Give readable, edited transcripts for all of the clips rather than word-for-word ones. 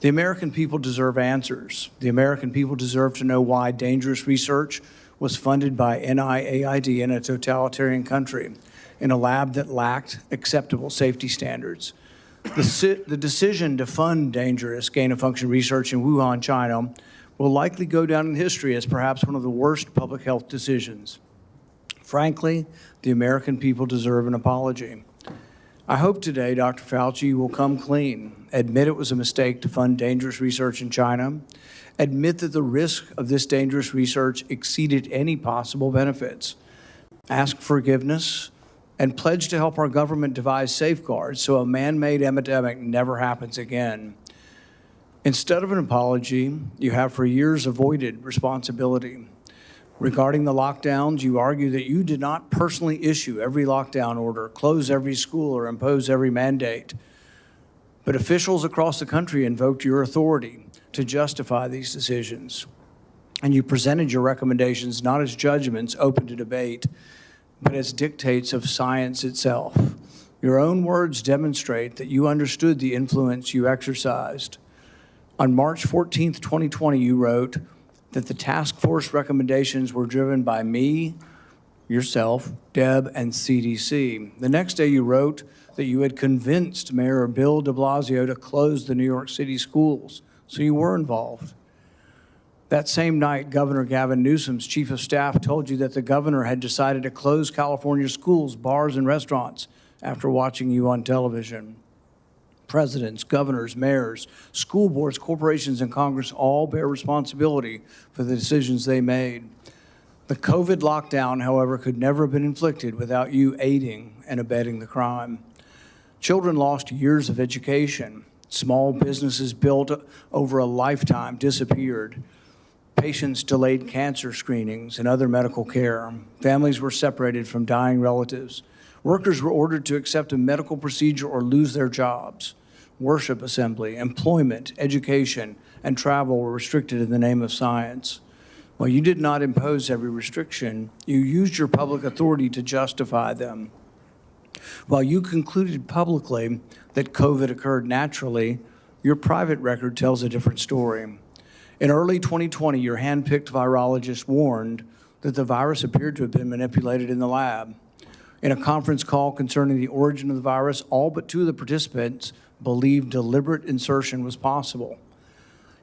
The American people deserve answers. The American people deserve to know why dangerous research was funded by NIAID in a totalitarian country in a lab that lacked acceptable safety standards. The decision to fund dangerous gain-of-function research in Wuhan, China, will likely go down in history as perhaps one of the worst public health decisions. Frankly, the American people deserve an apology. I hope today, Dr. Fauci, will come clean, admit it was a mistake to fund dangerous research in China, admit that the risk of this dangerous research exceeded any possible benefits, ask forgiveness, and pledge to help our government devise safeguards so a man-made epidemic never happens again. Instead of an apology, you have for years avoided responsibility. Regarding the lockdowns, you argue that you did not personally issue every lockdown order, close every school, or impose every mandate. But officials across the country invoked your authority to justify these decisions. And you presented your recommendations not as judgments open to debate, but as dictates of science itself. Your own words demonstrate that you understood the influence you exercised. On March 14th, 2020, you wrote that the task force recommendations were driven by me, yourself, Deb, and CDC. The next day you wrote that you had convinced Mayor Bill de Blasio to close the New York City schools, so you were involved. That same night, Governor Gavin Newsom's chief of staff told you that the governor had decided to close California schools, bars, and restaurants after watching you on television. Presidents, governors, mayors, school boards, corporations, and Congress all bear responsibility for the decisions they made. The COVID lockdown, however, could never have been inflicted without you aiding and abetting the crime. Children lost years of education. Small businesses built over a lifetime disappeared. Patients delayed cancer screenings and other medical care. Families were separated from dying relatives. Workers were ordered to accept a medical procedure or lose their jobs. Worship assembly, employment, education, and travel were restricted in the name of science. While you did not impose every restriction, you used your public authority to justify them. While you concluded publicly that COVID occurred naturally, your private record tells a different story. In early 2020, your hand-picked virologist warned that the virus appeared to have been manipulated in the lab. In a conference call concerning the origin of the virus, all but two of the participants believed deliberate insertion was possible.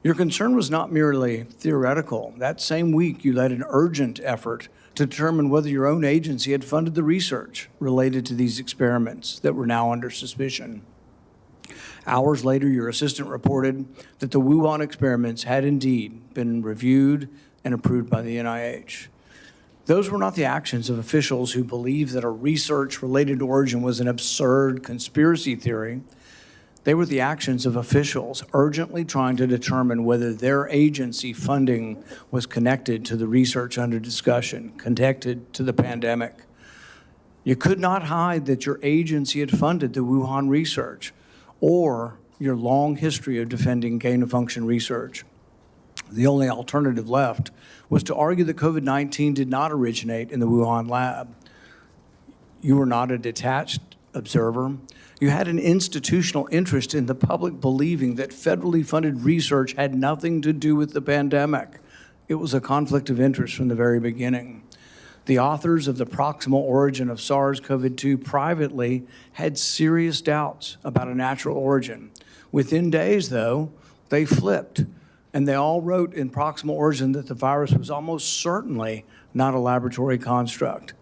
Your concern was not merely theoretical. That same week, you led an urgent effort to determine whether your own agency had funded the research related to these experiments that were now under suspicion. Hours later, your assistant reported that the Wuhan experiments had indeed been reviewed and approved by the NIH. Those were not the actions of officials who believed that a research-related origin was an absurd conspiracy theory. They were the actions of officials urgently trying to determine whether their agency funding was connected to the research under discussion, connected to the pandemic. You could not hide that your agency had funded the Wuhan research or your long history of defending gain-of-function research. The only alternative left was to argue that COVID-19 did not originate in the Wuhan lab. You were not a detached observer. You had an institutional interest in the public believing that federally funded research had nothing to do with the pandemic. It was a conflict of interest from the very beginning. The authors of the proximal origin of SARS-CoV-2 privately had serious doubts about a natural origin. Within days, though, they flipped, and they all wrote in proximal origin that the virus was almost certainly not a laboratory construct.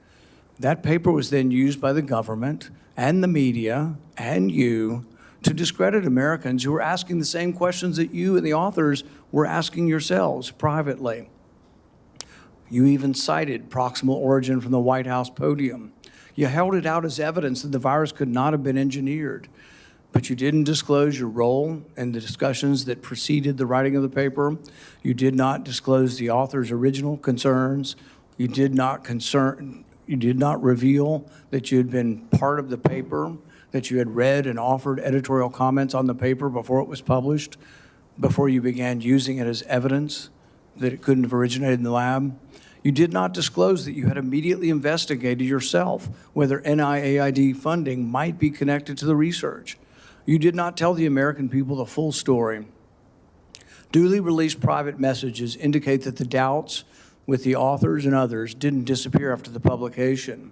That paper was then used by the government and the media and you to discredit Americans who were asking the same questions that you and the authors were asking yourselves privately. You even cited proximal origin from the White House podium. You held it out as evidence that the virus could not have been engineered, but you didn't disclose your role in the discussions that preceded the writing of the paper. You did not disclose the author's original concerns. You did not reveal that you had been part of the paper, that you had read and offered editorial comments on the paper before it was published, before you began using it as evidence that it couldn't have originated in the lab. You did not disclose that you had immediately investigated yourself whether NIAID funding might be connected to the research. You did not tell the American people the full story. Duly released private messages indicate that the doubts with the authors and others didn't disappear after the publication.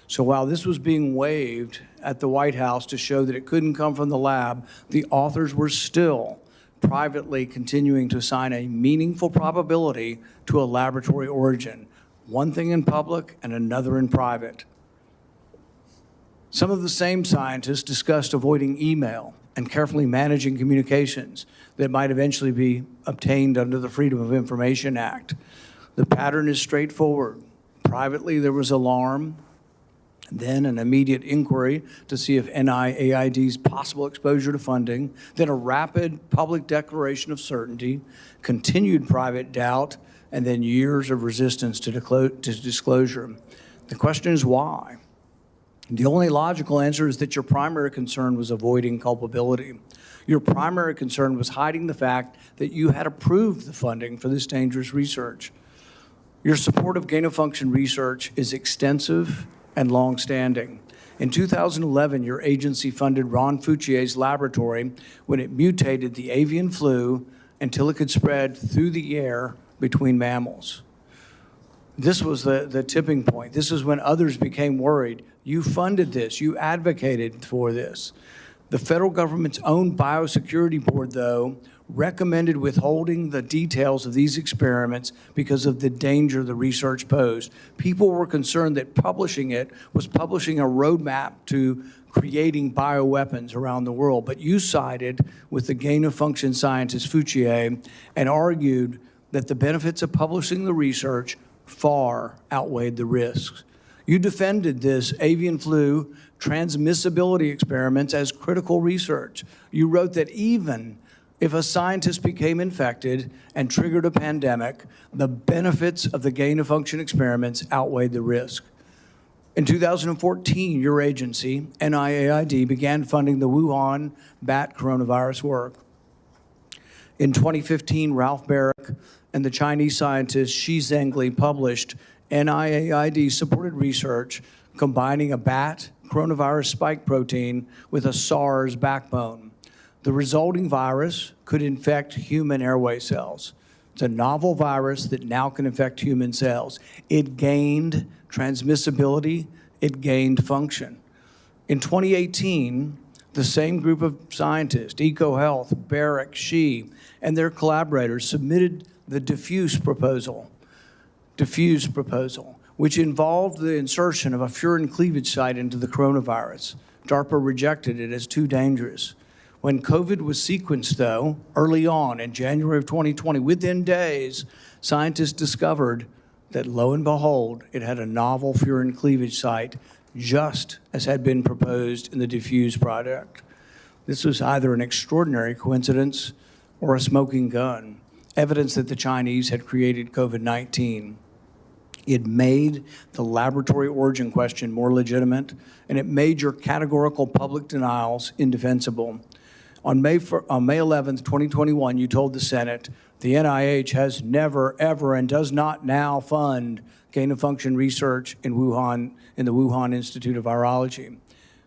So while this was being waived at the White House to show that it couldn't come from the lab, the authors were still privately continuing to assign a meaningful probability to a laboratory origin, one thing in public and another in private. Some of the same scientists discussed avoiding email and carefully managing communications that might eventually be obtained under the Freedom of Information Act. The pattern is straightforward. Privately, there was alarm, then an immediate inquiry to see if NIAID's possible exposure to funding, then a rapid public declaration of certainty, continued private doubt, and then years of resistance to disclosure. The question is why? The only logical answer is that your primary concern was avoiding culpability. Your primary concern was hiding the fact that you had approved the funding for this dangerous research. Your support of gain-of-function research is extensive and long-standing. In 2011, your agency funded Ron Fauci's laboratory when it mutated the avian flu until it could spread through the air between mammals. This was the tipping point. This is when others became worried. You funded this. You advocated for this. The federal government's own biosecurity board, though, recommended withholding the details of these experiments because of the danger the research posed. People were concerned that publishing it was publishing a roadmap to creating bioweapons around the world. But you sided with the gain-of-function scientist Fauci and argued that the benefits of publishing the research far outweighed the risks. You defended this avian flu transmissibility experiments as critical research. You wrote that even if a scientist became infected and triggered a pandemic, the benefits of the gain-of-function experiments outweighed the risk. In 2014, your agency, NIAID, began funding the Wuhan bat coronavirus work. In 2015, Ralph Barrick and the Chinese scientist Shi Zhengli published NIAID-supported research combining a bat coronavirus spike protein with a SARS backbone. The resulting virus could infect human airway cells. It's a novel virus that now can infect human cells. It gained transmissibility, it gained function. In 2018, the same group of scientists, EcoHealth, Barrick, Shi, and their collaborators submitted the diffuse proposal, which involved the insertion of a furin cleavage site into the coronavirus. DARPA rejected it as too dangerous. When COVID was sequenced, though, early on in January of 2020, within days, scientists discovered that, lo and behold, it had a novel furin cleavage site, just as had been proposed in the diffuse project. This was either an extraordinary coincidence or a smoking gun, evidence that the Chinese had created COVID-19. It made the laboratory origin question more legitimate, and it made your categorical public denials indefensible. On May 11th, 2021, you told the Senate, the NIH has never, ever, and does not now fund gain-of-function research in Wuhan, in the Wuhan Institute of Virology.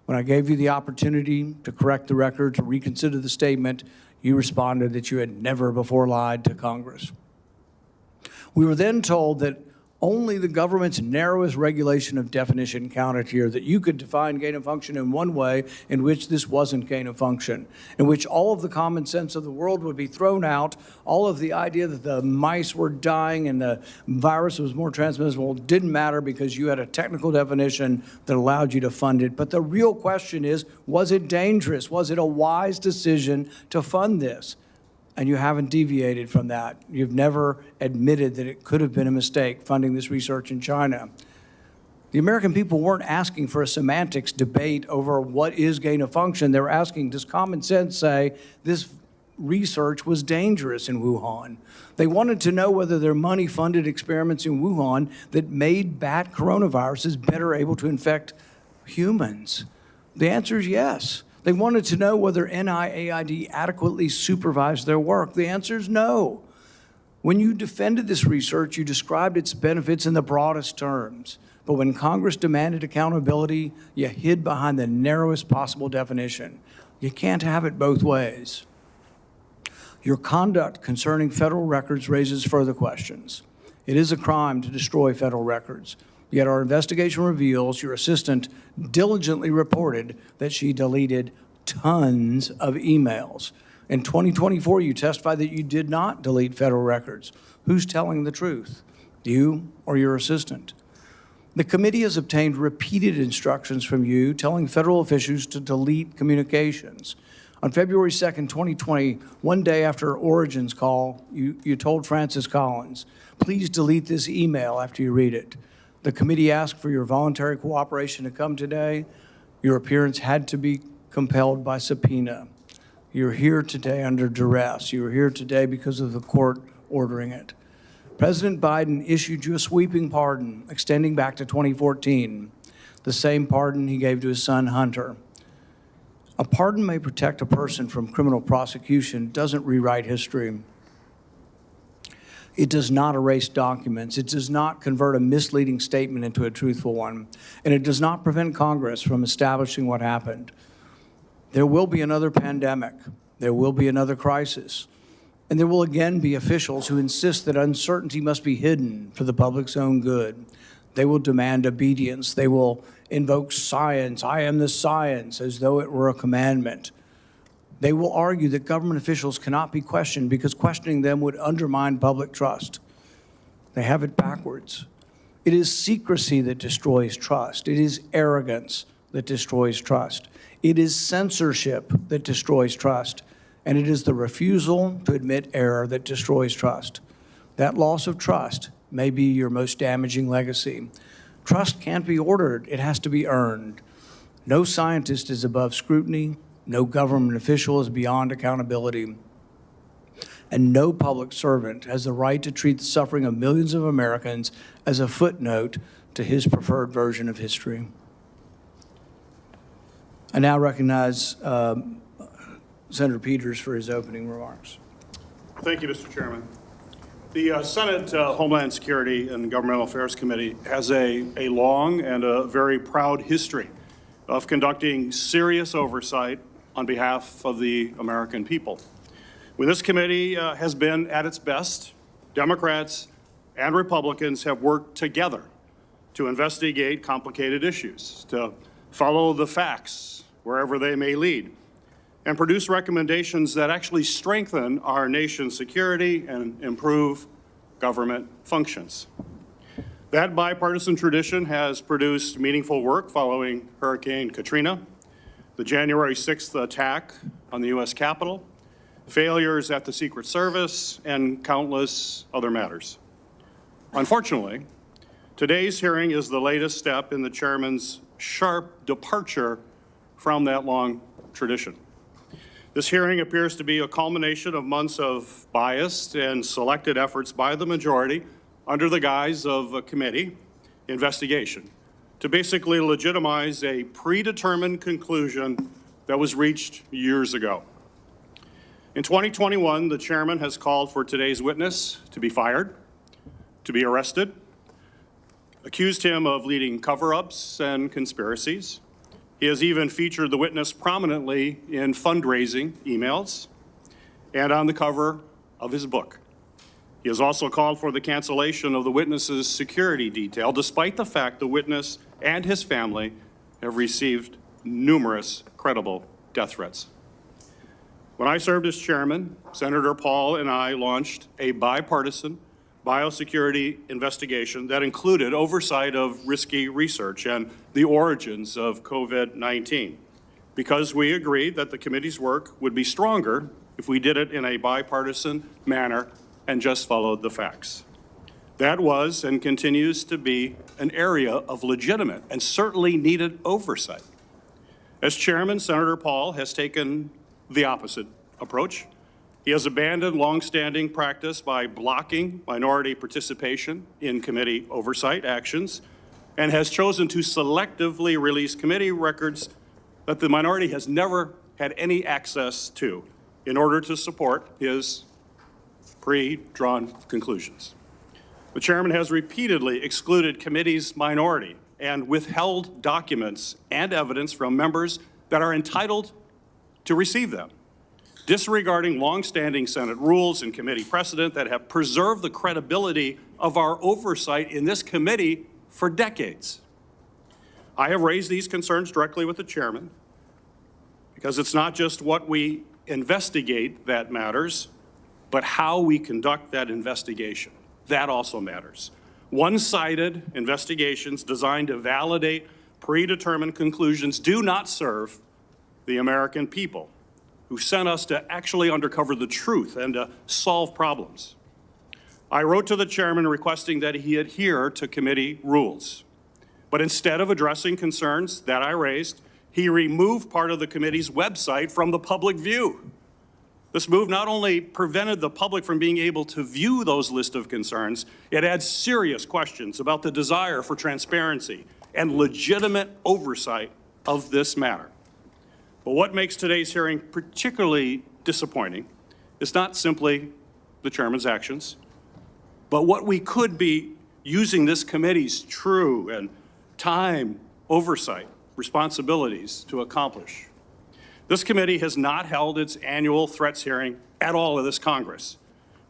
When I gave you the opportunity to correct the record, to reconsider the statement, you responded that you had never before lied to Congress. We were then told that only the government's narrowest regulation of definition counted here, that you could define gain of function in one way in which this wasn't gain of function, in which all of the common sense of the world would be thrown out, all of the idea that the mice were dying and the virus was more transmissible didn't matter because you had a technical definition that allowed you to fund it. But the real question is, was it dangerous? Was it a wise decision to fund this? And you haven't deviated from that. You've never admitted that it could have been a mistake funding this research in China. The American people weren't asking for a semantics debate over what is gain of function. They were asking, does common sense say this research was dangerous in Wuhan? They wanted to know whether their money-funded experiments in Wuhan that made bat coronaviruses better able to infect humans. The answer is yes. They wanted to know whether NIAID adequately supervised their work. The answer is no. When you defended this research, you described its benefits in the broadest terms. But when Congress demanded accountability, you hid behind the narrowest possible definition. You can't have it both ways. Your conduct concerning federal records raises further questions. It is a crime to destroy federal records. Yet our investigation reveals your assistant diligently reported that she deleted tons of emails. In 2024, you testified that you did not delete federal records. Who's telling the truth, you or your assistant? The committee has obtained repeated instructions from you telling federal officials to delete communications. On February 2nd, 2020, one day after Origin's call, you told Francis Collins, please delete this email after you read it. The committee asked for your voluntary cooperation to come today. Your appearance had to be compelled by subpoena. You're here today under duress. You're here today because of the court ordering it. President Biden issued you a sweeping pardon extending back to 2014, the same pardon he gave to his son Hunter. A pardon may protect a person from criminal prosecution, doesn't rewrite history. It does not erase documents. It does not convert a misleading statement into a truthful one. And it does not prevent Congress from establishing what happened. There will be another pandemic. There will be another crisis. And there will again be officials who insist that uncertainty must be hidden for the public's own good. They will demand obedience. They will invoke science. I am the science, as though it were a commandment. They will argue that government officials cannot be questioned because questioning them would undermine public trust. They have it backwards. It is secrecy that destroys trust. It is arrogance that destroys trust. It is censorship that destroys trust. And it is the refusal to admit error that destroys trust. That loss of trust may be your most damaging legacy. Trust can't be ordered, it has to be earned. No scientist is above scrutiny, no government official is beyond accountability, and no public servant has the right to treat the suffering of millions of Americans as a footnote to his preferred version of history. I now recognize Senator Peters for his opening remarks. Thank you, Mr. Chairman. The Senate Homeland Security and Governmental Affairs Committee has a long and a very proud history of conducting serious oversight on behalf of the American people. When this committee has been at its best, Democrats and Republicans have worked together to investigate complicated issues, to follow the facts wherever they may lead, and produce recommendations that actually strengthen our nation's security and improve government functions. That bipartisan tradition has produced meaningful work following Hurricane Katrina, the January 6th attack on the U.S. Capitol, failures at the Secret Service, and countless other matters. Unfortunately, today's hearing is the latest step in the chairman's sharp departure from that long tradition. This hearing appears to be a culmination of months of biased and selected efforts by the majority under the guise of a committee investigation to basically legitimize a predetermined conclusion that was reached years ago. In 2021, the chairman has called for today's witness to be fired, to be arrested, accused him of leading cover-ups and conspiracies. He has even featured the witness prominently in fundraising emails and on the cover of his book. He has also called for the cancellation of the witness's security detail, despite the fact the witness and his family have received numerous credible death threats. When I served as chairman, Senator Paul and I launched a bipartisan biosecurity investigation that included oversight of risky research and the origins of COVID-19, because we agreed that the committee's work would be stronger if we did it in a bipartisan manner and just followed the facts. That was and continues to be an area of legitimate and certainly needed oversight. As chairman, Senator Paul has taken the opposite approach. He has abandoned longstanding practice by blocking minority participation in committee oversight actions and has chosen to selectively release committee records that the minority has never had any access to in order to support his pre-drawn conclusions. The chairman has repeatedly excluded committee's minority and withheld documents and evidence from members that are entitled to receive them. disregarding longstanding Senate rules and committee precedent that have preserved the credibility of our oversight in this committee for decades. I have raised these concerns directly with the chairman because it's not just what we investigate that matters, but how we conduct that investigation. That also matters. One-sided investigations designed to validate predetermined conclusions do not serve the American people who sent us to actually uncover the truth and to solve problems. I wrote to the chairman requesting that he adhere to committee rules. But instead of addressing concerns that I raised, he removed part of the committee's website from the public view. This move not only prevented the public from being able to view those list of concerns, it adds serious questions about the desire for transparency and legitimate oversight of this matter. But what makes today's hearing particularly disappointing is not simply the chairman's actions, but what we could be using this committee's true and time, oversight, responsibilities to accomplish. This committee has not held its annual threats hearing at all in this Congress.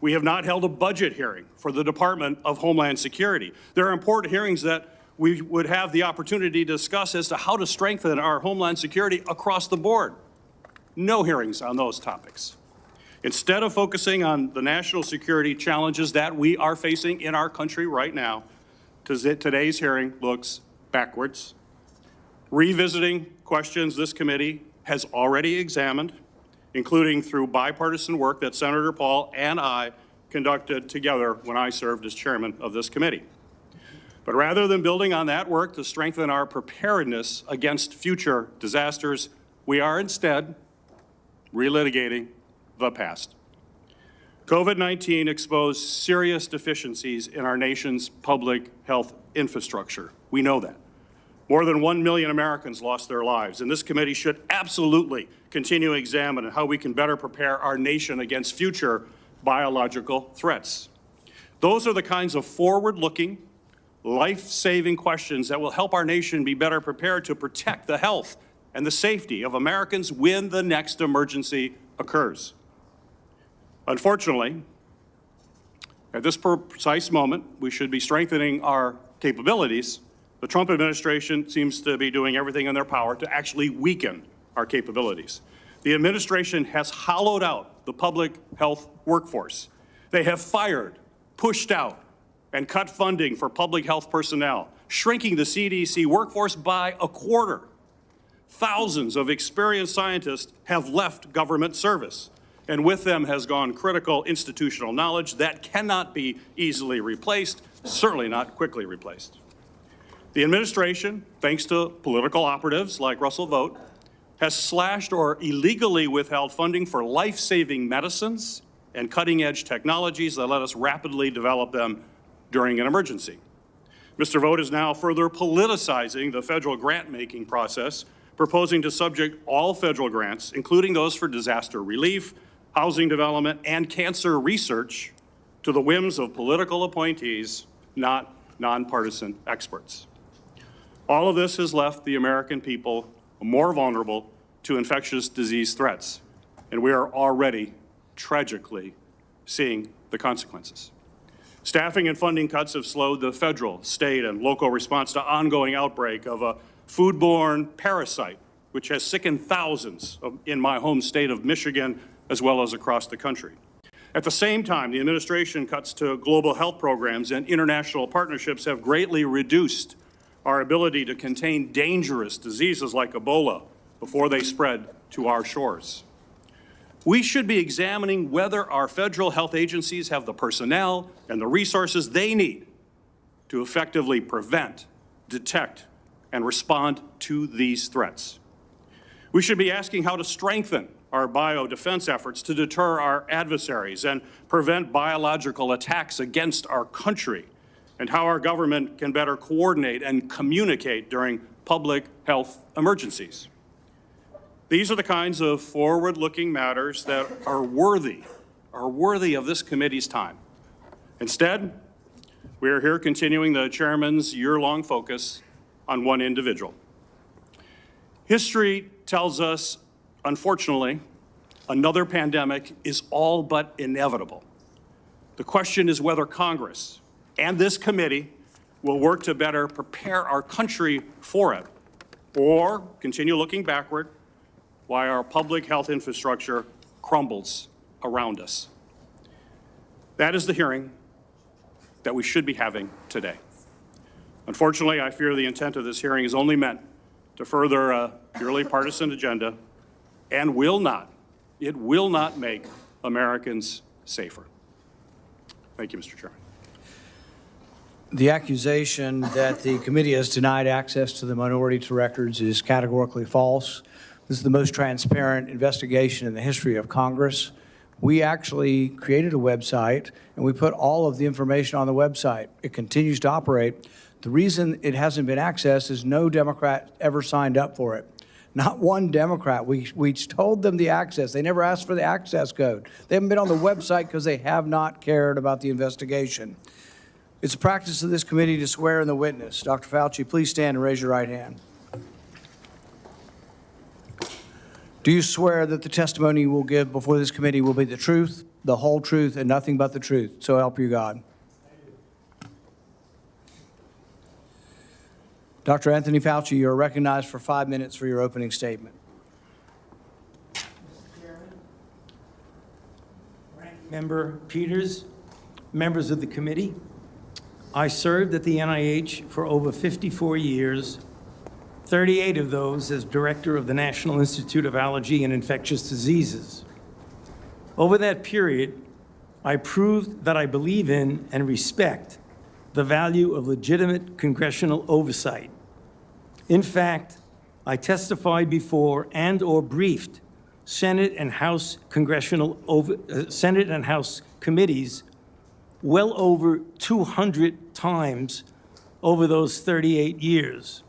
We have not held a budget hearing for the Department of Homeland Security. There are important hearings that we would have the opportunity to discuss as to how to strengthen our Homeland Security across the board. No hearings on those topics. Instead of focusing on the national security challenges that we are facing in our country right now, today's hearing looks backwards, revisiting questions this committee has already examined, including through bipartisan work that Senator Paul and I conducted together when I served as chairman of this committee. But rather than building on that work to strengthen our preparedness against future disasters, we are instead relitigating the past. COVID-19 exposed serious deficiencies in our nation's public health infrastructure. We know that. More than 1 million Americans lost their lives, and this committee should absolutely continue to examine how we can better prepare our nation against future biological threats. Those are the kinds of forward-looking, life-saving questions that will help our nation be better prepared to protect the health and the safety of Americans when the next emergency occurs. Unfortunately, at this precise moment, we should be strengthening our capabilities. The Trump administration seems to be doing everything in their power to actually weaken our capabilities. The administration has hollowed out the public health workforce. They have fired, pushed out, and cut funding for public health personnel, shrinking the CDC workforce by a quarter. Thousands of experienced scientists have left government service, and with them has gone critical institutional knowledge that cannot be easily replaced, certainly not quickly replaced. The administration, thanks to political operatives like Russell Voit, has slashed or illegally withheld funding for life-saving medicines and cutting-edge technologies that let us rapidly develop them during an emergency. Mr. Voit is now further politicizing the federal grant-making process, proposing to subject all federal grants, including those for disaster relief, housing development, and cancer research, to the whims of political appointees, not nonpartisan experts. All of this has left the American people more vulnerable to infectious disease threats, and we are already tragically seeing the consequences. Staffing and funding cuts have slowed the federal, state, and local response to ongoing outbreak of a foodborne parasite, which has sickened thousands in my home state of Michigan, as well as across the country. At the same time, the administration cuts to global health programs and international partnerships have greatly reduced our ability to contain dangerous diseases like Ebola before they spread to our shores. We should be examining whether our federal health agencies have the personnel and the resources they need to effectively prevent, detect, and respond to these threats. We should be asking how to strengthen our biodefense efforts to deter our adversaries and prevent biological attacks against our country, and how our government can better coordinate and communicate during public health emergencies. These are the kinds of forward-looking matters that are worthy of this committee's time. Instead, we are here continuing the chairman's year-long focus on one individual. History tells us, unfortunately, Another pandemic is all but inevitable. The question is whether Congress and this committee will work to better prepare our country for it, or continue looking backward while our public health infrastructure crumbles around us. That is the hearing that we should be having today. Unfortunately, I fear the intent of this hearing is only meant to further a purely partisan agenda and it will not make Americans safer. Thank you, Mr. Chairman. The accusation that the committee has denied access to the minority to records is categorically false. This is the most transparent investigation in the history of Congress. We actually created a website, and we put all of the information on the website. It continues to operate. The reason it hasn't been accessed is no Democrat ever signed up for it. Not one Democrat. We told them the access. They never asked for the access code. They haven't been on the website because they have not cared about the investigation. It's a practice of this committee to swear in the witness. Dr. Fauci, please stand and raise your right hand. Do you swear that the testimony you will give before this committee will be the truth, the whole truth, and nothing but the truth? So help you God. Dr. Anthony Fauci, you are recognized for 5 minutes for your opening statement. Mr. Chairman, Ranking Member Peters, members of the committee, I served at the NIH for over 54 years, 38 of those as director of the National Institute of Allergy and Infectious Diseases. Over that period, I proved that I believe in and respect the value of legitimate congressional oversight. In fact, I testified before and/or briefed Senate and House Senate and House committees well over 200 times over those 38 years.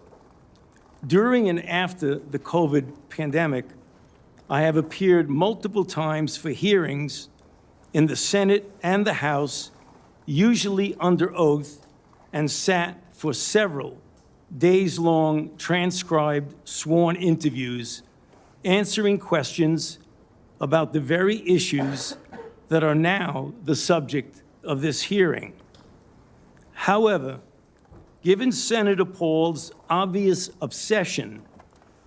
During and after the COVID pandemic, I have appeared multiple times for hearings in the Senate and the House, usually under oath, and sat for several days-long transcribed sworn interviews, answering questions about the very issues that are now the subject of this hearing. However, given Senator Paul's obvious obsession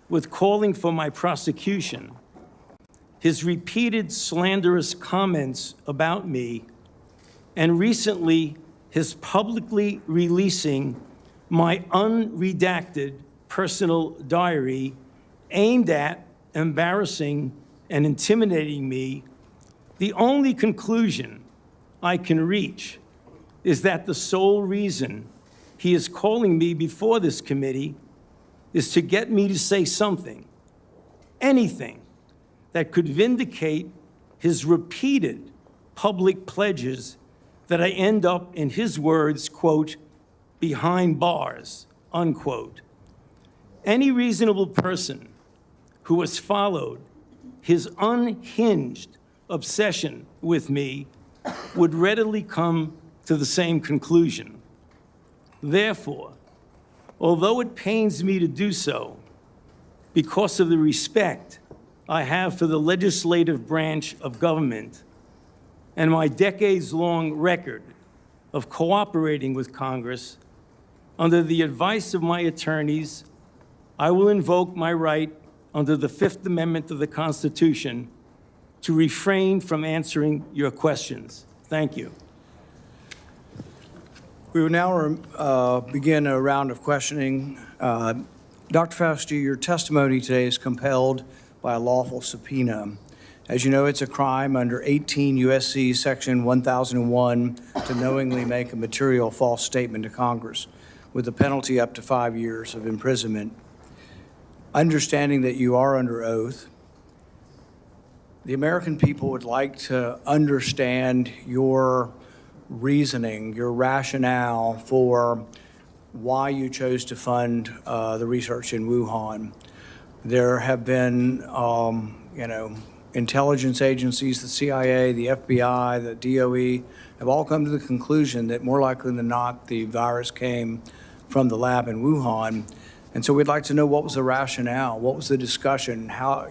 with calling for my prosecution, his repeated slanderous comments about me, and recently his publicly releasing my unredacted personal diary aimed at embarrassing and intimidating me, the only conclusion I can reach is that the sole reason he is calling me before this committee is to get me to say something, anything, that could vindicate his repeated public pledges that I end up, in his words, quote, behind bars, unquote. Any reasonable person who has followed his unhinged obsession with me would readily come to the same conclusion. Therefore, although it pains me to do so, because of the respect I have for the legislative branch of government and my decades-long record of cooperating with Congress, under the advice of my attorneys, I will invoke my right under the Fifth Amendment of the Constitution to refrain from answering your questions. Thank you. We will now begin a round of questioning. Dr. Fauci, your testimony today is compelled by a lawful subpoena. As you know, it's a crime under 18 U.S.C. Section 1001 to knowingly make a material false statement to Congress, with a penalty up to 5 years of imprisonment. Understanding that you are under oath, the American people would like to understand your reasoning, your rationale for why you chose to fund the research in Wuhan. There have been, intelligence agencies, the CIA, the FBI, the DOE, have all come to the conclusion that more likely than not, the virus came from the lab in Wuhan. And so we'd like to know, what was the rationale? What was the discussion? How,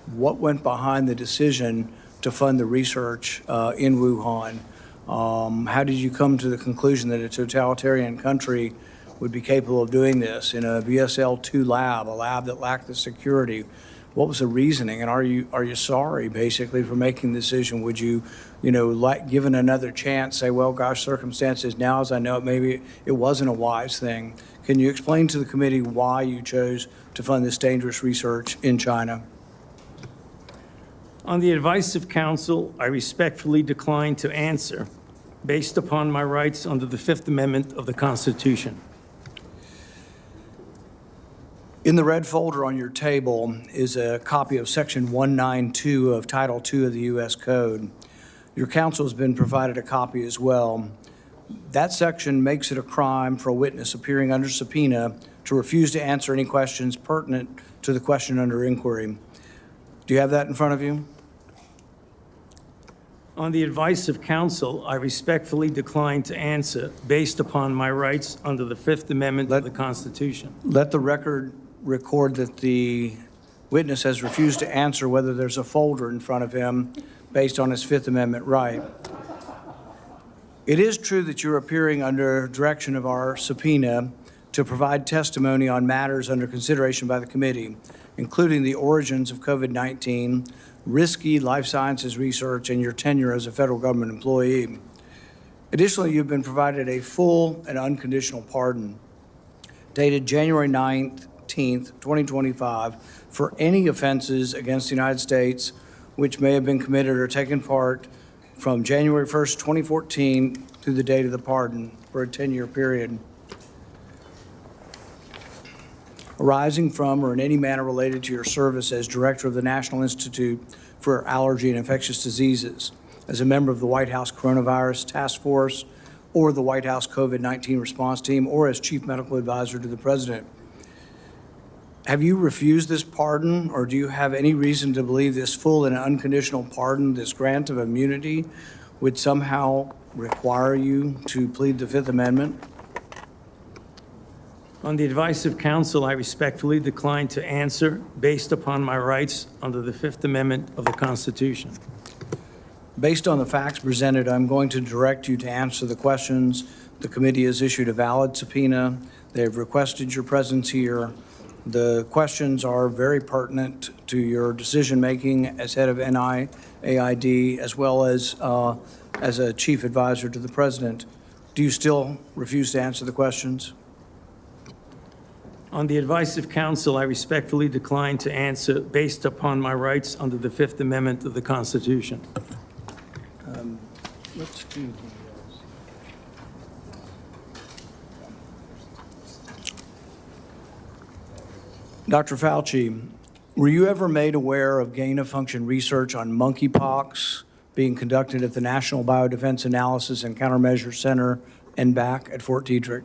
What went behind the decision to fund the research in Wuhan? How did you come to the conclusion that a totalitarian country would be capable of doing this in a BSL-2 lab, a lab that lacked the security? What was the reasoning, and are you sorry, basically, for making the decision? Would you, given another chance, say, well, gosh, circumstances now, as I know it, maybe it wasn't a wise thing. Can you explain to the committee why you chose to fund this dangerous research in China? On the advice of counsel, I respectfully decline to answer based upon my rights under the Fifth Amendment of the Constitution. In the red folder on your table is a copy of Section 192 of Title II of the U.S. Code. Your counsel has been provided a copy as well. That section makes it a crime for a witness appearing under subpoena to refuse to answer any questions pertinent to the question under inquiry. Do you have that in front of you? On the advice of counsel, I respectfully decline to answer based upon my rights under the Fifth Amendment of the Constitution. Let the record record that the witness has refused to answer whether there's a folder in front of him based on his Fifth Amendment right. It is true that you're appearing under direction of our subpoena to provide testimony on matters under consideration by the committee, including the origins of COVID-19, risky life sciences research, and your tenure as a federal government employee. Additionally, you've been provided a full and unconditional pardon dated January 19th, 2025, for any offenses against the United States which may have been committed or taken part from January 1st, 2014 through the date of the pardon for a 10-year period, arising from or in any manner related to your service as Director of the National Institute for Allergy and Infectious Diseases, as a member of the White House Coronavirus Task Force or the White House COVID-19 Response Team, or as Chief Medical Advisor to the President. Have you refused this pardon, or do you have any reason to believe this full and unconditional pardon, this grant of immunity, would somehow require you to plead the Fifth Amendment? On the advice of counsel, I respectfully decline to answer based upon my rights under the Fifth Amendment of the Constitution. Based on the facts presented, I'm going to direct you to answer the questions. The committee has issued a valid subpoena. They have requested your presence here. The questions are very pertinent to your decision-making as head of NIAID, as well as a chief advisor to the president. Do you still refuse to answer the questions? On the advice of counsel, I respectfully decline to answer based upon my rights under the Fifth Amendment of the Constitution. Let's do the, Dr. Fauci, were you ever made aware of gain-of-function research on monkeypox being conducted at the National Biodefense Analysis and Countermeasure Center and back at Fort Detrick?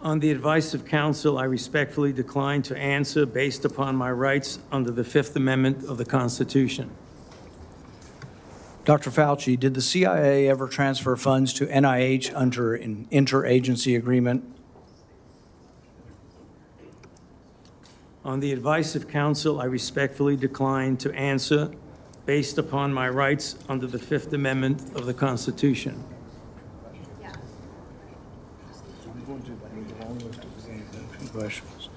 On the advice of counsel, I respectfully decline to answer based upon my rights under the Fifth Amendment of the Constitution. Dr. Fauci, did the CIA ever transfer funds to NIH under an interagency agreement? On the advice of counsel, I respectfully decline to answer based upon my rights under the Fifth Amendment of the Constitution. Questions.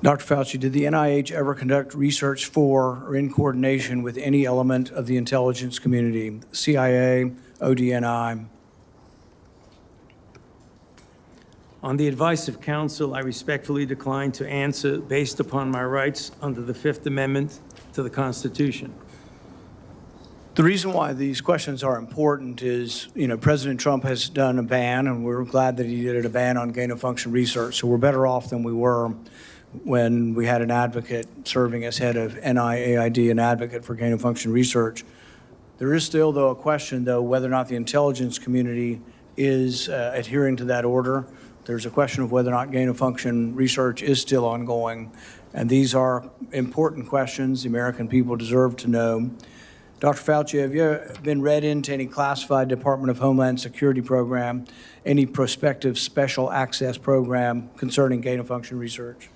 Dr. Fauci, did the NIH ever conduct research for or in coordination with any element of the intelligence community, CIA, ODNI? On the advice of counsel, I respectfully decline to answer based upon my rights under the Fifth Amendment to the Constitution. The reason why these questions are important is, President Trump has done a ban, and we're glad that he did a ban on gain-of-function research. So we're better off than we were when we had an advocate serving as head of NIAID, an advocate for gain-of-function research. There is still, though, a question, though, whether or not the intelligence community is adhering to that order. There's a question of whether or not gain-of-function research is still ongoing. And these are important questions the American people deserve to know. Dr. Fauci, have you been read into any classified Department of Homeland Security program, any prospective special access program concerning gain-of-function research?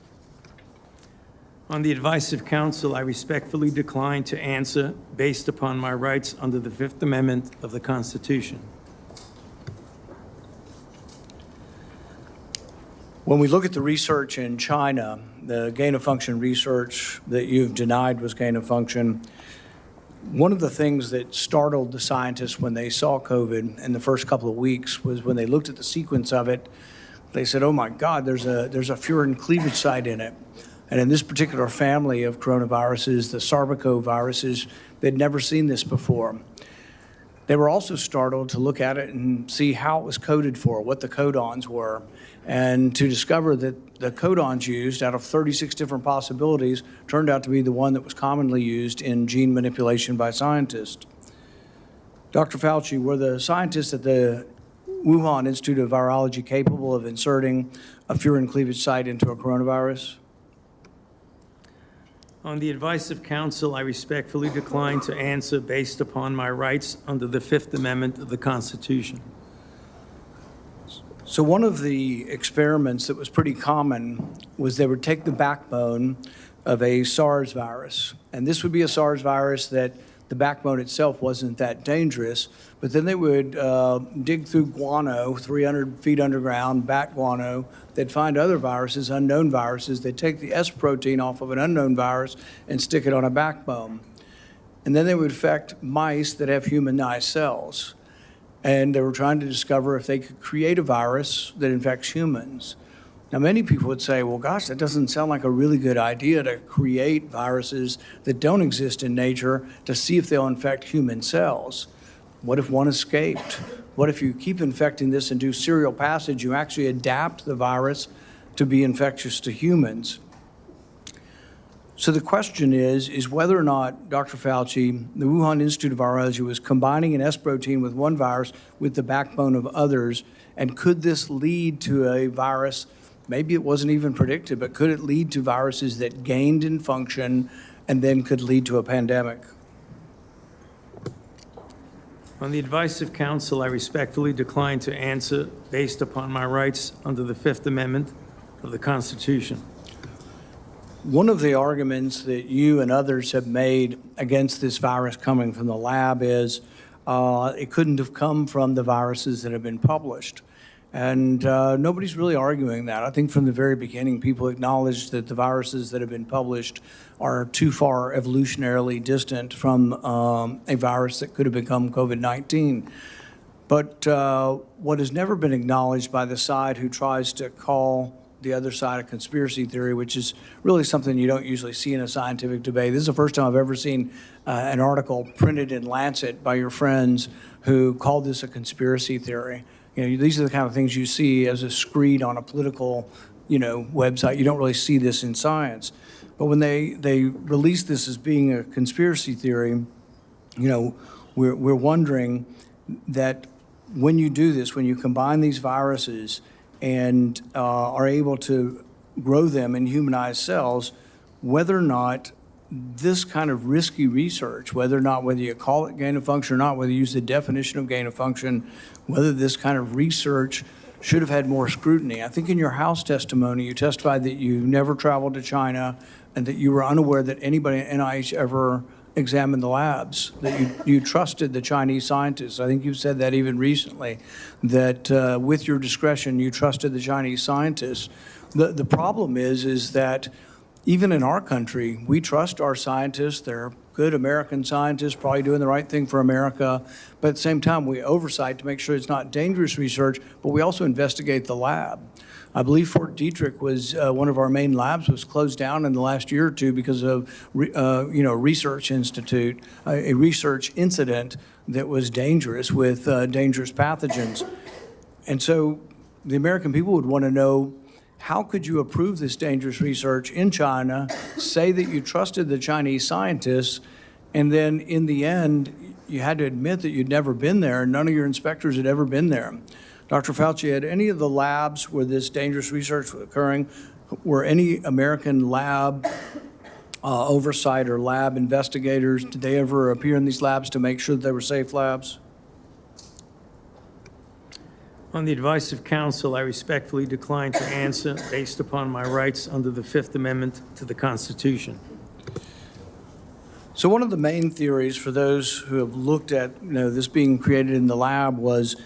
On the advice of counsel, I respectfully decline to answer based upon my rights under the Fifth Amendment of the Constitution. When we look at the research in China, the gain-of-function research that you've denied was gain-of-function, one of the things that startled the scientists when they saw COVID in the first couple of weeks was when they looked at the sequence of it, they said, oh my God, there's a furin cleavage site in it. And in this particular family of coronaviruses, the sarbecoviruses, they'd never seen this before. They were also startled to look at it and see how it was coded for, what the codons were, and to discover that the codons used out of 36 different possibilities turned out to be the one that was commonly used in gene manipulation by scientists. Dr. Fauci, were the scientists at the Wuhan Institute of Virology capable of inserting a furin cleavage site into a coronavirus? On the advice of counsel, I respectfully decline to answer based upon my rights under the Fifth Amendment of the Constitution. So one of the experiments that was pretty common was they would take the backbone of a SARS virus, and this would be a SARS virus that the backbone itself wasn't that dangerous, but then they would dig through guano, 300 feet underground, bat guano. They'd find other viruses, unknown viruses. They'd take the S protein off of an unknown virus and stick it on a backbone. And then they would infect mice that have humanized cells. And they were trying to discover if they could create a virus that infects humans. Now, many people would say, well, gosh, that doesn't sound like a really good idea to create viruses that don't exist in nature to see if they'll infect human cells. What if one escaped? What if you keep infecting this and do serial passage, you actually adapt the virus to be infectious to humans? So the question is whether or not Dr. Fauci, the Wuhan Institute of Virology, was combining an S protein with one virus with the backbone of others, and could this lead to a virus, maybe it wasn't even predicted, but could it lead to viruses that gained in function and then could lead to a pandemic? On the advice of counsel, I respectfully decline to answer based upon my rights under the Fifth Amendment of the Constitution. One of the arguments that you and others have made against this virus coming from the lab is it couldn't have come from the viruses that have been published. And nobody's really arguing that. I think from the very beginning, people acknowledged that the viruses that have been published are too far evolutionarily distant from a virus that could have become COVID-19. But what has never been acknowledged by the side who tries to call the other side of conspiracy theory, which is really something you don't usually see in a scientific debate. This is the first time I've ever seen an article printed in Lancet by your friends who called this a conspiracy theory. You know, these are the kind of things you see as a screed on a political, website. You don't really see this in science. But when they release this as being a conspiracy theory, we're wondering that when you do this, when you combine these viruses and are able to grow them in humanized cells, whether or not this kind of risky research, whether you call it gain of function or not, whether you use the definition of gain of function, whether this kind of research should have had more scrutiny. I think in your House testimony, you testified that you never traveled to China and that you were unaware that anybody at NIH ever examined the labs, that you trusted the Chinese scientists. I think you said that even recently, that with your discretion, you trusted the Chinese scientists. The problem is that even in our country, we trust our scientists. They're good American scientists, probably doing the right thing for America. But at the same time, we oversight to make sure it's not dangerous research, but we also investigate the lab. I believe Fort Detrick was one of our main labs, was closed down in the last year or two because of research institute, a research incident that was dangerous with dangerous pathogens. And so the American people would want to know, how could you approve this dangerous research in China, say that you trusted the Chinese scientists, and then in the end, you had to admit that you'd never been there, and none of your inspectors had ever been there. Dr. Fauci, had any of the labs where this dangerous research was occurring, were any American lab oversight or lab investigators, did they ever appear in these labs to make sure that they were safe labs? On the advice of counsel, I respectfully decline to answer based upon my rights under the Fifth Amendment to the Constitution. So one of the main theories for those who have looked at this being created in the lab was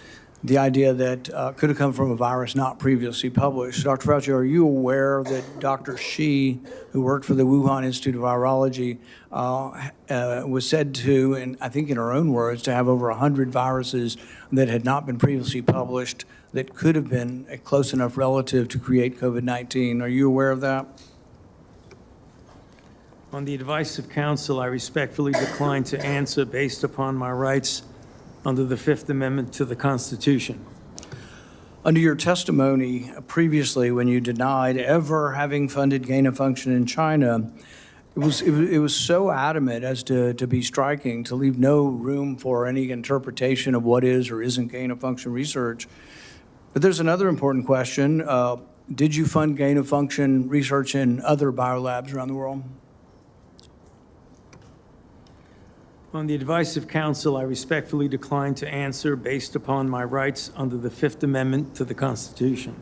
the idea that could have come from a virus not previously published. Dr. Fauci, are you aware that Dr. Shi, who worked for the Wuhan Institute of Virology, was said to, and I think in her own words, to have over 100 viruses that had not been previously published that could have been a close enough relative to create COVID-19? Are you aware of that? On the advice of counsel, I respectfully decline to answer based upon my rights under the Fifth Amendment to the Constitution. Under your testimony previously, when you denied ever having funded gain of function in China, it was so adamant as to be striking, to leave no room for any interpretation of what is or isn't gain of function research. But there's another important question. Did you fund gain of function research in other biolabs around the world? On the advice of counsel, I respectfully decline to answer based upon my rights under the Fifth Amendment to the Constitution.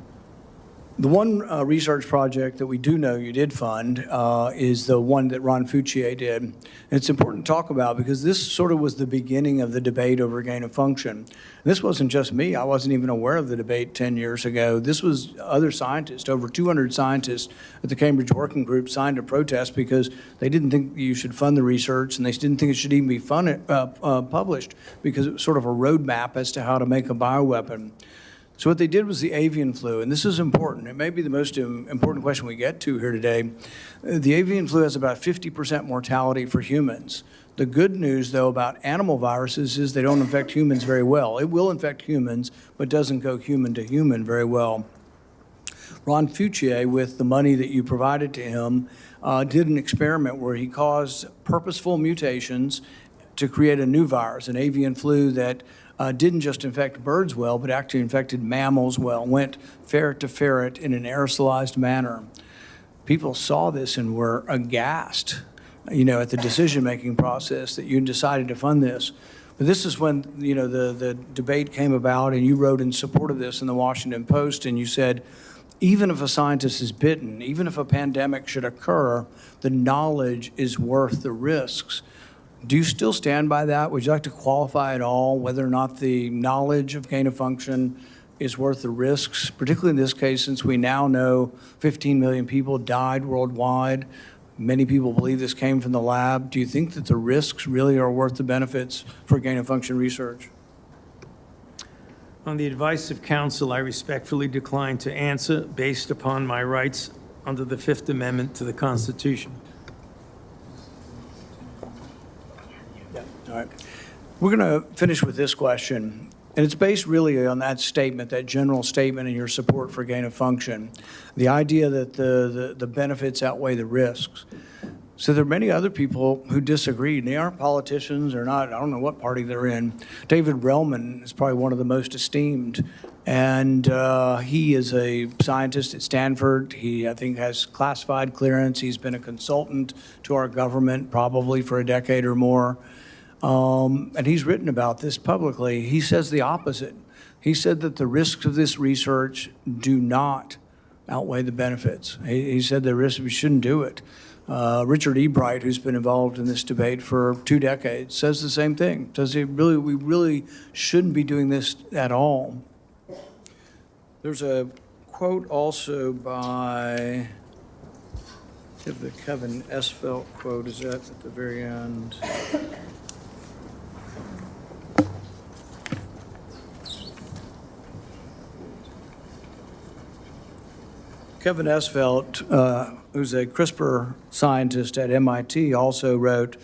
The one research project that we do know you did fund is the one that Ron Fauci did. And it's important to talk about because this sort of was the beginning of the debate over gain of function. This wasn't just me. I wasn't even aware of the debate 10 years ago. This was other scientists. Over 200 scientists at the Cambridge Working Group signed a protest because they didn't think you should fund the research, and they didn't think it should even be published because it was sort of a roadmap as to how to make a bioweapon. So what they did was the avian flu, and this is important. It may be the most important question we get to here today. The avian flu has about 50% mortality for humans. The good news, though, about animal viruses is they don't infect humans very well. It will infect humans, but doesn't go human to human very well. Ron Fauci, with the money that you provided to him, did an experiment where he caused purposeful mutations to create a new virus, an avian flu that didn't just infect birds well, but actually infected mammals well, went ferret to ferret in an aerosolized manner. People saw this and were aghast, at the decision-making process that you decided to fund this. But this is when, the debate came about, and you wrote in support of this in the Washington Post, and you said, even if a scientist is bitten, even if a pandemic should occur, the knowledge is worth the risks. Do you still stand by that? Would you like to qualify at all whether or not the knowledge of gain of function is worth the risks, particularly in this case, since we now know 15 million people died worldwide? Many people believe this came from the lab. Do you think that the risks really are worth the benefits for gain of function research? On the advice of counsel, I respectfully decline to answer based upon my rights under the Fifth Amendment to the Constitution. All right. We're going to finish with this question, and it's based really on that statement, that general statement in your support for gain of function, the idea that the benefits outweigh the risks. So there are many other people who disagree, and they aren't politicians or not, I don't know what party they're in. David Relman is probably one of the most esteemed, and he is a scientist at Stanford. He, I think, has classified clearance. He's been a consultant to our government probably for a decade or more. And he's written about this publicly. He says the opposite. He said that the risks of this research do not outweigh the benefits. He said the risks, we shouldn't do it. Richard E. Bright, who's been involved in this debate for 2 decades, says the same thing. Says we really shouldn't be doing this at all. There's a quote also by, the Kevin Esvelt quote, is that at the very end? Kevin Esvelt, who's a CRISPR scientist at MIT, also wrote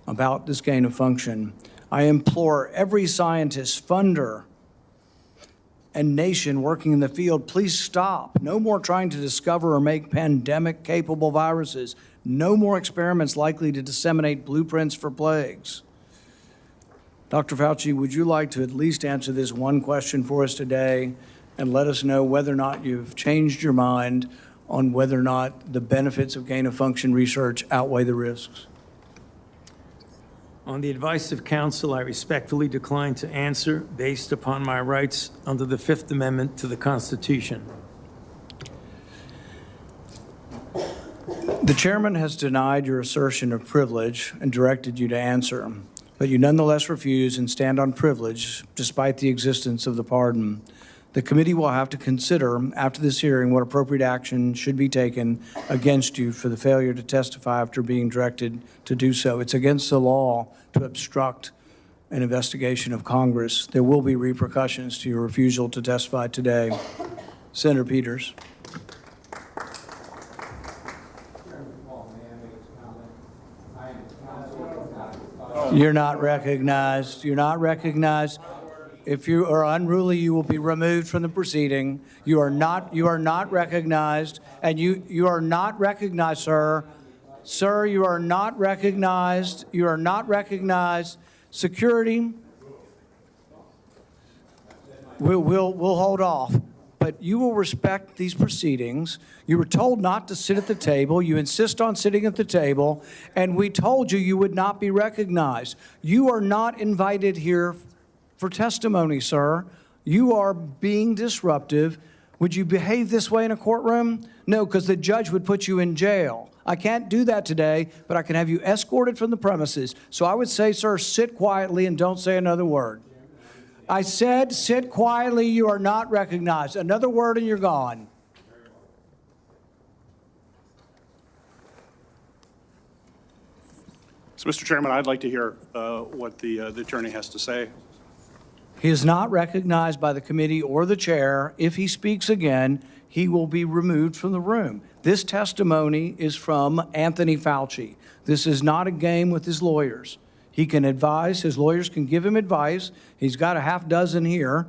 about this gain of function. I implore every scientist, funder, and nation working in the field, please stop. No more trying to discover or make pandemic-capable viruses. No more experiments likely to disseminate blueprints for plagues. Dr. Fauci, would you like to at least answer this one question for us today and let us know whether or not you've changed your mind on whether or not the benefits of gain of function research outweigh the risks? On the advice of counsel, I respectfully decline to answer based upon my rights under the Fifth Amendment to the Constitution. The chairman has denied your assertion of privilege and directed you to answer, but you nonetheless refuse and stand on privilege despite the existence of the pardon. The committee will have to consider, after this hearing, what appropriate action should be taken against you for the failure to testify after being directed to do so. It's against the law to obstruct an investigation of Congress. There will be repercussions to your refusal to testify today. Senator Peters. You're not recognized. You're not recognized. If you are unruly, you will be removed from the proceeding. You are not recognized, and you are not recognized, sir. Sir, you are not recognized. You are not recognized. Security, we'll hold off. But you will respect these proceedings. You were told not to sit at the table. You insist on sitting at the table, and we told you you would not be recognized. You are not invited here for testimony, sir. You are being disruptive. Would you behave this way in a courtroom? No, because the judge would put you in jail. I can't do that today, but I can have you escorted from the premises. So I would say, sir, sit quietly and don't say another word. I said, sit quietly, you are not recognized. Another word and you're gone. So, Mr. Chairman, I'd like to hear what the attorney has to say. He is not recognized by the committee or the chair. If he speaks again, he will be removed from the room. This testimony is from Anthony Fauci. This is not a game with his lawyers. He can advise, his lawyers can give him advice. He's got a half dozen here.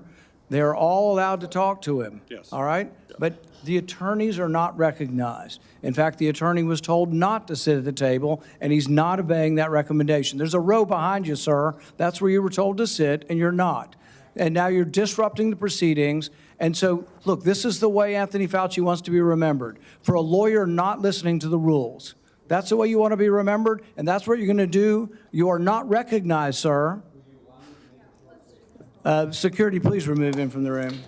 They're all allowed to talk to him. Yes. All right? Yeah. But the attorneys are not recognized. In fact, the attorney was told not to sit at the table, and he's not obeying that recommendation. There's a row behind you, sir. That's where you were told to sit, and you're not. And now you're disrupting the proceedings. And so, look, this is the way Anthony Fauci wants to be remembered, for a lawyer not listening to the rules. That's the way you want to be remembered, and that's what you're going to do. You are not recognized, sir. Security, please remove him from the room.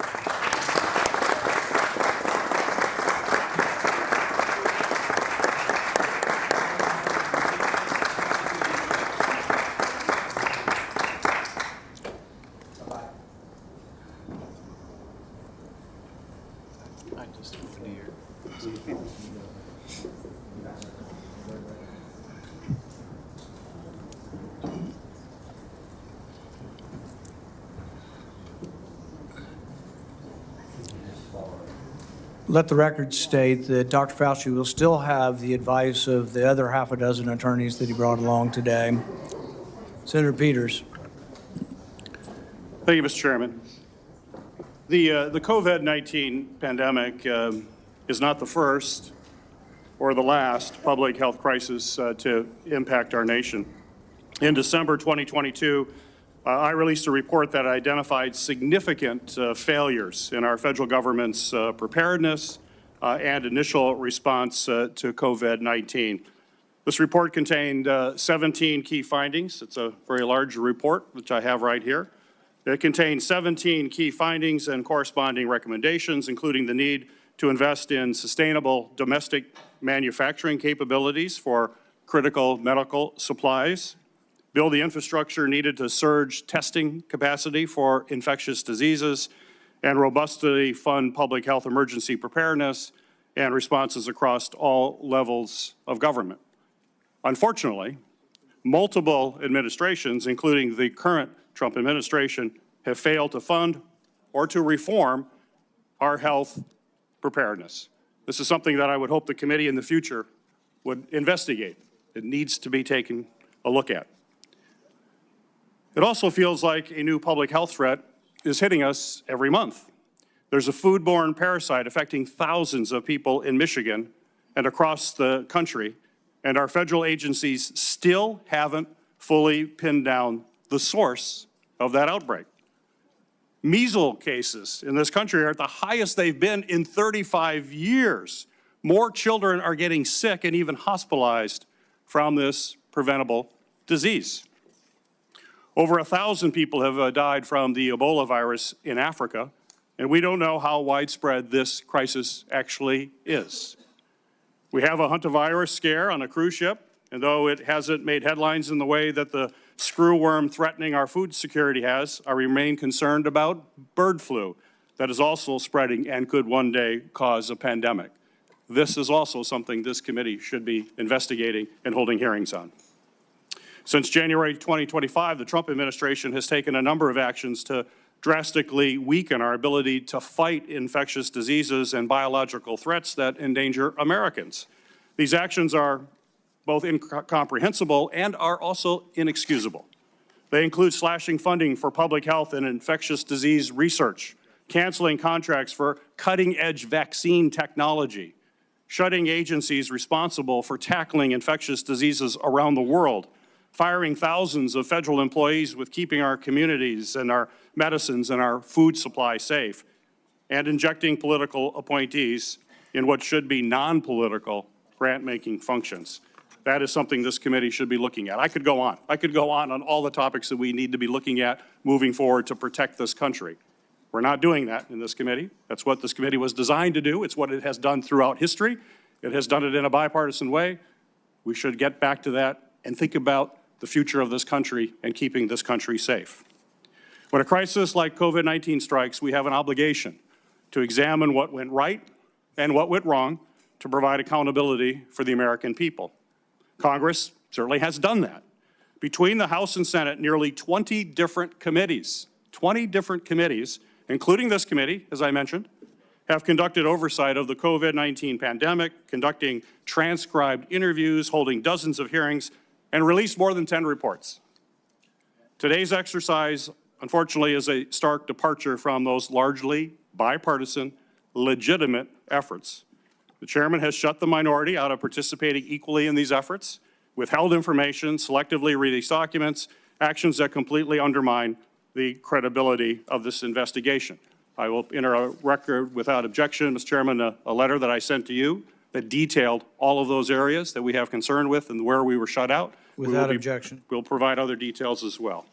Let the record state that Dr. Fauci will still have the advice of the other half a dozen attorneys that he brought along today. Senator Peters. Thank you, Mr. Chairman. The COVID-19 pandemic is not the first or the last public health crisis to impact our nation. In December 2022, I released a report that identified significant failures in our federal government's preparedness and initial response to COVID-19. This report contained 17 key findings. It's a very large report, which I have right here. It contains 17 key findings and corresponding recommendations, including the need to invest in sustainable domestic manufacturing capabilities for critical medical supplies, build the infrastructure needed to surge testing capacity for infectious diseases, and robustly fund public health emergency preparedness and responses across all levels of government. Unfortunately, multiple administrations, including the current Trump administration, have failed to fund or to reform our health preparedness. This is something that I would hope the committee in the future would investigate. It needs to be taken a look at. It also feels like a new public health threat is hitting us every month. There's a foodborne parasite affecting thousands of people in Michigan and across the country, and our federal agencies still haven't fully pinned down the source of that outbreak. Measles cases in this country are at the highest they've been in 35 years. More children are getting sick and even hospitalized from this preventable disease. Over 1,000 people have died from the Ebola virus in Africa, and we don't know how widespread this crisis actually is. We have a hantavirus scare on a cruise ship, and though it hasn't made headlines in the way that the screwworm threatening our food security has, I remain concerned about bird flu that is also spreading and could one day cause a pandemic. This is also something this committee should be investigating and holding hearings on. Since January 2025, the Trump administration has taken a number of actions to drastically weaken our ability to fight infectious diseases and biological threats that endanger Americans. These actions are both incomprehensible and are also inexcusable. They include slashing funding for public health and infectious disease research, canceling contracts for cutting-edge vaccine technology, shutting agencies responsible for tackling infectious diseases around the world, firing thousands of federal employees with keeping our communities and our medicines and our food supply safe, and injecting political appointees in what should be non-political grant-making functions. That is something this committee should be looking at. I could go on. I could go on all the topics that we need to be looking at moving forward to protect this country. We're not doing that in this committee. That's what this committee was designed to do. It's what it has done throughout history. It has done it in a bipartisan way. We should get back to that and think about the future of this country and keeping this country safe. When a crisis like COVID-19 strikes, we have an obligation to examine what went right and what went wrong to provide accountability for the American people. Congress certainly has done that. Between the House and Senate, nearly 20 different committees, including this committee, as I mentioned, have conducted oversight of the COVID-19 pandemic, conducting transcribed interviews, holding dozens of hearings, and released more than 10 reports. Today's exercise, unfortunately, is a stark departure from those largely bipartisan, legitimate efforts. The chairman has shut the minority out of participating equally in these efforts, withheld information, selectively released documents, actions that completely undermine the credibility of this investigation. I will enter a record without objection, Mr. Chairman, a letter that I sent to you that detailed all of those areas that we have concern with and where we were shut out. Without objection. We'll provide other details as well.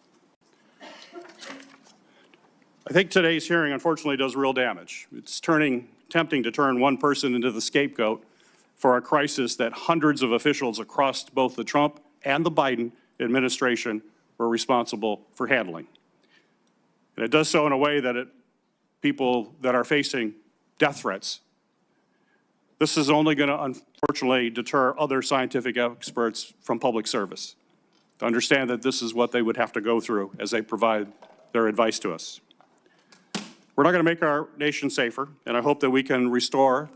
I think today's hearing unfortunately does real damage. It's tempting to turn one person into the scapegoat for a crisis that hundreds of officials across both the Trump and the Biden administration were responsible for handling. And it does so in a way that people that are facing death threats. This is only going to unfortunately deter other scientific experts from public service to understand that this is what they would have to go through as they provide their advice to us. We're not going to make our nation safer, and I hope that we can restore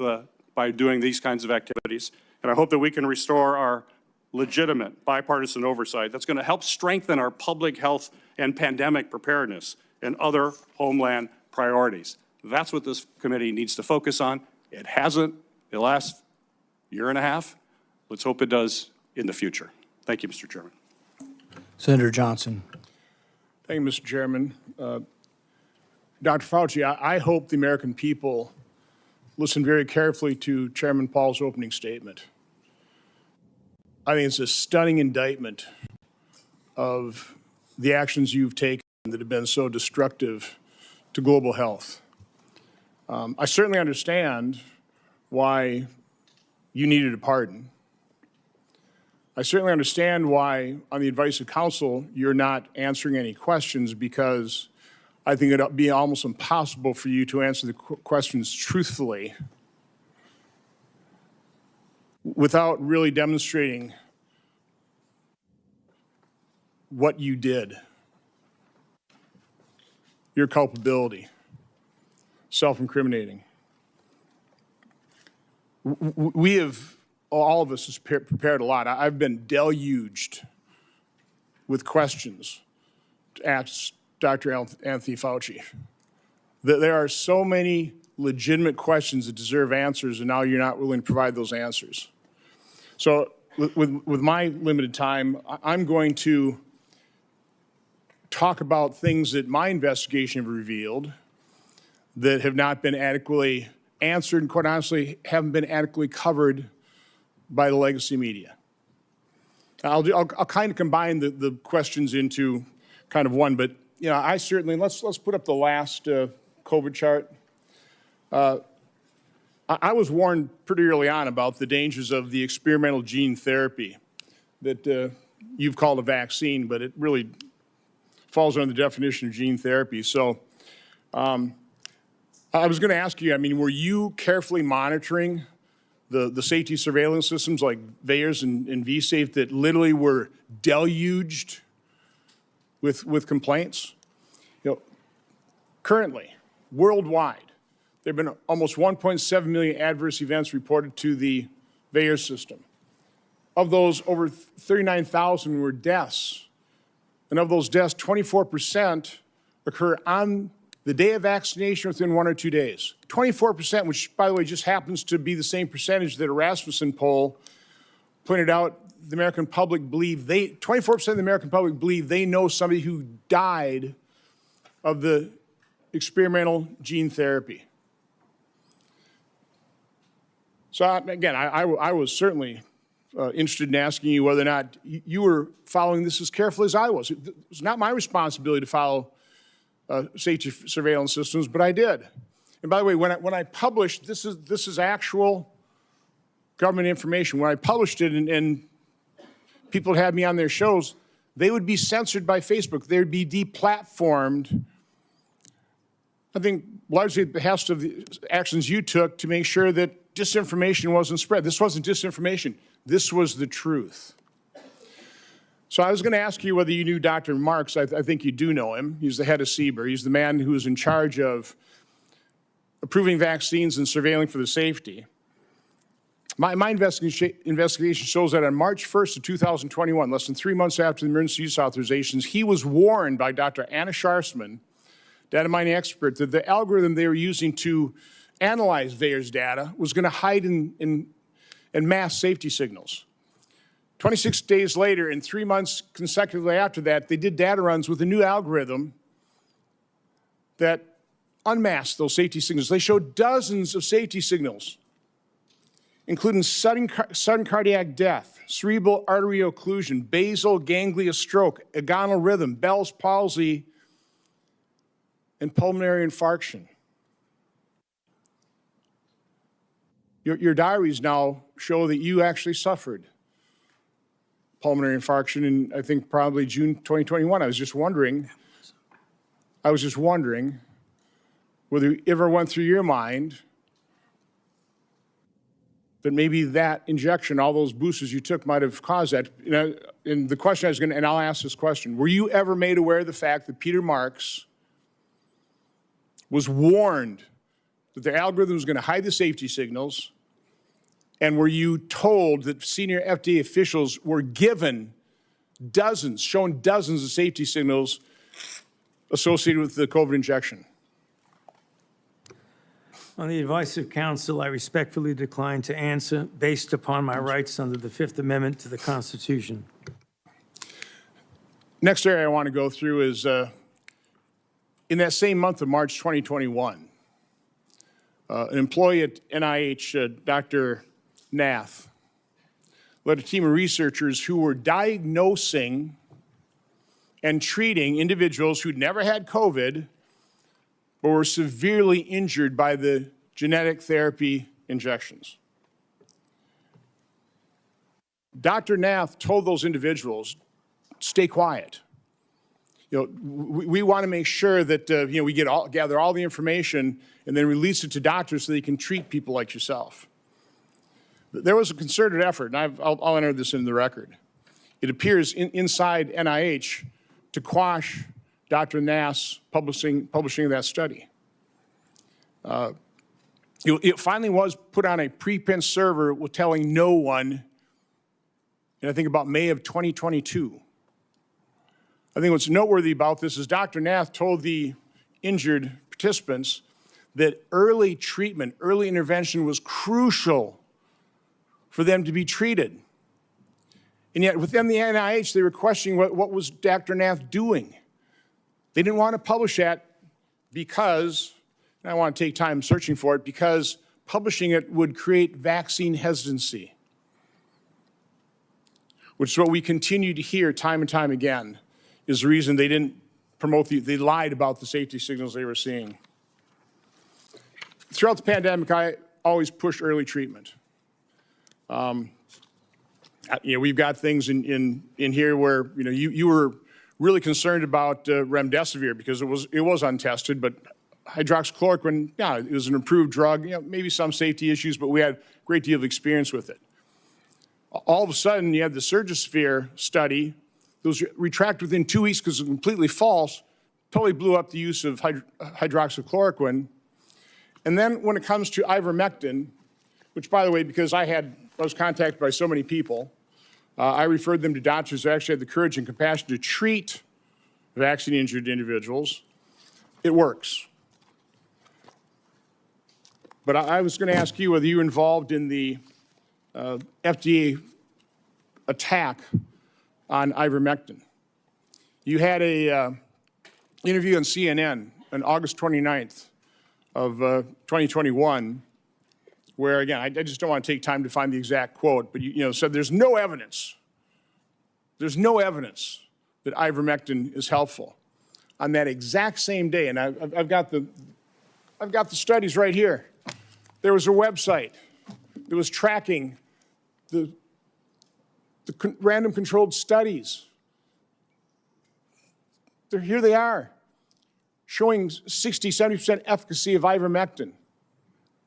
by doing these kinds of activities, and I hope that we can restore our legitimate bipartisan oversight that's going to help strengthen our public health and pandemic preparedness and other homeland priorities. That's what this committee needs to focus on. It hasn't the last year and a half. Let's hope it does in the future. Thank you, Mr. Chairman. Senator Johnson. Thank you, Mr. Chairman. Dr. Fauci, I hope the American people listen very carefully to Chairman Paul's opening statement. I think it's a stunning indictment of the actions you've taken that have been so destructive to global health. I certainly understand why you needed a pardon. I certainly understand why, on the advice of counsel, you're not answering any questions, because I think it would be almost impossible for you to answer the questions truthfully without really demonstrating what you did, your culpability, self-incriminating. We have, all of us, has prepared a lot. I've been deluged with questions to ask Dr. Anthony Fauci. There are so many legitimate questions that deserve answers, and now you're not willing to provide those answers. So with my limited time, I'm going to talk about things that my investigation have revealed that have not been adequately answered and, quite honestly, haven't been adequately covered by the legacy media. I'll kind of combine the questions into kind of one, but you know, I certainly, let's put up the last COVID chart. I was warned pretty early on about the dangers of the experimental gene therapy that you've called a vaccine, but it really falls under the definition of gene therapy. So I was going to ask you, I mean, were you carefully monitoring the safety surveillance systems like VAERS and vSafe that literally were deluged with complaints? You know, currently, worldwide, there have been almost 1.7 million adverse events reported to the VAERS system. Of those, over 39,000 were deaths. And of those deaths, 24% occur on the day of vaccination within 1 or 2 days. 24%, which, by the way, just happens to be the same percentage that a Rasmussen poll pointed out the American public believe 24% of the American public believe they know somebody who died of the experimental gene therapy. So again, I was certainly interested in asking you whether or not you were following this as carefully as I was. It was not my responsibility to follow safety surveillance systems, but I did. And by the way, when I published, this is actual government information. When I published it and people had me on their shows, they would be censored by Facebook. They would be deplatformed. I think largely at the behest of the actions you took to make sure that disinformation wasn't spread. This wasn't disinformation. This was the truth. So I was going to ask you whether you knew Dr. Marks. I think you do know him. He's the head of CBER. He's the man who is in charge of approving vaccines and surveilling for the safety. My investigation shows that on March 1st of 2021, less than 3 months after the emergency use authorizations, he was warned by Dr. Anna Scharsman, data mining expert, that the algorithm they were using to analyze VAERS data was going to hide in mass safety signals. 26 days later and 3 months consecutively after that, they did data runs with a new algorithm that unmasked those safety signals. They showed dozens of safety signals, including sudden cardiac death, cerebral artery occlusion, basal ganglia stroke, agonal rhythm, Bell's palsy, and pulmonary infarction. Your diaries now show that you actually suffered pulmonary infarction in, I think, probably June 2021. I was just wondering whether it ever went through your mind that maybe that injection, all those boosters you took might have caused that. You know, and the question I was going to, and I'll ask this question, were you ever made aware of the fact that Peter Marks was warned that the algorithm was going to hide the safety signals? And were you told that senior FDA officials were given shown dozens of safety signals associated with the COVID injection? On the advice of counsel, I respectfully decline to answer based upon my rights under the Fifth Amendment to the Constitution. Next area I want to go through is in that same month of March 2021, an employee at NIH, Dr. Nath, led a team of researchers who were diagnosing and treating individuals who'd never had COVID but were severely injured by the genetic therapy injections. Dr. Nath told those individuals, stay quiet. You know, we want to make sure that we gather all the information and then release it to doctors so they can treat people like yourself. There was a concerted effort, and I'll enter this in the record. It appears inside NIH to quash Dr. Nath's publishing of that study. It finally was put on a preprint server with telling no one, and I think about May of 2022. I think what's noteworthy about this is Dr. Nath told the injured participants that early treatment, early intervention was crucial for them to be treated. And yet within the NIH, they were questioning what was Dr. Nath doing. They didn't want to publish that because, and I want to take time searching for it, because publishing it would create vaccine hesitancy, which is what we continue to hear time and time again, is the reason they didn't they lied about the safety signals they were seeing. Throughout the pandemic, I always pushed early treatment. We've got things in here where, you were really concerned about remdesivir because it was untested, but hydroxychloroquine, yeah, it was an approved drug, maybe some safety issues, but we had a great deal of experience with it. All of a sudden, you had the Surgisphere study that was retracted within 2 weeks because it was completely false, totally blew up the use of hydroxychloroquine. And then when it comes to ivermectin, which, by the way, because I was contacted by so many people, I referred them to doctors who actually had the courage and compassion to treat vaccine-injured individuals. It works. But I was going to ask you whether you were involved in the FDA attack on ivermectin. You had a interview on CNN on August 29th of 2021, where, again, I just don't want to take time to find the exact quote, but you said there's no evidence that ivermectin is helpful. On that exact same day, and I've got the studies right here. There was a website that was tracking the random controlled studies. Here they are, showing 60, 70% efficacy of ivermectin.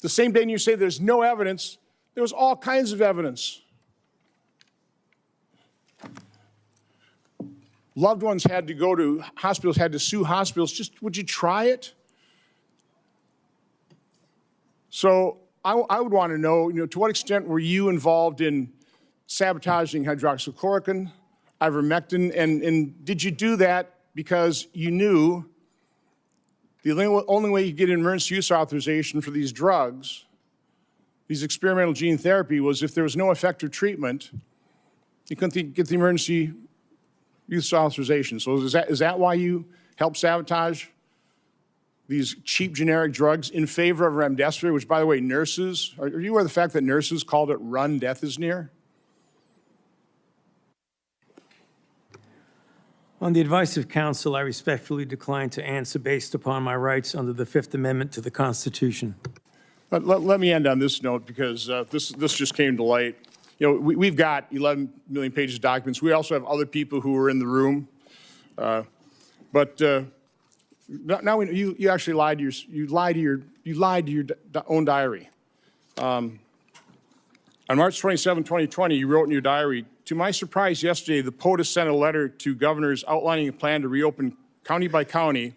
The same day you say there's no evidence, there was all kinds of evidence. Loved ones had to go to hospitals, had to sue hospitals. Just, would you try it? So I would want to know, to what extent were you involved in sabotaging hydroxychloroquine, ivermectin, and did you do that because you knew the only way you get an emergency use authorization for these drugs, these experimental gene therapy, was if there was no effective treatment, you couldn't get the emergency use authorization. So is that why you helped sabotage these cheap generic drugs in favor of remdesivir, which, by the way, nurses, are you aware of the fact that nurses called it run, death is near? On the advice of counsel, I respectfully decline to answer based upon my rights under the Fifth Amendment to the Constitution. But let me end on this note because this just came to light. We've got 11 million pages of documents. We also have other people who were in the room. But now you actually lied to your own diary. On March 27, 2020, you wrote in your diary, "To my surprise yesterday, the POTUS sent a letter to governors outlining a plan to reopen county by county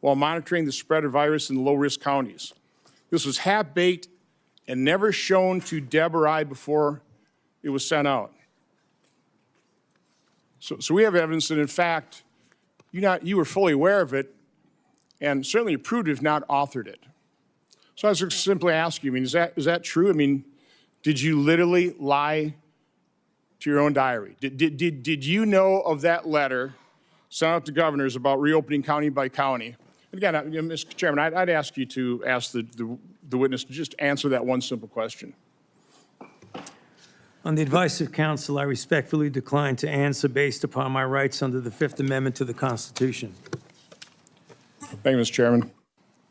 while monitoring the spread of virus in the low-risk counties. This was half-baked and never shown to Deb or I before it was sent out." So we have evidence that, in fact, you were fully aware of it and certainly approved, if not authored it. So I was just simply ask you, is that true? Did you literally lie to your own diary? Did you know of that letter sent out to governors about reopening county by county? And again, Mr. Chairman, I'd ask you to ask the witness to just answer that one simple question. On the advice of counsel, I respectfully decline to answer based upon my rights under the Fifth Amendment to the Constitution. Thank you, Mr. Chairman.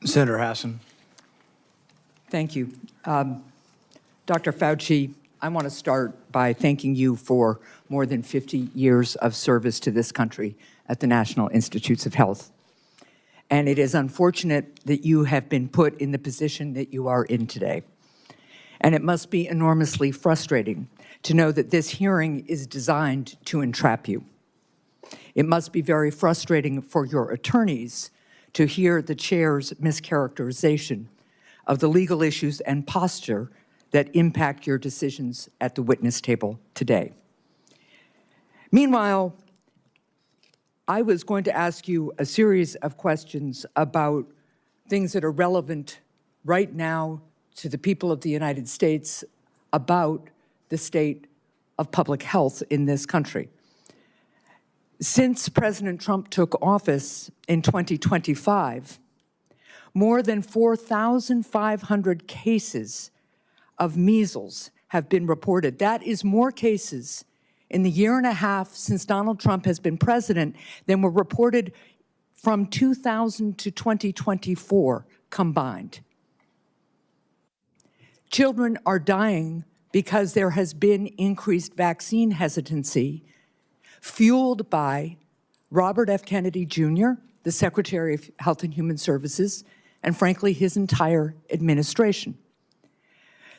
Senator Hassan. Thank you. Dr. Fauci, I want to start by thanking you for more than 50 years of service to this country at the National Institutes of Health. And it is unfortunate that you have been put in the position that you are in today. And it must be enormously frustrating to know that this hearing is designed to entrap you. It must be very frustrating for your attorneys to hear the chair's mischaracterization of the legal issues and posture that impact your decisions at the witness table today. Meanwhile, I was going to ask you a series of questions about things that are relevant right now to the people of the United States about the state of public health in this country. Since President Trump took office in 2025, more than 4,500 cases of measles have been reported. That is more cases in the year and a half since Donald Trump has been president than were reported from 2000 to 2024 combined. Children are dying because there has been increased vaccine hesitancy, fueled by Robert F. Kennedy Jr., the Secretary of Health and Human Services, and frankly, his entire administration.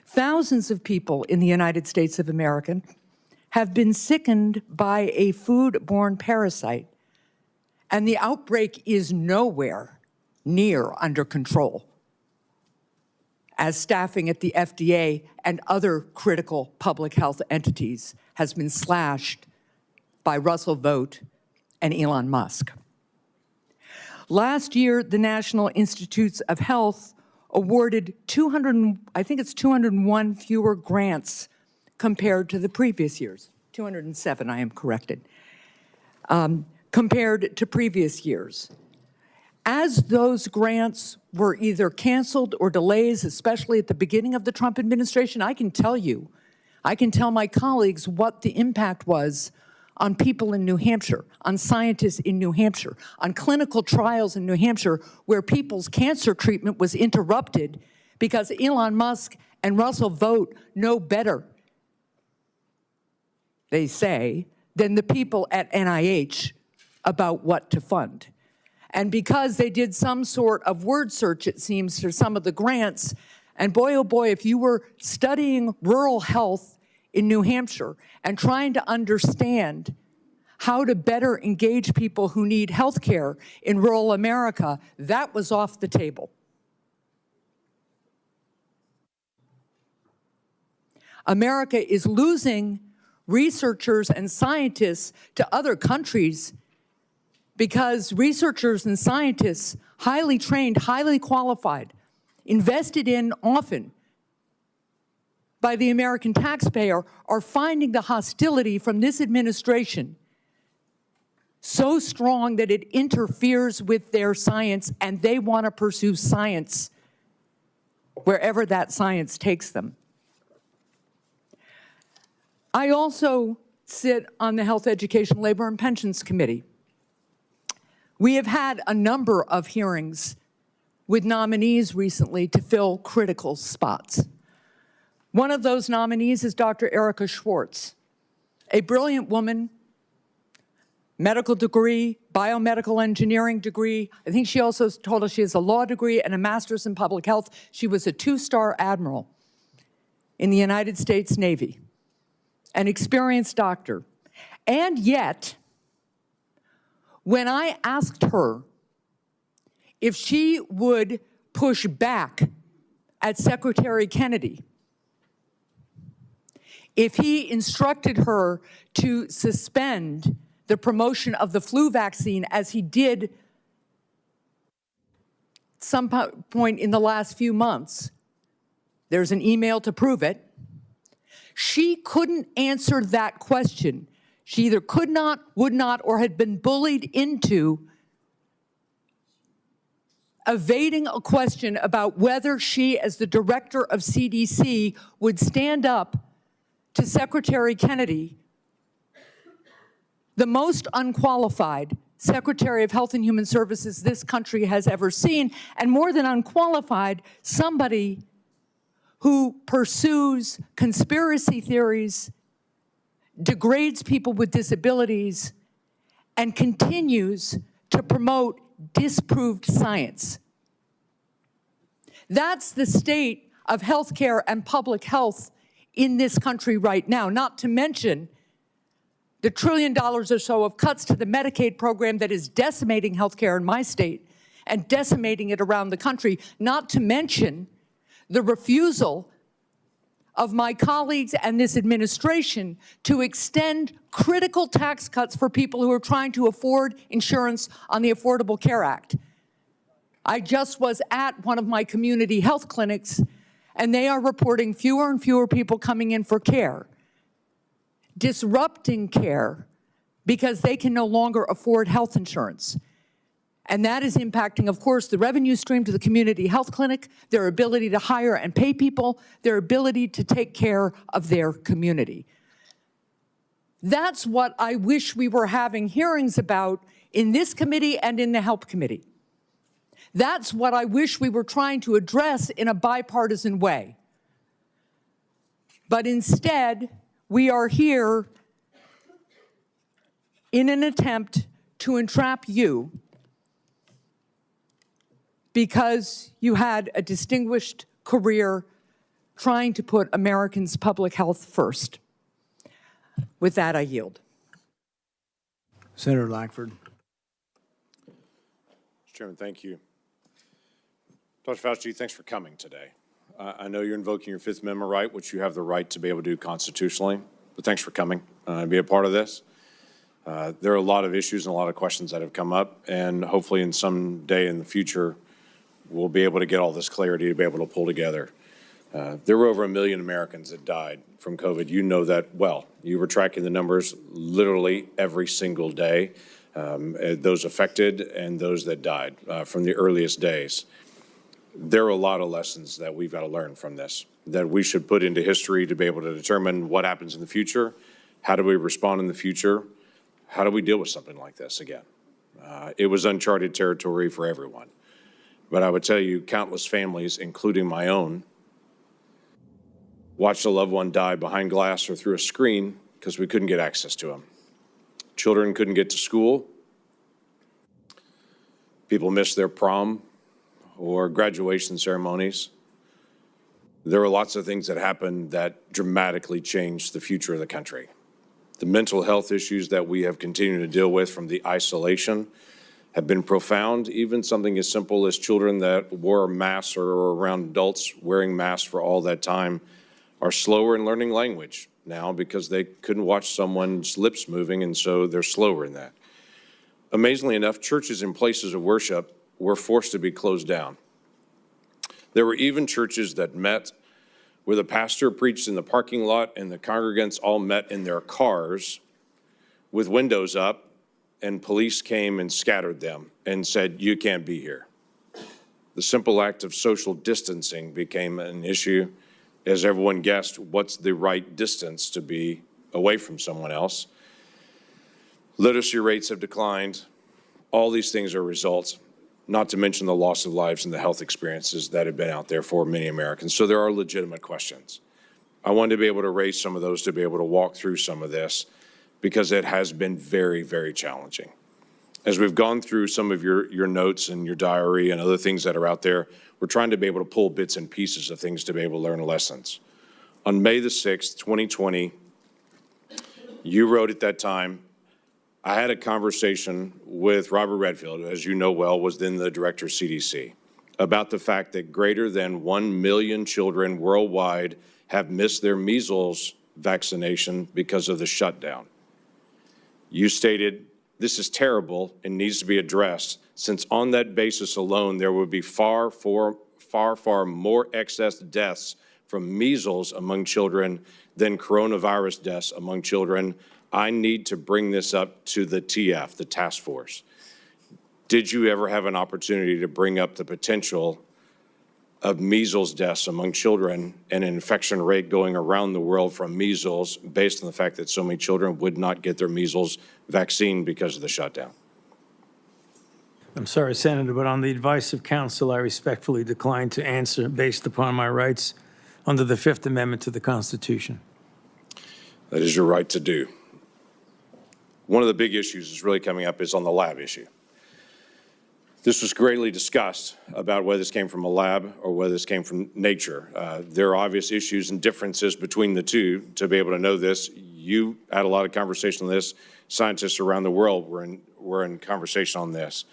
Thousands of people in the United States of America have been sickened by a foodborne parasite, and the outbreak is nowhere near under control, as staffing at the FDA and other critical public health entities has been slashed by Russell Vogt and Elon Musk. Last year, the National Institutes of Health awarded 201 fewer grants compared to the previous years. 207, I am corrected, compared to previous years. As those grants were either canceled or delays, especially at the beginning of the Trump administration, I can tell my colleagues what the impact was on people in New Hampshire, on scientists in New Hampshire, on clinical trials in New Hampshire, where people's cancer treatment was interrupted because Elon Musk and Russell Vogt know better, they say, than the people at NIH about what to fund. And because they did some sort of word search, it seems, for some of the grants, and boy, oh boy, if you were studying rural health in New Hampshire and trying to understand how to better engage people who need health care in rural America, that was off the table. America is losing researchers and scientists to other countries because researchers and scientists, highly trained, highly qualified, invested in often by the American taxpayer, are finding the hostility from this administration so strong that it interferes with their science, and they want to pursue science wherever that science takes them. I also sit on the Health, Education, Labor, and Pensions Committee. We have had a number of hearings with nominees recently to fill critical spots. One of those nominees is Dr. Erica Schwartz, a brilliant woman, medical degree, biomedical engineering degree. I think she also told us she has a law degree and a master's in public health. She was a two-star admiral in the United States Navy, an experienced doctor. And yet, when I asked her if she would push back at Secretary Kennedy, if he instructed her to suspend the promotion of the flu vaccine as he did at some point in the last few months, there's an email to prove it, she couldn't answer that question. She either could not, would not, or had been bullied into evading a question about whether she, as the director of CDC, would stand up to Secretary Kennedy, the most unqualified Secretary of Health and Human Services this country has ever seen, and more than unqualified, somebody who pursues conspiracy theories, degrades people with disabilities, and continues to promote disproved science. That's the state of healthcare and public health in this country right now, not to mention the $1 trillion or so of cuts to the Medicaid program that is decimating healthcare in my state and decimating it around the country, not to mention the refusal of my colleagues and this administration to extend critical tax cuts for people who are trying to afford insurance on the Affordable Care Act. I just was at one of my community health clinics, and they are reporting fewer and fewer people coming in for care, disrupting care because they can no longer afford health insurance. And that is impacting, of course, the revenue stream to the community health clinic, their ability to hire and pay people, their ability to take care of their community. That's what I wish we were having hearings about in this committee and in the Health Committee. That's what I wish we were trying to address in a bipartisan way. But instead, we are here in an attempt to entrap you because you had a distinguished career trying to put Americans' public health first. With that, I yield. Senator Lankford. Mr. Chairman, thank you. Dr. Fauci, thanks for coming today. I know you're invoking your Fifth Amendment right, which you have the right to be able to do constitutionally, but thanks for coming and be a part of this. There are a lot of issues and a lot of questions that have come up, and hopefully in some day in the future, we'll be able to get all this clarity to be able to pull together. There were over 1 million Americans that died from COVID. You know that well. You were tracking the numbers literally every single day, those affected and those that died from the earliest days. There are a lot of lessons that we've got to learn from this, that we should put into history to be able to determine what happens in the future, how do we respond in the future, how do we deal with something like this again. It was uncharted territory for everyone. But I would tell you, countless families, including my own, watched a loved one die behind glass or through a screen because we couldn't get access to them. Children couldn't get to school. People missed their prom or graduation ceremonies. There were lots of things that happened that dramatically changed the future of the country. The mental health issues that we have continued to deal with from the isolation have been profound. Even something as simple as children that wore masks or around adults wearing masks for all that time are slower in learning language now because they couldn't watch someone's lips moving, and so they're slower in that. Amazingly enough, churches and places of worship were forced to be closed down. There were even churches that met where the pastor preached in the parking lot and the congregants all met in their cars with windows up, and police came and scattered them and said, "You can't be here." The simple act of social distancing became an issue as everyone guessed what's the right distance to be away from someone else. Literacy rates have declined. All these things are results, not to mention the loss of lives and the health experiences that have been out there for many Americans. So there are legitimate questions. I wanted to be able to raise some of those to be able to walk through some of this because it has been very, very challenging. As we've gone through some of your notes and your diary and other things that are out there, we're trying to be able to pull bits and pieces of things to be able to learn lessons. On May the 6th, 2020, you wrote at that time, I had a conversation with Robert Redfield, who, as you know well, was then the director of CDC, about the fact that greater than 1 million children worldwide have missed their measles vaccination because of the shutdown. You stated, this is terrible and needs to be addressed, since on that basis alone, there would be far more excess deaths from measles among children than coronavirus deaths among children. I need to bring this up to the TF, the task force. Did you ever have an opportunity to bring up the potential of measles deaths among children and an infection rate going around the world from measles based on the fact that so many children would not get their measles vaccine because of the shutdown? I'm sorry, Senator, but on the advice of counsel, I respectfully decline to answer based upon my rights under the Fifth Amendment to the Constitution. That is your right to do. One of the big issues that's really coming up is on the lab issue. This was greatly discussed about whether this came from a lab or whether this came from nature. There are obvious issues and differences between the two to be able to know this. You had a lot of conversation on this. Scientists around the world were in conversation on this.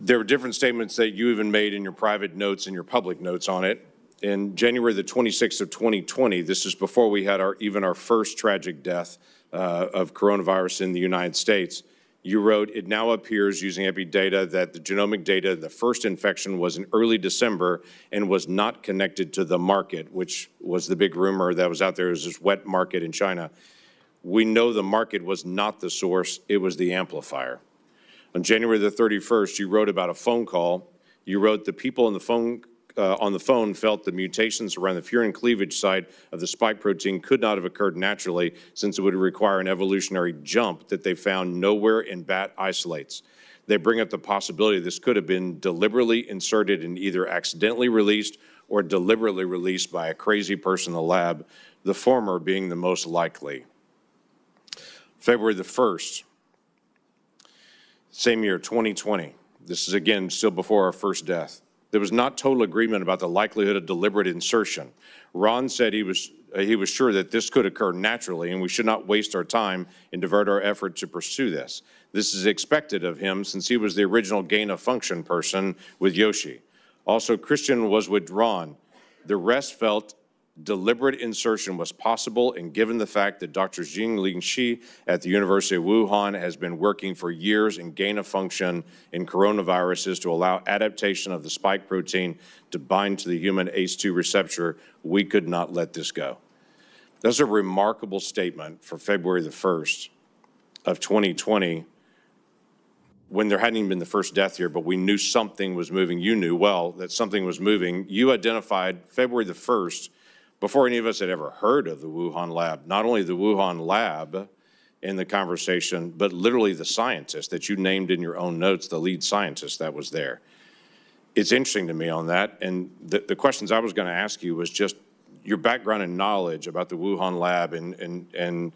There were different statements that you even made in your private notes and your public notes on it. In January the 26th of 2020, this is before we had our first tragic death of coronavirus in the United States, you wrote, it now appears using epi data that the genomic data, the first infection was in early December and was not connected to the market, which was the big rumor that was out there. It was this wet market in China. We know the market was not the source, it was the amplifier. On January the 31st, you wrote about a phone call. You wrote the people on the phone on the phone felt the mutations around the furin cleavage site of the spike protein could not have occurred naturally, since it would require an evolutionary jump that they found nowhere in bat isolates. They bring up the possibility this could have been deliberately inserted and either accidentally released or deliberately released by a crazy person in the lab, the former being the most likely. February the 1st, same year, 2020. This is, again, still before our first death. There was not total agreement about the likelihood of deliberate insertion. Ron said he was sure that this could occur naturally, and we should not waste our time and divert our effort to pursue this. This is expected of him, since he was the original gain-of-function person with Yoshi. Also, Christian was withdrawn. The rest felt deliberate insertion was possible, and given the fact that Dr. Jingling Shi at the University of Wuhan has been working for years in gain-of-function in coronaviruses to allow adaptation of the spike protein to bind to the human ACE2 receptor, we could not let this go. That's a remarkable statement for February the 1st of 2020, when there hadn't even been the first death here, but we knew something was moving. You knew well that something was moving. You identified February the 1st before any of us had ever heard of the Wuhan lab, not only the Wuhan lab in the conversation, but literally the scientist that you named in your own notes, the lead scientist that was there. It's interesting to me on that, and the questions I was going to ask you was just your background and knowledge about the Wuhan lab and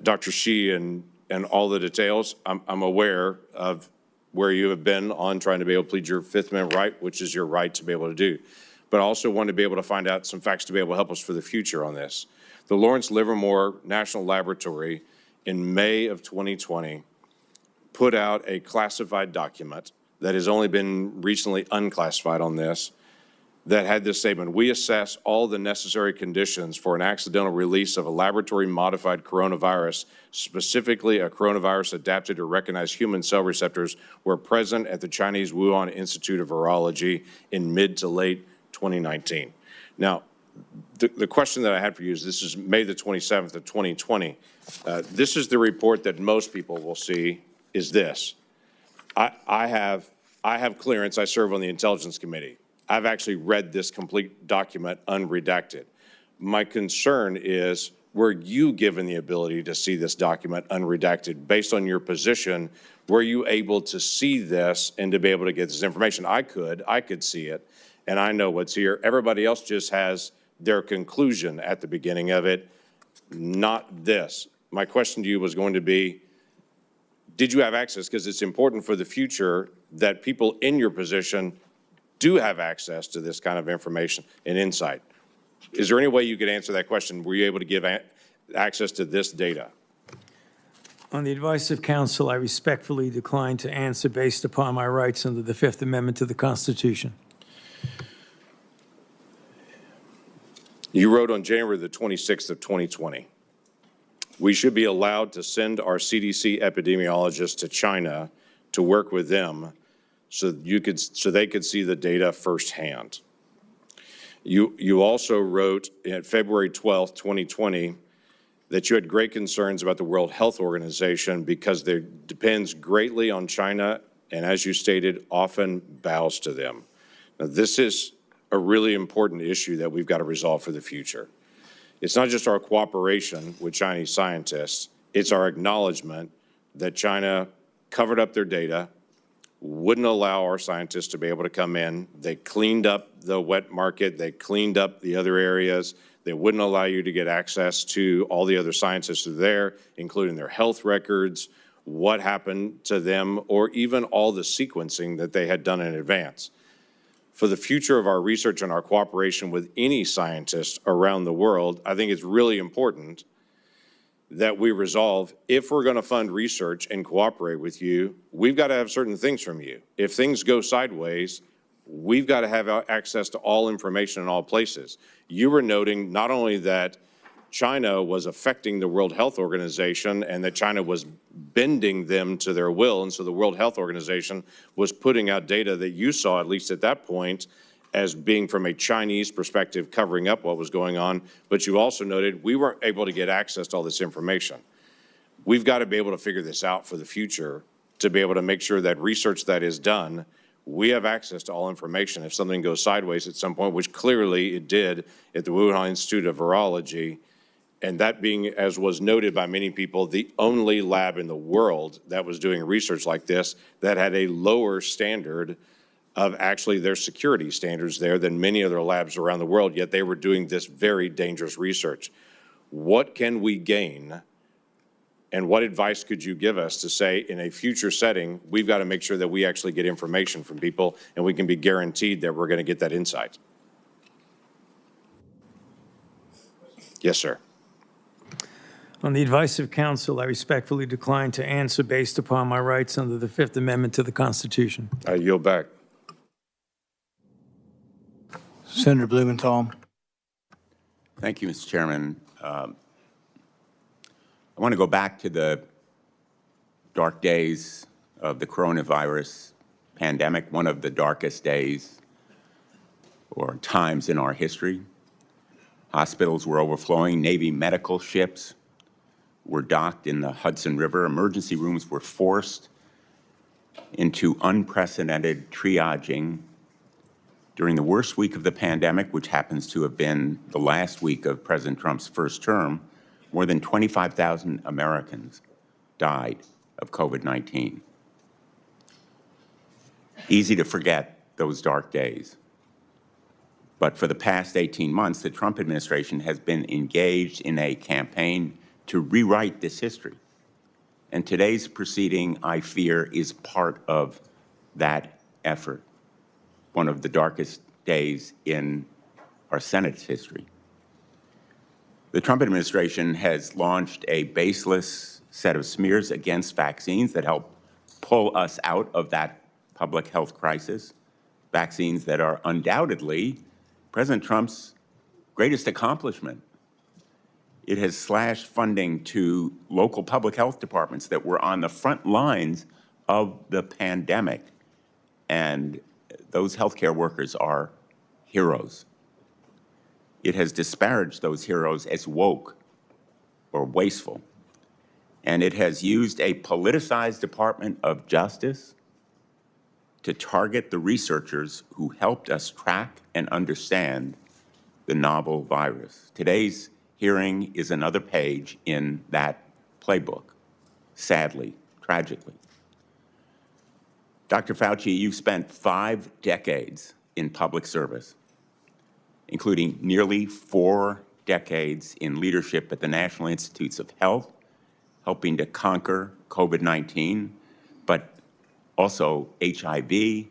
Dr. Shi and all the details. I'm aware of where you have been on trying to be able to plead your Fifth Amendment right, which is your right to be able to do. But I also want to be able to find out some facts to be able to help us for the future on this. The Lawrence Livermore National Laboratory in May of 2020 put out a classified document that has only been recently unclassified on this, that had this statement: we assess all the necessary conditions for an accidental release of a laboratory-modified coronavirus, specifically a coronavirus adapted to recognize human cell receptors, were present at the Chinese Wuhan Institute of Virology in mid to late 2019. Now, the question that I had for you is, this is May the 27th of 2020. This is the report that most people will see, is this. I have clearance. I serve on the Intelligence Committee. I've actually read this complete document unredacted. My concern is, were you given the ability to see this document unredacted? Based on your position, were you able to see this and to be able to get this information? I could see it, and I know what's here. Everybody else just has their conclusion at the beginning of it, not this. My question to you was going to be, did you have access? Because it's important for the future that people in your position do have access to this kind of information and insight. Is there any way you could answer that question? Were you able to give access to this data? On the advice of counsel, I respectfully decline to answer based upon my rights under the Fifth Amendment to the Constitution. You wrote on January the 26th of 2020, we should be allowed to send our CDC epidemiologists to China to work with them so they could see the data firsthand. You also wrote in February 12th, 2020, that you had great concerns about the World Health Organization because it depends greatly on China and, as you stated, often bows to them. Now, this is a really important issue that we've got to resolve for the future. It's not just our cooperation with Chinese scientists, it's our acknowledgement that China covered up their data, wouldn't allow our scientists to be able to come in. They cleaned up the wet market. They cleaned up the other areas. They wouldn't allow you to get access to all the other scientists who are there, including their health records, what happened to them, or even all the sequencing that they had done in advance. For the future of our research and our cooperation with any scientist around the world, I think it's really important that we resolve, if we're going to fund research and cooperate with you, we've got to have certain things from you. If things go sideways, we've got to have access to all information in all places. You were noting not only that China was affecting the World Health Organization and that China was bending them to their will, and so the World Health Organization was putting out data that you saw, at least at that point, as being from a Chinese perspective, covering up what was going on, but you also noted we weren't able to get access to all this information. We've got to be able to figure this out for the future to be able to make sure that research that is done, we have access to all information. If something goes sideways at some point, which clearly it did at the Wuhan Institute of Virology, and that being, as was noted by many people, the only lab in the world that was doing research like this that had a lower standard of actually their security standards there than many other labs around the world, yet they were doing this very dangerous research. What can we gain, and what advice could you give us to say in a future setting, we've got to make sure that we actually get information from people and we can be guaranteed that we're going to get that insight? Yes, sir. On the advice of counsel, I respectfully decline to answer based upon my rights under the Fifth Amendment to the Constitution. I yield back. Senator Blumenthal. Thank you, Mr. Chairman. I want to go back to the dark days of the coronavirus pandemic, one of the darkest days or times in our history. Hospitals were overflowing. Navy medical ships were docked in the Hudson River. Emergency rooms were forced into unprecedented triaging during the worst week of the pandemic, which happens to have been the last week of President Trump's first term. More than 25,000 Americans died of COVID-19. Easy to forget those dark days. But for the past 18 months, the Trump administration has been engaged in a campaign to rewrite this history. And today's proceeding, I fear, is part of that effort, one of the darkest days in our Senate's history. The Trump administration has launched a baseless set of smears against vaccines that help pull us out of that public health crisis, vaccines that are undoubtedly President Trump's greatest accomplishment. It has slashed funding to local public health departments that were on the front lines of the pandemic, and those healthcare workers are heroes. It has disparaged those heroes as woke or wasteful, and it has used a politicized Department of Justice to target the researchers who helped us track and understand the novel virus. Today's hearing is another page in that playbook, sadly, tragically. Dr. Fauci, you've spent 5 decades in public service, including nearly 4 decades in leadership at the National Institutes of Health, helping to conquer COVID-19, but also HIV,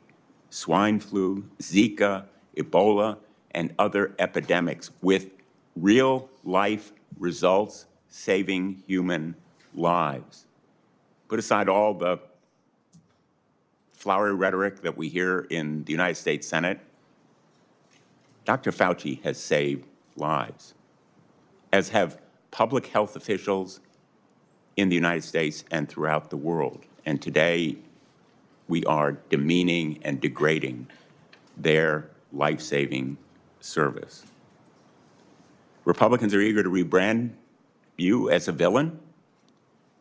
swine flu, Zika, Ebola, and other epidemics with real-life results saving human lives. Put aside all the flowery rhetoric that we hear in the United States Senate. Dr. Fauci has saved lives, as have public health officials in the United States and throughout the world. And today, we are demeaning and degrading their life-saving service. Republicans are eager to rebrand you as a villain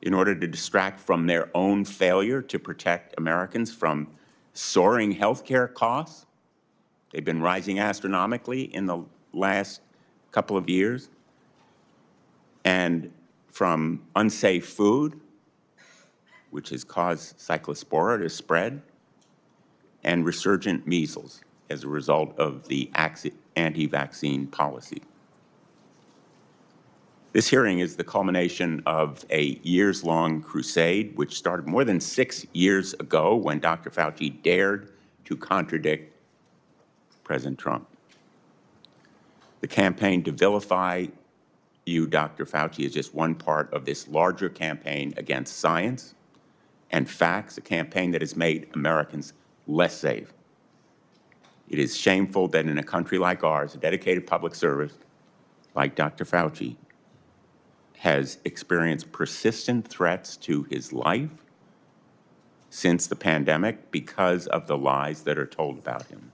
in order to distract from their own failure to protect Americans from soaring healthcare costs. They've been rising astronomically in the last couple of years, and from unsafe food, which has caused cyclospora to spread, and resurgent measles as a result of the anti-vaccine policy. This hearing is the culmination of a years-long crusade, which started more than 6 years ago when Dr. Fauci dared to contradict President Trump. The campaign to vilify you, Dr. Fauci, is just one part of this larger campaign against science and facts, a campaign that has made Americans less safe. It is shameful that in a country like ours, a dedicated public service like Dr. Fauci has experienced persistent threats to his life since the pandemic because of the lies that are told about him.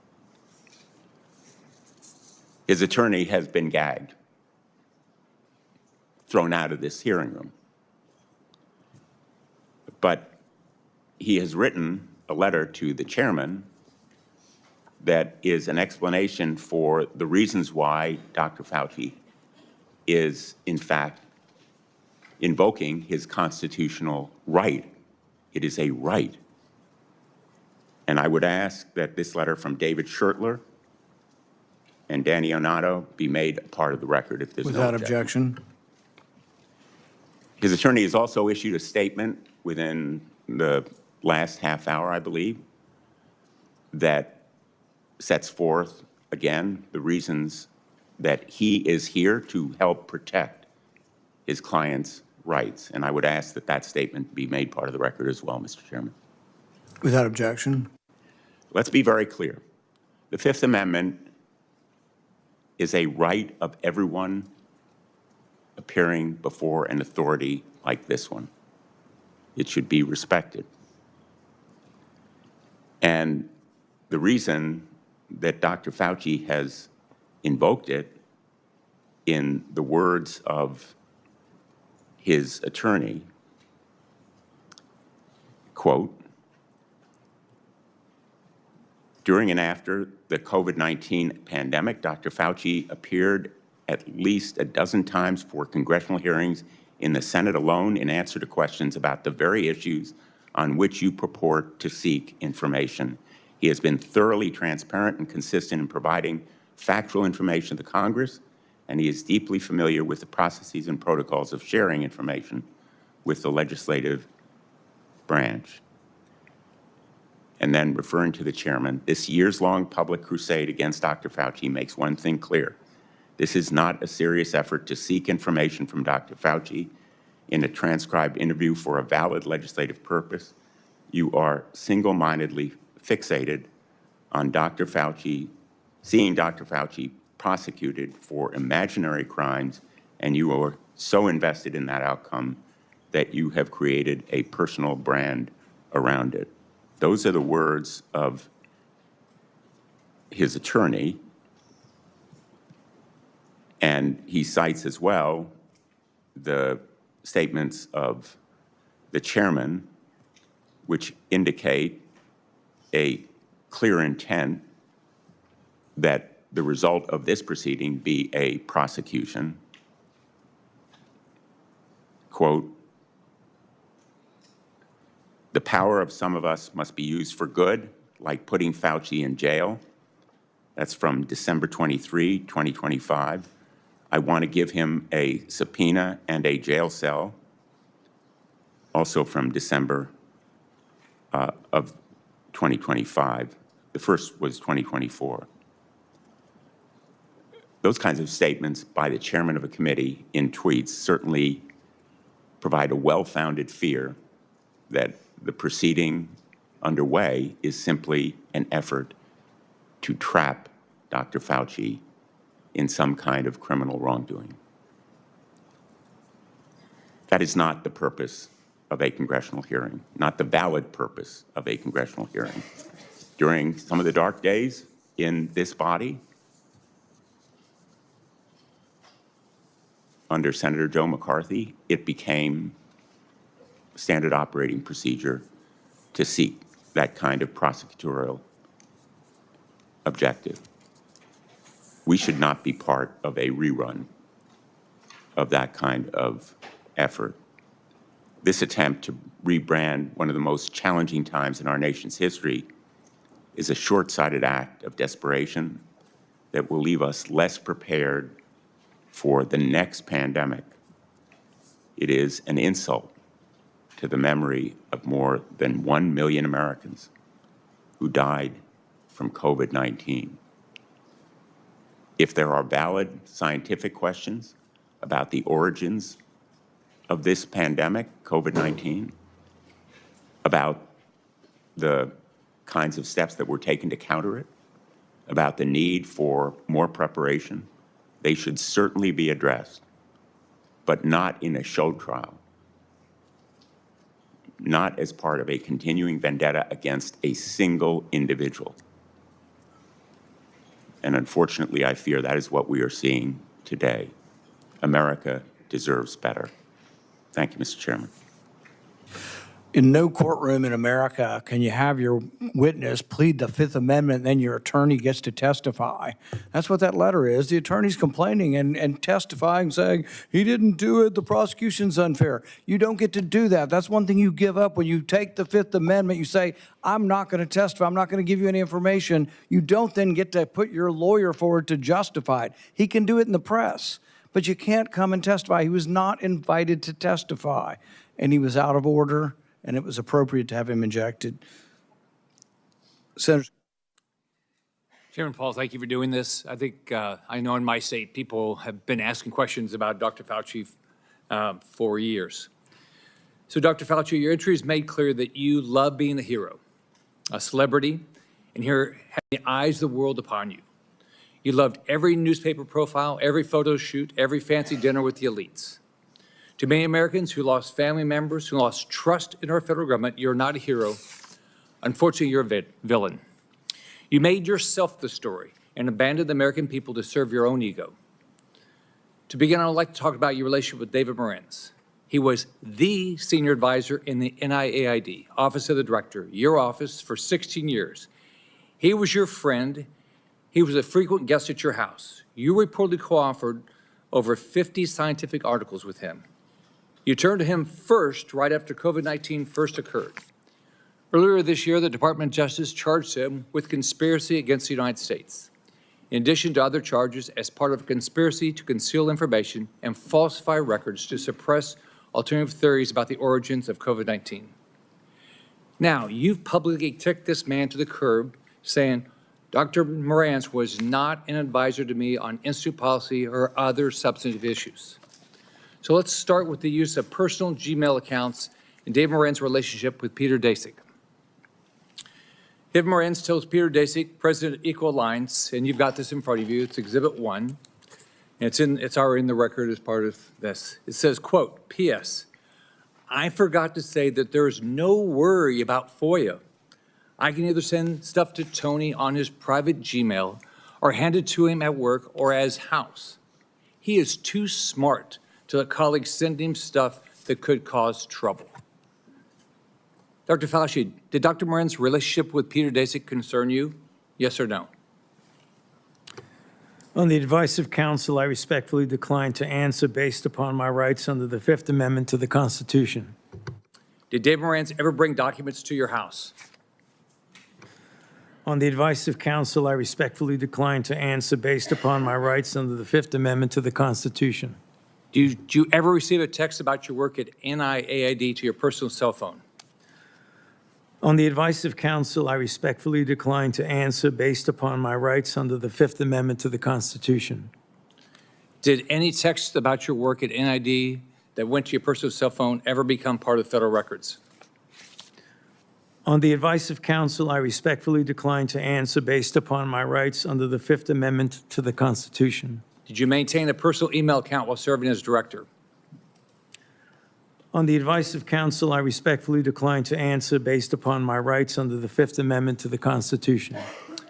His attorney has been gagged, thrown out of this hearing room. But he has written a letter to the chairman that is an explanation for the reasons why Dr. Fauci is, in fact, invoking his constitutional right. It is a right. And I would ask that this letter from David Schertler and Danny Onato be made a part of the record if there's no Without objection. objection. His attorney has also issued a statement within the last half hour, I believe, that sets forth, again, the reasons that he is here to help protect his client's rights. And I would ask that that statement be made part of the record as well, Mr. Chairman. Without objection. Let's be very clear. The Fifth Amendment is a right of everyone appearing before an authority like this one. It should be respected. And the reason that Dr. Fauci has invoked it, in the words of his attorney, quote, during and after the COVID-19 pandemic, Dr. Fauci appeared at least a dozen times for congressional hearings in the Senate alone in answer to questions about the very issues on which you purport to seek information. He has been thoroughly transparent and consistent in providing factual information to Congress, and he is deeply familiar with the processes and protocols of sharing information with the legislative branch. And then referring to the chairman, this years-long public crusade against Dr. Fauci makes one thing clear. This is not a serious effort to seek information from Dr. Fauci in a transcribed interview for a valid legislative purpose. You are single-mindedly fixated on Dr. Fauci, seeing Dr. Fauci prosecuted for imaginary crimes, and you are so invested in that outcome that you have created a personal brand around it. Those are the words of his attorney, and he cites as well the statements of the chairman, which indicate a clear intent that the result of this proceeding be a prosecution. Quote, the power of some of us must be used for good, like putting Fauci in jail. That's from December 23, 2025. I want to give him a subpoena and a jail cell, also from December of 2025. The first was 2024. Those kinds of statements by the chairman of a committee in tweets certainly provide a well-founded fear that the proceeding underway is simply an effort to trap Dr. Fauci in some kind of criminal wrongdoing. That is not the purpose of a congressional hearing, not the valid purpose of a congressional hearing. During some of the dark days in this body, under Senator Joe McCarthy, it became standard operating procedure to seek that kind of prosecutorial objective. We should not be part of a rerun of that kind of effort. This attempt to rebrand one of the most challenging times in our nation's history is a short-sighted act of desperation that will leave us less prepared for the next pandemic. It is an insult to the memory of more than 1 million Americans who died from COVID-19. If there are valid scientific questions about the origins of this pandemic, COVID-19, about the kinds of steps that were taken to counter it, about the need for more preparation, they should certainly be addressed, but not in a show trial, not as part of a continuing vendetta against a single individual. And unfortunately, I fear that is what we are seeing today. America deserves better. Thank you, Mr. Chairman. In no courtroom in America can you have your witness plead the Fifth Amendment, and then your attorney gets to testify. That's what that letter is. The attorney's complaining and testifying, saying, he didn't do it, the prosecution's unfair. You don't get to do that. That's one thing you give up when you take the Fifth Amendment. You say, I'm not going to testify. I'm not going to give you any information. You don't then get to put your lawyer forward to justify it. He can do it in the press, but you can't come and testify. He was not invited to testify, and he was out of order, and it was appropriate to have him ejected. Senator. Chairman Paul, thank you for doing this. I think, I know in my state, people have been asking questions about Dr. Fauci for years. So Dr. Fauci, your entry has made clear that you love being a hero, a celebrity, and here having the eyes of the world upon you. You loved every newspaper profile, every photo shoot, every fancy dinner with the elites. To many Americans who lost family members, who lost trust in our federal government, you're not a hero. Unfortunately, you're a villain. You made yourself the story and abandoned the American people to serve your own ego. To begin, I would like to talk about your relationship with David Morenz. He was the senior advisor in the NIAID, Office of the Director, your office, for 16 years. He was your friend. He was a frequent guest at your house. You reportedly co-authored over 50 scientific articles with him. You turned to him first right after COVID-19 first occurred. Earlier this year, the Department of Justice charged him with conspiracy against the United States, in addition to other charges as part of a conspiracy to conceal information and falsify records to suppress alternative theories about the origins of COVID-19. Now, you've publicly kicked this man to the curb, saying, Dr. Morenz was not an advisor to me on institute policy or other substantive issues. So let's start with the use of personal Gmail accounts and Dave Morenz's relationship with Peter Daszak. David Morenz tells Peter Daszak, president of Equal Alliance, and you've got this in front of you, it's Exhibit 1, and it's already in the record as part of this. It says, quote, P.S. I forgot to say that there's no worry about FOIA. I can either send stuff to Tony on his private Gmail or hand it to him at work or as house. He is too smart to let colleagues send him stuff that could cause trouble. Dr. Fauci, did Dr. Morenz's relationship with Peter Daszak concern you? Yes or no? On the advice of counsel, I respectfully decline to answer based upon my rights under the Fifth Amendment to the Constitution. Did Dave Morenz ever bring documents to your house? On the advice of counsel, I respectfully decline to answer based upon my rights under the Fifth Amendment to the Constitution. Did you ever receive a text about your work at NIAID to your personal cell phone? On the advice of counsel, I respectfully decline to answer based upon my rights under the Fifth Amendment to the Constitution. Did any text about your work at NIAID that went to your personal cell phone ever become part of federal records? On the advice of counsel, I respectfully decline to answer based upon my rights under the Fifth Amendment to the Constitution. Did you maintain a personal email account while serving as director? On the advice of counsel, I respectfully decline to answer based upon my rights under the Fifth Amendment to the Constitution.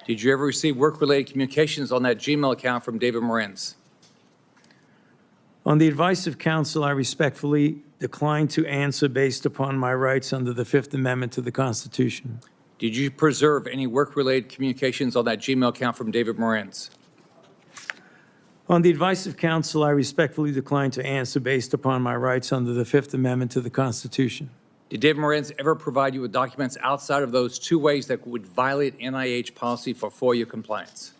Did you ever receive work-related communications on that Gmail account from David Morenz? On the advice of counsel, I respectfully decline to answer based upon my rights under the Fifth Amendment to the Constitution. Did you preserve any work-related communications on that Gmail account from David Morenz? On the advice of counsel, I respectfully decline to answer based upon my rights under the Fifth Amendment to the Constitution. Did David Morenz ever provide you with documents outside of those two ways that would violate NIH policy for FOIA compliance?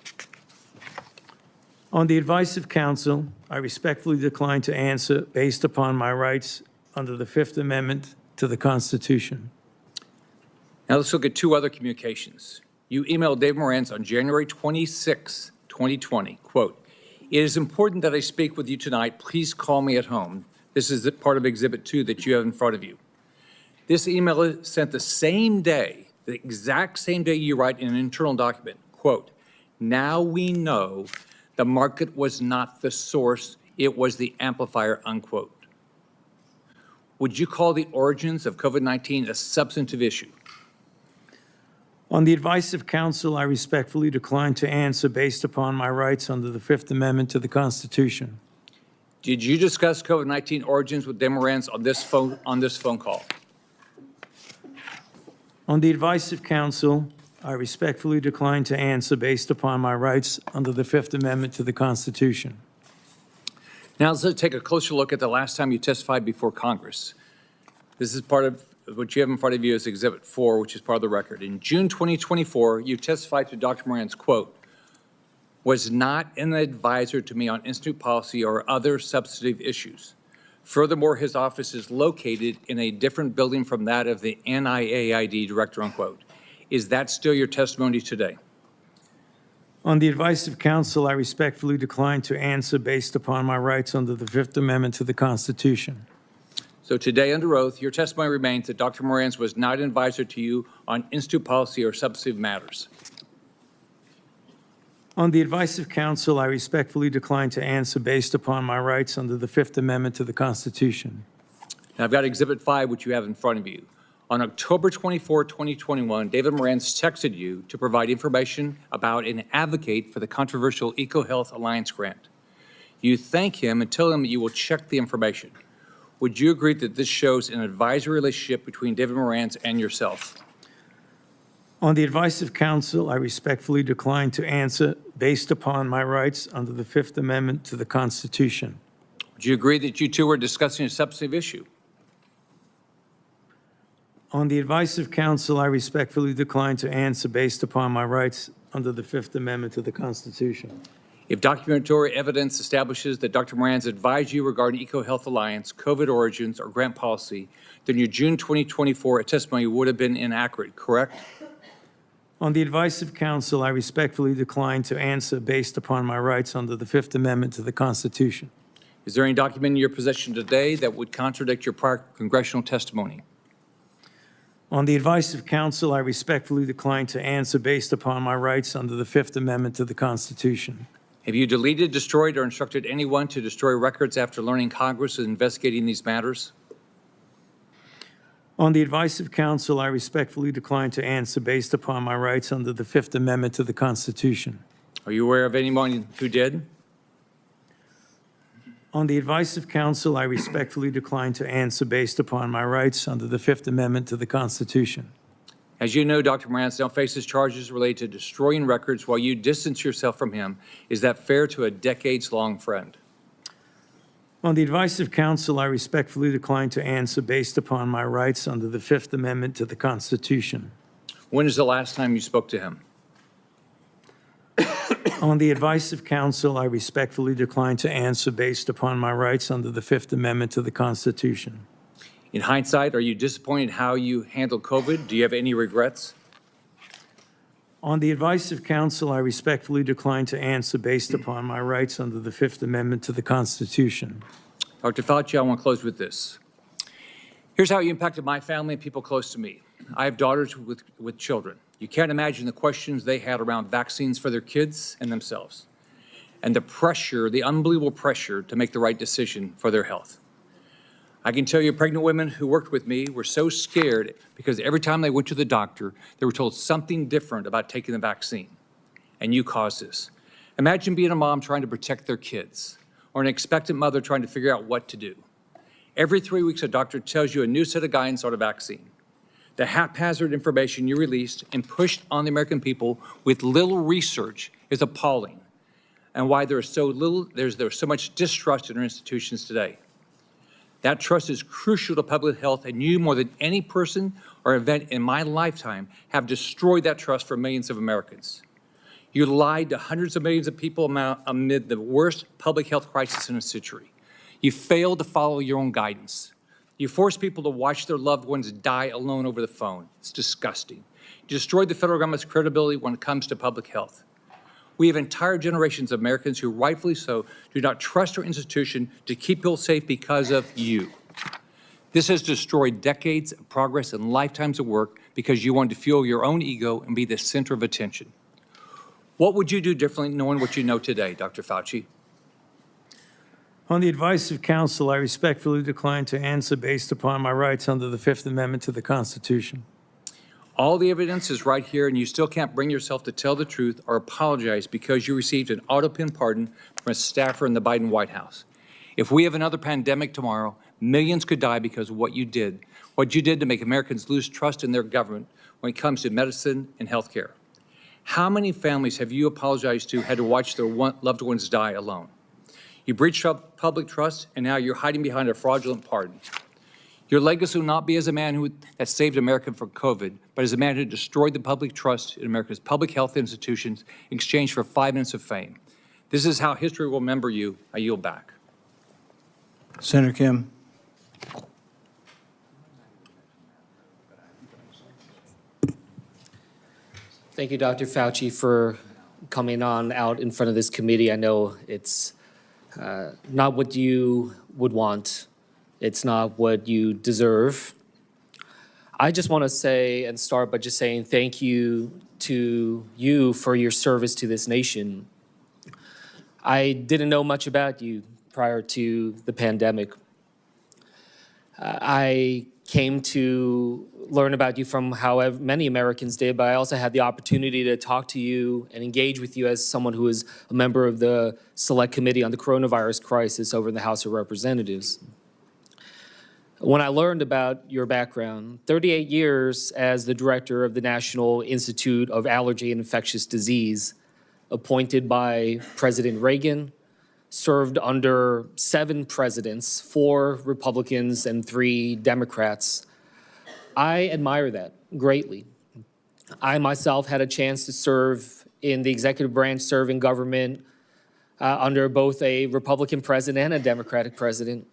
On the advice of counsel, I respectfully decline to answer based upon my rights under the Fifth Amendment to the Constitution. Now let's look at two other communications. You emailed David Morenz on January 26, 2020, quote, it is important that I speak with you tonight. Please call me at home. This is part of Exhibit 2 that you have in front of you. This email is sent the same day, the exact same day you write in an internal document, quote, now we know the market was not the source, it was the amplifier, unquote. Would you call the origins of COVID-19 a substantive issue? On the advice of counsel, I respectfully decline to answer based upon my rights under the Fifth Amendment to the Constitution. Did you discuss COVID-19 origins with David Morenz on this phone call? On the advice of counsel, I respectfully decline to answer based upon my rights under the Fifth Amendment to the Constitution. Now let's take a closer look at the last time you testified before Congress. This is part of what you have in front of you is Exhibit 4, which is part of the record. In June 2024, you testified to Dr. Moran's, quote, was not an advisor to me on institute policy or other substantive issues. Furthermore, his office is located in a different building from that of the NIAID director, unquote. Is that still your testimony today? On the advice of counsel, I respectfully decline to answer based upon my rights under the Fifth Amendment to the Constitution. So today, under oath, your testimony remains that Dr. Moran's was not an advisor to you on institute policy or substantive matters. On the advice of counsel, I respectfully decline to answer based upon my rights under the Fifth Amendment to the Constitution. Now, I've got Exhibit 5, which you have in front of you. On October 24, 2021, David Moran's texted you to provide information about and advocate for the controversial EcoHealth Alliance grant. You thank him and tell him that you will check the information. Would you agree that this shows an advisory relationship between David Moran's and yourself? On the advice of counsel, I respectfully decline to answer based upon my rights under the Fifth Amendment to the Constitution. Would you agree that you two were discussing a substantive issue? On the advice of counsel, I respectfully decline to answer based upon my rights under the Fifth Amendment to the Constitution. If documentary evidence establishes that Dr. Moran's advised you regarding EcoHealth Alliance, COVID origins, or grant policy, then your June 2024 testimony would have been inaccurate, correct? On the advice of counsel, I respectfully decline to answer based upon my rights under the Fifth Amendment to the Constitution. Is there any document in your possession today that would contradict your prior congressional testimony? On the advice of counsel, I respectfully decline to answer based upon my rights under the Fifth Amendment to the Constitution. Have you deleted, destroyed, or instructed anyone to destroy records after learning Congress is investigating these matters? On the advice of counsel, I respectfully decline to answer based upon my rights under the Fifth Amendment to the Constitution. Are you aware of anyone who did? On the advice of counsel, I respectfully decline to answer based upon my rights under the Fifth Amendment to the Constitution. As you know, Dr. Moran now faces charges related to destroying records while you distance yourself from him. Is that fair to a decades-long friend? On the advice of counsel, I respectfully decline to answer based upon my rights under the Fifth Amendment to the Constitution. When is the last time you spoke to him? On the advice of counsel, I respectfully decline to answer based upon my rights under the Fifth Amendment to the Constitution. In hindsight, are you disappointed how you handled COVID? Do you have any regrets? On the advice of counsel, I respectfully decline to answer based upon my rights under the Fifth Amendment to the Constitution. Dr. Fauci, I want to close with this. Here's how you impacted my family and people close to me. I have daughters with children. You can't imagine the questions they had around vaccines for their kids and themselves, and the pressure, the unbelievable pressure to make the right decision for their health. I can tell you pregnant women who worked with me were so scared because every time they went to the doctor, they were told something different about taking the vaccine, and you caused this. Imagine being a mom trying to protect their kids, or an expectant mother trying to figure out what to do. Every 3 weeks, a doctor tells you a new set of guidance on a vaccine. The haphazard information you released and pushed on the American people with little research is appalling, and why there's so much distrust in our institutions today. That trust is crucial to public health, and you, more than any person or event in my lifetime, have destroyed that trust for millions of Americans. You lied to hundreds of millions of people amid the worst public health crisis in a century. You failed to follow your own guidance. You forced people to watch their loved ones die alone over the phone. It's disgusting. You destroyed the federal government's credibility when it comes to public health. We have entire generations of Americans who, rightfully so, do not trust our institution to keep people safe because of you. This has destroyed decades of progress and lifetimes of work because you wanted to fuel your own ego and be the center of attention. What would you do differently knowing what you know today, Dr. Fauci? On the advice of counsel, I respectfully decline to answer based upon my rights under the Fifth Amendment to the Constitution. All the evidence is right here, and you still can't bring yourself to tell the truth or apologize because you received an auto-pen pardon from a staffer in the Biden White House. If we have another pandemic tomorrow, millions could die because of what you did to make Americans lose trust in their government when it comes to medicine and healthcare. How many families have you apologized to had to watch their loved ones die alone? You breached public trust, and now you're hiding behind a fraudulent pardon. Your legacy will not be as a man that saved America from COVID, but as a man who destroyed the public trust in America's public health institutions in exchange for 5 minutes of fame. This is how history will remember you. I yield back. Senator Kim. Thank you, Dr. Fauci, for coming on out in front of this committee. I know it's not what you would want. It's not what you deserve. I just want to say and start by just saying thank you to you for your service to this nation. I didn't know much about you prior to the pandemic. I came to learn about you from how many Americans did, but I also had the opportunity to talk to you and engage with you as someone who is a member of the Select Committee on the Coronavirus Crisis over in the House of Representatives. When I learned about your background, 38 years as the director of the National Institute of Allergy and Infectious Disease, appointed by President Reagan, served under 7 presidents, 4 Republicans and 3 Democrats. I admire that greatly. I myself had a chance to serve in the executive branch, serve in government under both a Republican president and a Democratic president.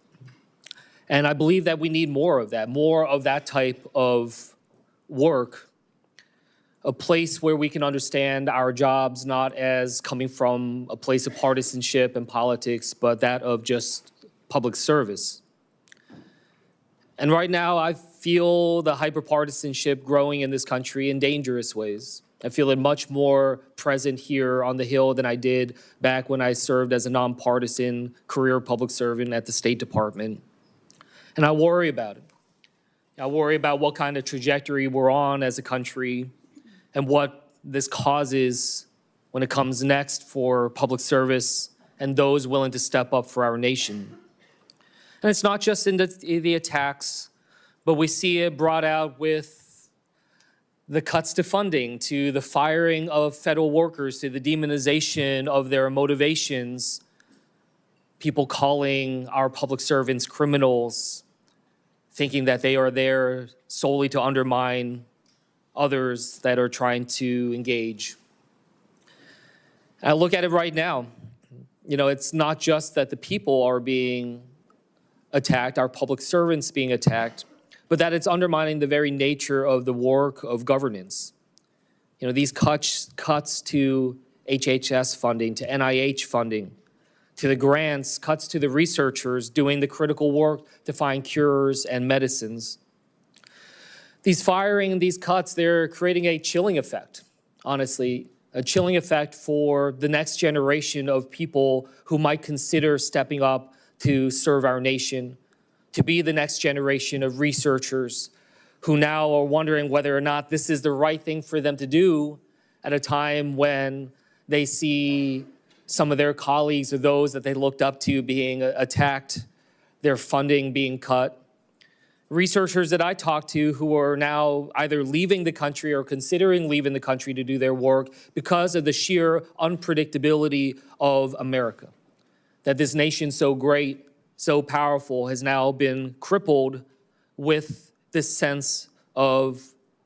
And I believe that we need more of that type of work, a place where we can understand our jobs not as coming from a place of partisanship and politics, but that of just public service. And right now, I feel the hyperpartisanship growing in this country in dangerous ways. I feel it much more present here on the Hill than I did back when I served as a nonpartisan career public servant at the State Department. And I worry about it. I worry about what kind of trajectory we're on as a country and what this causes when it comes next for public service and those willing to step up for our nation. And it's not just in the attacks, but we see it brought out with the cuts to funding, to the firing of federal workers, to the demonization of their motivations, people calling our public servants criminals, thinking that they are there solely to undermine others that are trying to engage. I look at it right now. You know, it's not just that the people are being attacked, our public servants being attacked, but that it's undermining the very nature of the work of governance. You know, these cuts to HHS funding, to NIH funding, to the grants, cuts to the researchers doing the critical work to find cures and medicines. These firing and these cuts, they're creating a chilling effect, honestly, a chilling effect for the next generation of people who might consider stepping up to serve our nation, to be the next generation of researchers who now are wondering whether or not this is the right thing for them to do at a time when they see some of their colleagues or those that they looked up to being attacked, their funding being cut. Researchers that I talked to who are now either leaving the country or considering leaving the country to do their work because of the sheer unpredictability of America. That this nation so great, so powerful, has now been crippled with this sense of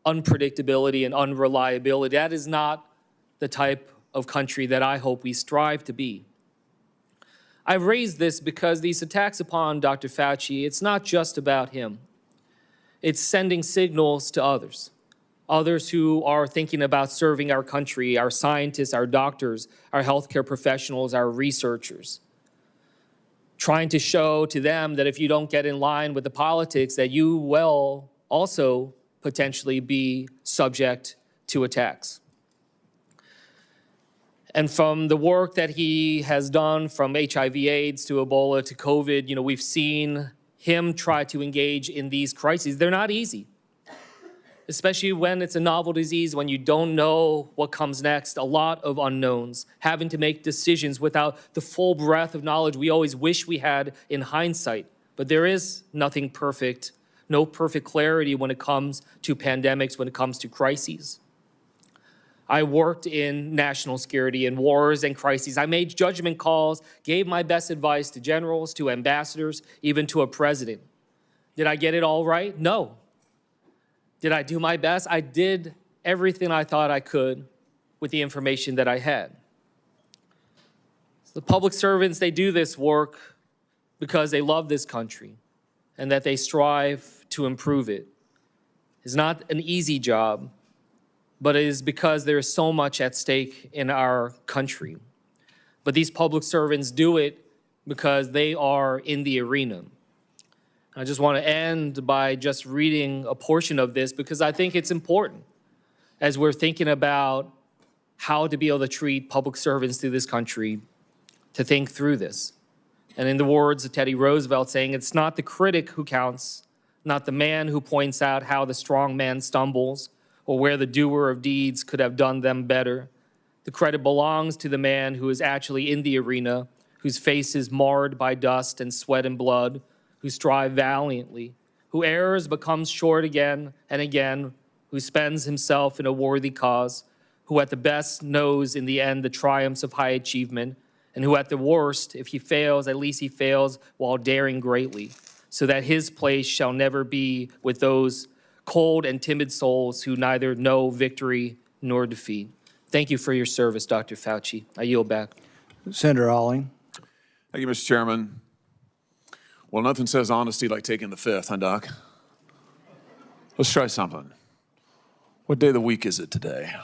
unpredictability and unreliability. That is not the type of country that I hope we strive to be. I've raised this because these attacks upon Dr. Fauci, it's not just about him. It's sending signals to others who are thinking about serving our country, our scientists, our doctors, our healthcare professionals, our researchers, trying to show to them that if you don't get in line with the politics, that you will also potentially be subject to attacks. And from the work that he has done, from HIV/AIDS to Ebola to COVID, you know, we've seen him try to engage in these crises. They're not easy, especially when it's a novel disease, when you don't know what comes next, a lot of unknowns, having to make decisions without the full breadth of knowledge we always wish we had in hindsight. But there is nothing perfect, no perfect clarity when it comes to pandemics, when it comes to crises. I worked in national security and wars and crises. I made judgment calls, gave my best advice to generals, to ambassadors, even to a president. Did I get it all right? No. Did I do my best? I did everything I thought I could with the information that I had. The public servants, they do this work because they love this country and that they strive to improve it. It's not an easy job, but it is because there is so much at stake in our country. But these public servants do it because they are in the arena. I just want to end by just reading a portion of this because I think it's important as we're thinking about how to be able to treat public servants through this country, to think through this. And in the words of Teddy Roosevelt saying, it's not the critic who counts, not the man who points out how the strong man stumbles or where the doer of deeds could have done them better. The credit belongs to the man who is actually in the arena, whose face is marred by dust and sweat and blood, who strive valiantly, who errs but comes short again and again, who spends himself in a worthy cause, who at the best knows in the end the triumphs of high achievement, and who at the worst, if he fails, at least he fails while daring greatly, so that his place shall never be with those cold and timid souls who neither know victory nor defeat. Thank you for your service, Dr. Fauci. I yield back. Senator Alling. Thank you, Mr. Chairman. Well, nothing says honesty like taking the fifth, huh, Doc? Let's try something. What day of the week is it today?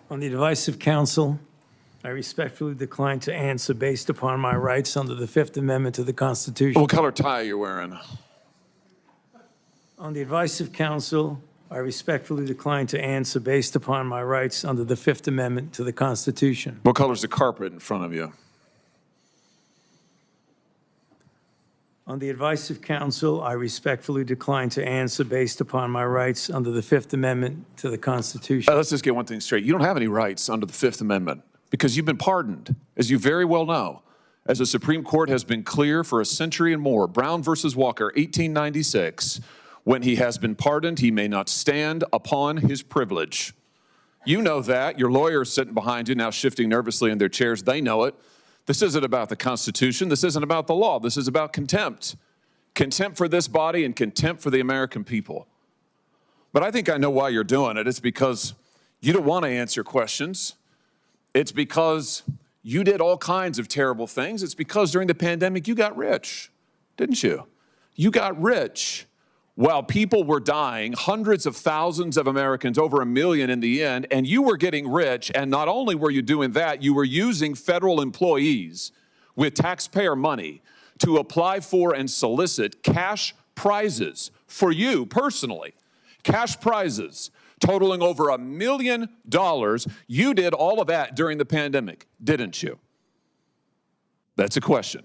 On the advice of counsel, I respectfully decline to answer based upon my rights under the Fifth Amendment to the Constitution. What color tie are you wearing? On the advice of counsel, I respectfully decline to answer based upon my rights under the Fifth Amendment to the Constitution. What color's the carpet in front of you? On the advice of counsel, I respectfully decline to answer based upon my rights under the Fifth Amendment to the Constitution. Let's just get one thing straight. You don't have any rights under the Fifth Amendment because you've been pardoned, as you very well know. As the Supreme Court has been clear for a century and more, Brown versus Walker, 1896, when he has been pardoned, he may not stand upon his privilege. You know that. Your lawyers sitting behind you now shifting nervously in their chairs, they know it. This isn't about the Constitution. This isn't about the law. This is about contempt. Contempt for this body and contempt for the American people. But I think I know why you're doing it. It's because you don't want to answer questions. It's because you did all kinds of terrible things. It's because during the pandemic you got rich, didn't you? You got rich. While people were dying, hundreds of thousands of Americans, over 1 million in the end, and you were getting rich, and not only were you doing that, you were using federal employees with taxpayer money to apply for and solicit cash prizes for you personally. Cash prizes totaling over $1 million. You did all of that during the pandemic, didn't you? That's a question.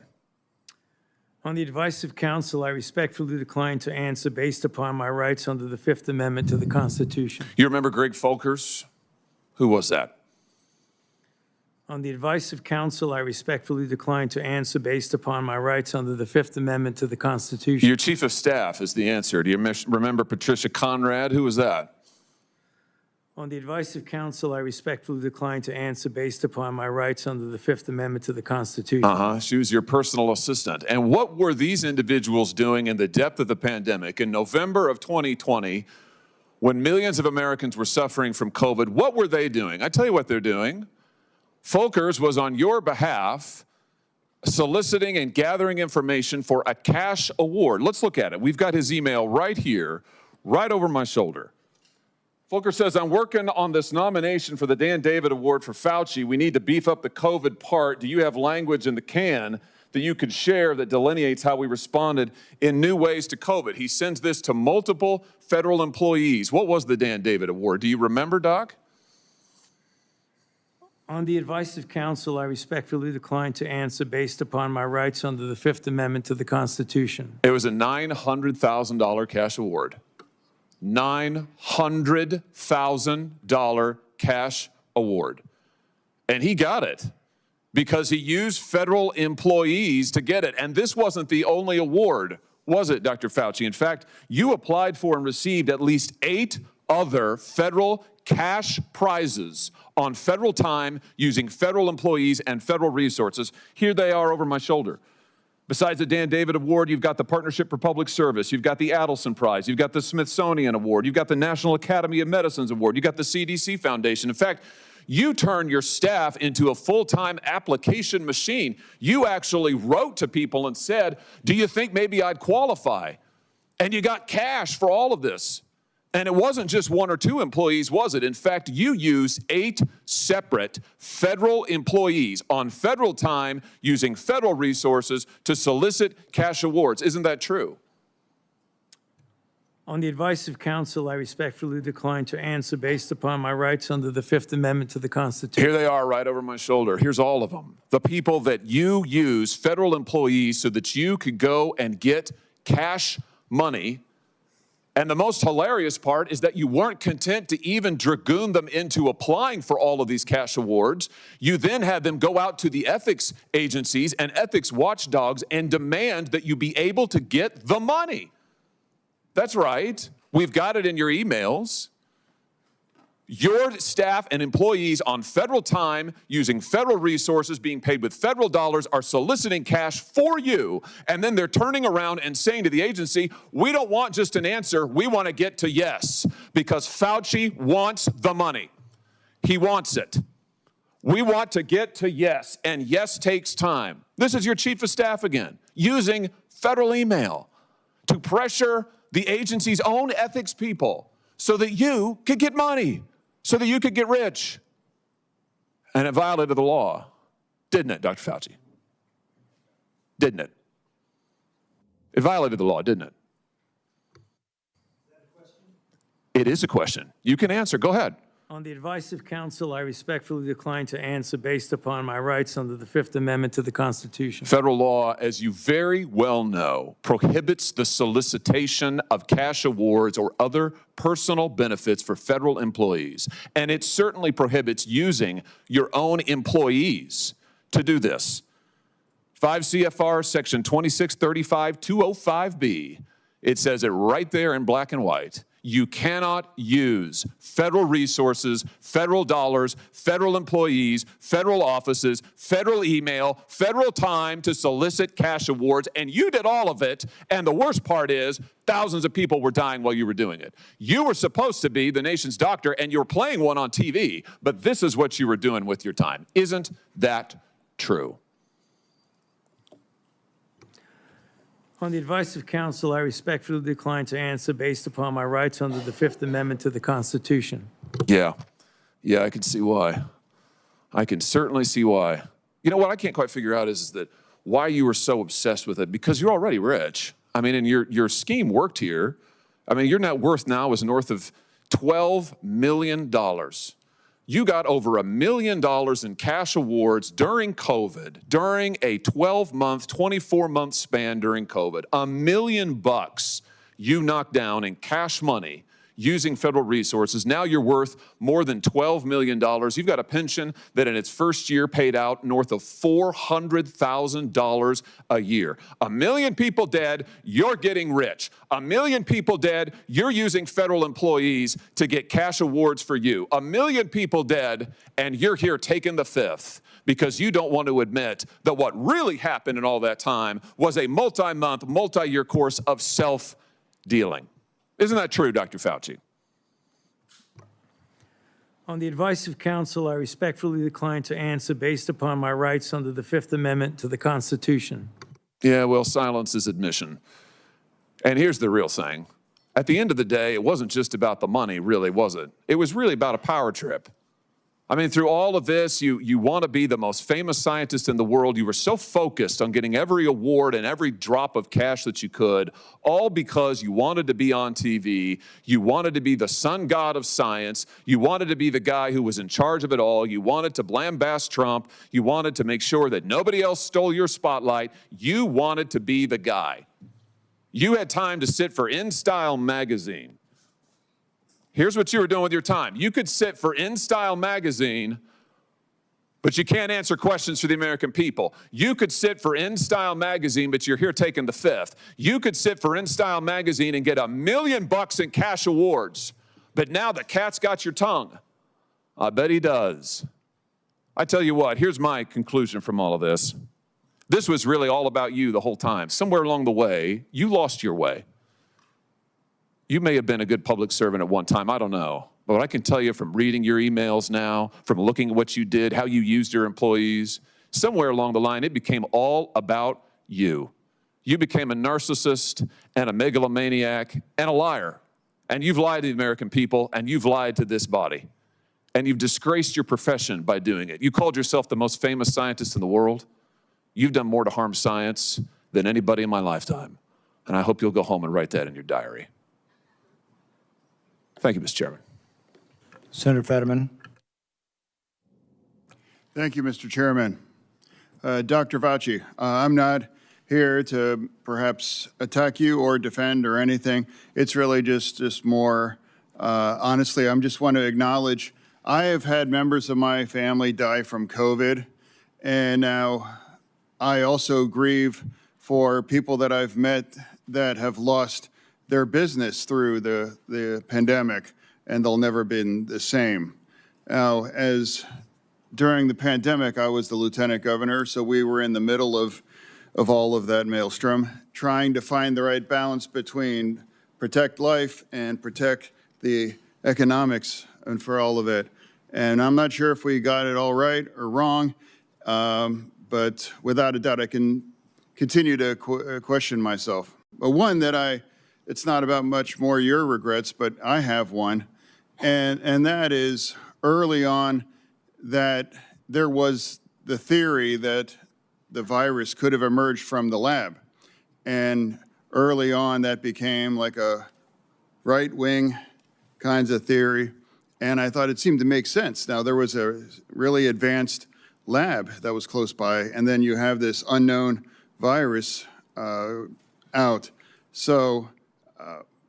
On the advice of counsel, I respectfully decline to answer based upon my rights under the Fifth Amendment to the Constitution. You remember Greg Folkers? Who was that? On the advice of counsel, I respectfully decline to answer based upon my rights under the Fifth Amendment to the Constitution. Your chief of staff is the answer. Do you remember Patricia Conrad? Who was that? On the advice of counsel, I respectfully decline to answer based upon my rights under the Fifth Amendment to the Constitution. She was your personal assistant. And what were these individuals doing in the depth of the pandemic in November of 2020 when millions of Americans were suffering from COVID? What were they doing? I tell you what they're doing. Folkers was on your behalf soliciting and gathering information for a cash award. Let's look at it. We've got his email right here, right over my shoulder. Folkers says, I'm working on this nomination for the Dan David Award for Fauci. We need to beef up the COVID part. Do you have language in the can that you could share that delineates how we responded in new ways to COVID? He sends this to multiple federal employees. What was the Dan David Award? Do you remember, Doc? On the advice of counsel, I respectfully decline to answer based upon my rights under the Fifth Amendment to the Constitution. It was a $900,000 cash award. $900,000 cash award. And he got it because he used federal employees to get it. And this wasn't the only award, was it, Dr. Fauci? In fact, you applied for and received at least 8 other federal cash prizes on federal time using federal employees and federal resources. Here they are over my shoulder. Besides the Dan David Award, you've got the Partnership for Public Service, you've got the Adelson Prize, you've got the Smithsonian Award, you've got the National Academy of Medicine's Award, you've got the CDC Foundation. In fact, you turned your staff into a full-time application machine. You actually wrote to people and said, do you think maybe I'd qualify? And you got cash for all of this. And it wasn't just 1 or 2 employees, was it? In fact, you used 8 separate federal employees on federal time using federal resources to solicit cash awards. Isn't that true? On the advice of counsel, I respectfully decline to answer based upon my rights under the Fifth Amendment to the Constitution. Here they are right over my shoulder. Here's all of them. The people that you use, federal employees, so that you could go and get cash money. And the most hilarious part is that you weren't content to even dragoon them into applying for all of these cash awards. You then had them go out to the ethics agencies and ethics watchdogs and demand that you be able to get the money. That's right. We've got it in your emails. Your staff and employees on federal time, using federal resources, being paid with federal dollars, are soliciting cash for you, and then they're turning around and saying to the agency, we don't want just an answer, we want to get to yes, because Fauci wants the money. He wants it. We want to get to yes, and yes takes time. This is your chief of staff again, using federal email to pressure the agency's own ethics people so that you could get money, so that you could get rich. And it violated the law, didn't it, Dr. Fauci? Didn't it? It violated the law, didn't it? Is that a question? It is a question. You can answer. Go ahead. On the advice of counsel, I respectfully decline to answer based upon my rights under the Fifth Amendment to the Constitution. Federal law, as you very well know, prohibits the solicitation of cash awards or other personal benefits for federal employees. And it certainly prohibits using your own employees to do this. 5 CFR section 2635-205B, it says it right there in black and white. You cannot use federal resources, federal dollars, federal employees, federal offices, federal email, federal time to solicit cash awards, and you did all of it, and the worst part is thousands of people were dying while you were doing it. You were supposed to be the nation's doctor, and you were playing one on TV, but this is what you were doing with your time. Isn't that true? On the advice of counsel, I respectfully decline to answer based upon my rights under the Fifth Amendment to the Constitution. Yeah, I can see why. I can certainly see why. You know what I can't quite figure out is that why you were so obsessed with it, because you're already rich. I mean, and your scheme worked here. I mean, your net worth now is north of $12 million. You got over $1 million in cash awards during COVID, during a 12-month, 24-month span during COVID. $1 million you knocked down in cash money using federal resources. Now you're worth more than $12 million. You've got a pension that in its first year paid out north of $400,000 a year. 1 million people dead, you're getting rich. 1 million people dead, you're using federal employees to get cash awards for you. 1 million people dead, and you're here taking the fifth because you don't want to admit that what really happened in all that time was a multi-month, multi-year course of self-dealing. Isn't that true, Dr. Fauci? On the advice of counsel, I respectfully decline to answer based upon my rights under the Fifth Amendment to the Constitution. Yeah, well, silence is admission. And here's the real thing. At the end of the day, it wasn't just about the money, really, was it? It was really about a power trip. I mean, through all of this, you want to be the most famous scientist in the world. You were so focused on getting every award and every drop of cash that you could, all because you wanted to be on TV. You wanted to be the sun god of science. You wanted to be the guy who was in charge of it all. You wanted to lambaste Trump. You wanted to make sure that nobody else stole your spotlight. You wanted to be the guy. You had time to sit for InStyle magazine. Here's what you were doing with your time. You could sit for InStyle magazine but you can't answer questions for the American people. You could sit for InStyle magazine, but you're here taking the fifth. You could sit for InStyle magazine and get $1 million in cash awards, but now the cat's got your tongue. I bet he does. I tell you what, here's my conclusion from all of this. This was really all about you the whole time. Somewhere along the way, you lost your way. You may have been a good public servant at one time, I don't know. But I can tell you from reading your emails now, from looking at what you did, how you used your employees, somewhere along the line, it became all about you. You became a narcissist and a megalomaniac and a liar. And you've lied to the American people, and you've lied to this body. And you've disgraced your profession by doing it. You called yourself the most famous scientist in the world. You've done more to harm science than anybody in my lifetime. And I hope you'll go home and write that in your diary. Thank you, Mr. Chairman. Senator Fetterman. Thank you, Mr. Chairman. Dr. Fauci, I'm not here to perhaps attack you or defend or anything. It's really just more, honestly, I just want to acknowledge I have had members of my family die from COVID, and now I also grieve for people that I've met that have lost their business through the pandemic, and they'll never been the same. Now, as during the pandemic, I was the lieutenant governor, so we were in the middle of all of that maelstrom, trying to find the right balance between protect life and protect the economics and for all of it. And I'm not sure if we got it all right or wrong, but without a doubt, I can continue to question myself. But one that it's not about much more your regrets, but I have one. And that is early on that there was the theory that the virus could have emerged from the lab. And early on that became like a right-wing kinds of theory. And I thought it seemed to make sense. Now there was a really advanced lab that was close by, and then you have this unknown virus out. So,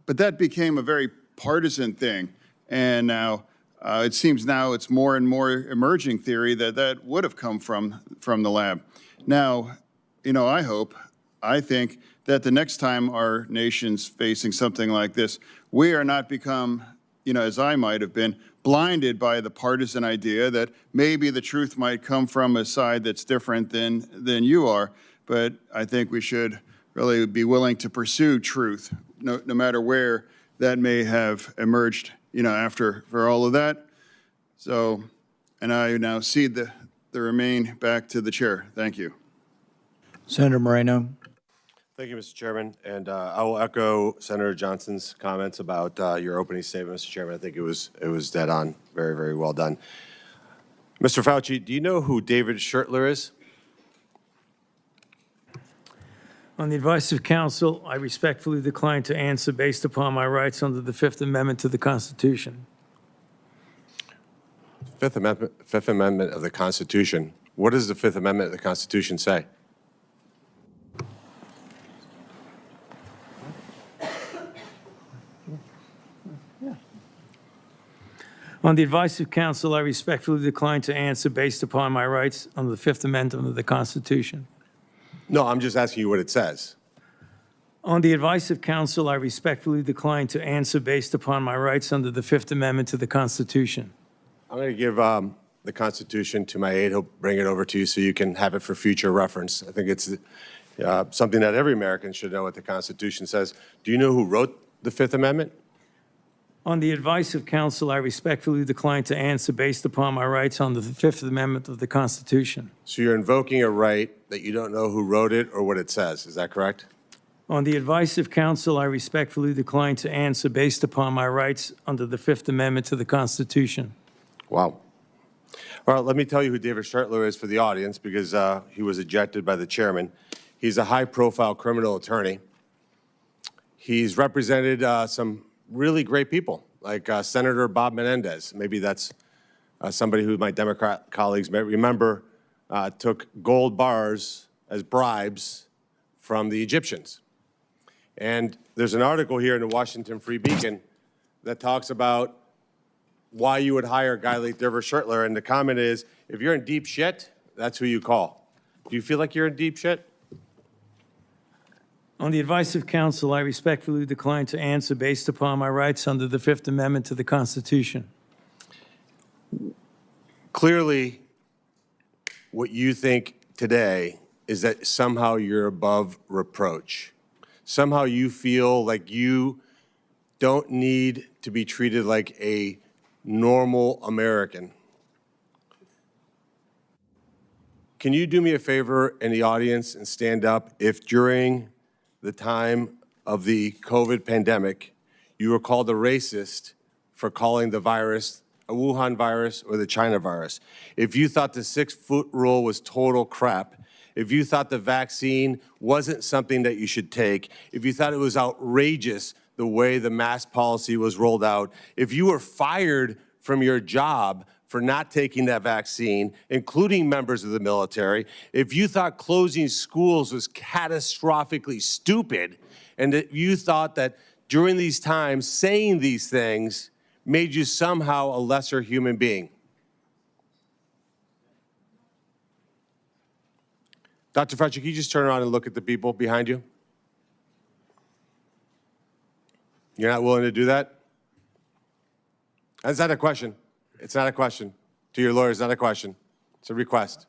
but that became a very partisan thing. And now it seems now it's more and more emerging theory that would have come from the lab. Now, you know, I think that the next time our nation's facing something like this, we are not become, you know, as I might have been, blinded by the partisan idea that maybe the truth might come from a side that's different than you are. But I think we should really be willing to pursue truth, no matter where that may have emerged, you know, for all of that. So, and I now cede the remain back to the chair. Thank you. Senator Moreno. Thank you, Mr. Chairman. And I will echo Senator Johnson's comments about your opening statement, Mr. Chairman. I think it was dead on. Very, very well done. Mr. Fauci, do you know who David Schertler is? On the advice of counsel, I respectfully decline to answer based upon my rights under the Fifth Amendment to the Constitution. Fifth Amendment of the Constitution. What does the Fifth Amendment of the Constitution say? On the advice of counsel, I respectfully decline to answer based upon my rights under the Fifth Amendment of the Constitution. No, I'm just asking you what it says. On the advice of counsel, I respectfully decline to answer based upon my rights under the Fifth Amendment to the Constitution. I'm going to give the Constitution to my aide. He'll bring it over to you so you can have it for future reference. I think it's something that every American should know what the Constitution says. Do you know who wrote the Fifth Amendment? On the advice of counsel, I respectfully decline to answer based upon my rights under the Fifth Amendment of the Constitution. So you're invoking a right that you don't know who wrote it or what it says. Is that correct? On the advice of counsel, I respectfully decline to answer based upon my rights under the Fifth Amendment to the Constitution. Wow. All right, let me tell you who David Schertler is for the audience because he was ejected by the chairman. He's a high-profile criminal attorney. He's represented some really great people, like Senator Bob Menendez. Maybe that's somebody who my Democrat colleagues may remember took gold bars as bribes from the Egyptians. And there's an article here in the Washington Free Beacon that talks about why you would hire a guy like Dervish Schertler, and the comment is, if you're in deep shit, that's who you call. Do you feel like you're in deep shit? On the advice of counsel, I respectfully decline to answer based upon my rights under the Fifth Amendment to the Constitution. Clearly, what you think today is that somehow you're above reproach. Somehow you feel like you don't need to be treated like a normal American. Can you do me a favor in the audience and stand up if during the time of the COVID pandemic, you were called a racist for calling the virus a Wuhan virus or the China virus? If you thought the 6-foot rule was total crap, if you thought the vaccine wasn't something that you should take, if you thought it was outrageous the way the mask policy was rolled out, if you were fired from your job for not taking that vaccine, including members of the military, if you thought closing schools was catastrophically stupid, and that you thought that during these times saying these things made you somehow a lesser human being. Dr. Fauci, can you just turn around and look at the people behind you? You're not willing to do that? That's not a question. It's not a question. To your lawyers, not a question. It's a request.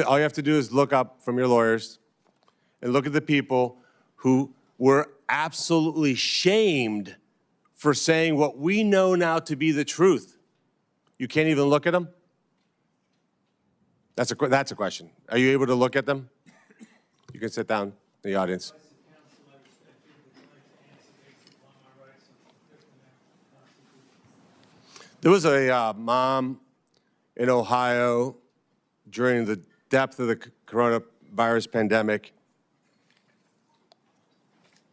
All you have to do is look up from your lawyers and look at the people who were absolutely shamed for saying what we know now to be the truth. You can't even look at them? That's a question. Are you able to look at them? You can sit down in the audience. There was a mom in Ohio during the depth of the coronavirus pandemic,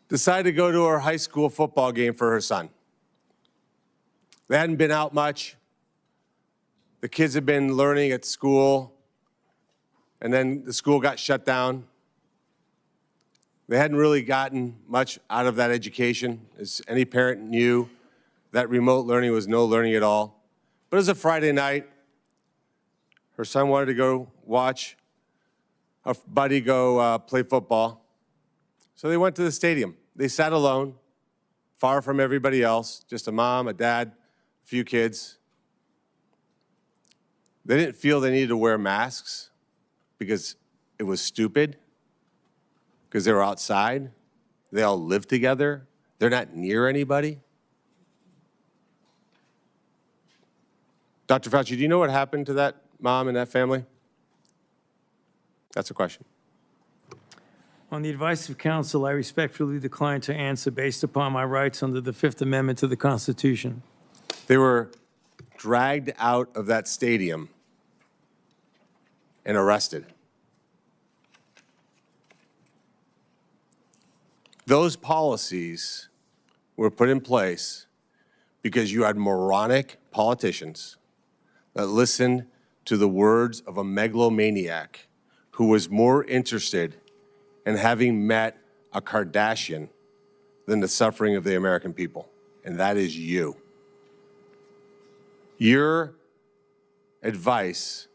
decided to go to her high school football game for her son. They hadn't been out much. The kids had been learning at school, and then the school got shut down. They hadn't really gotten much out of that education, as any parent knew. That remote learning was no learning at all. But it was a Friday night. Her son wanted to go watch a buddy go play football. So they went to the stadium. They sat alone, far from everybody else, just a mom, a dad, a few kids. They didn't feel they needed to wear masks because it was stupid, because they were outside. They all live together. They're not near anybody. Dr. Fauci, do you know what happened to that mom and that family? That's a question. On the advice of counsel, I respectfully decline to answer based upon my rights under the Fifth Amendment to the Constitution. They were dragged out of that stadium and arrested. Those policies were put in place because you had moronic politicians that listened to the words of a megalomaniac who was more interested in having met a Kardashian than the suffering of the American people, and that is you. Your advice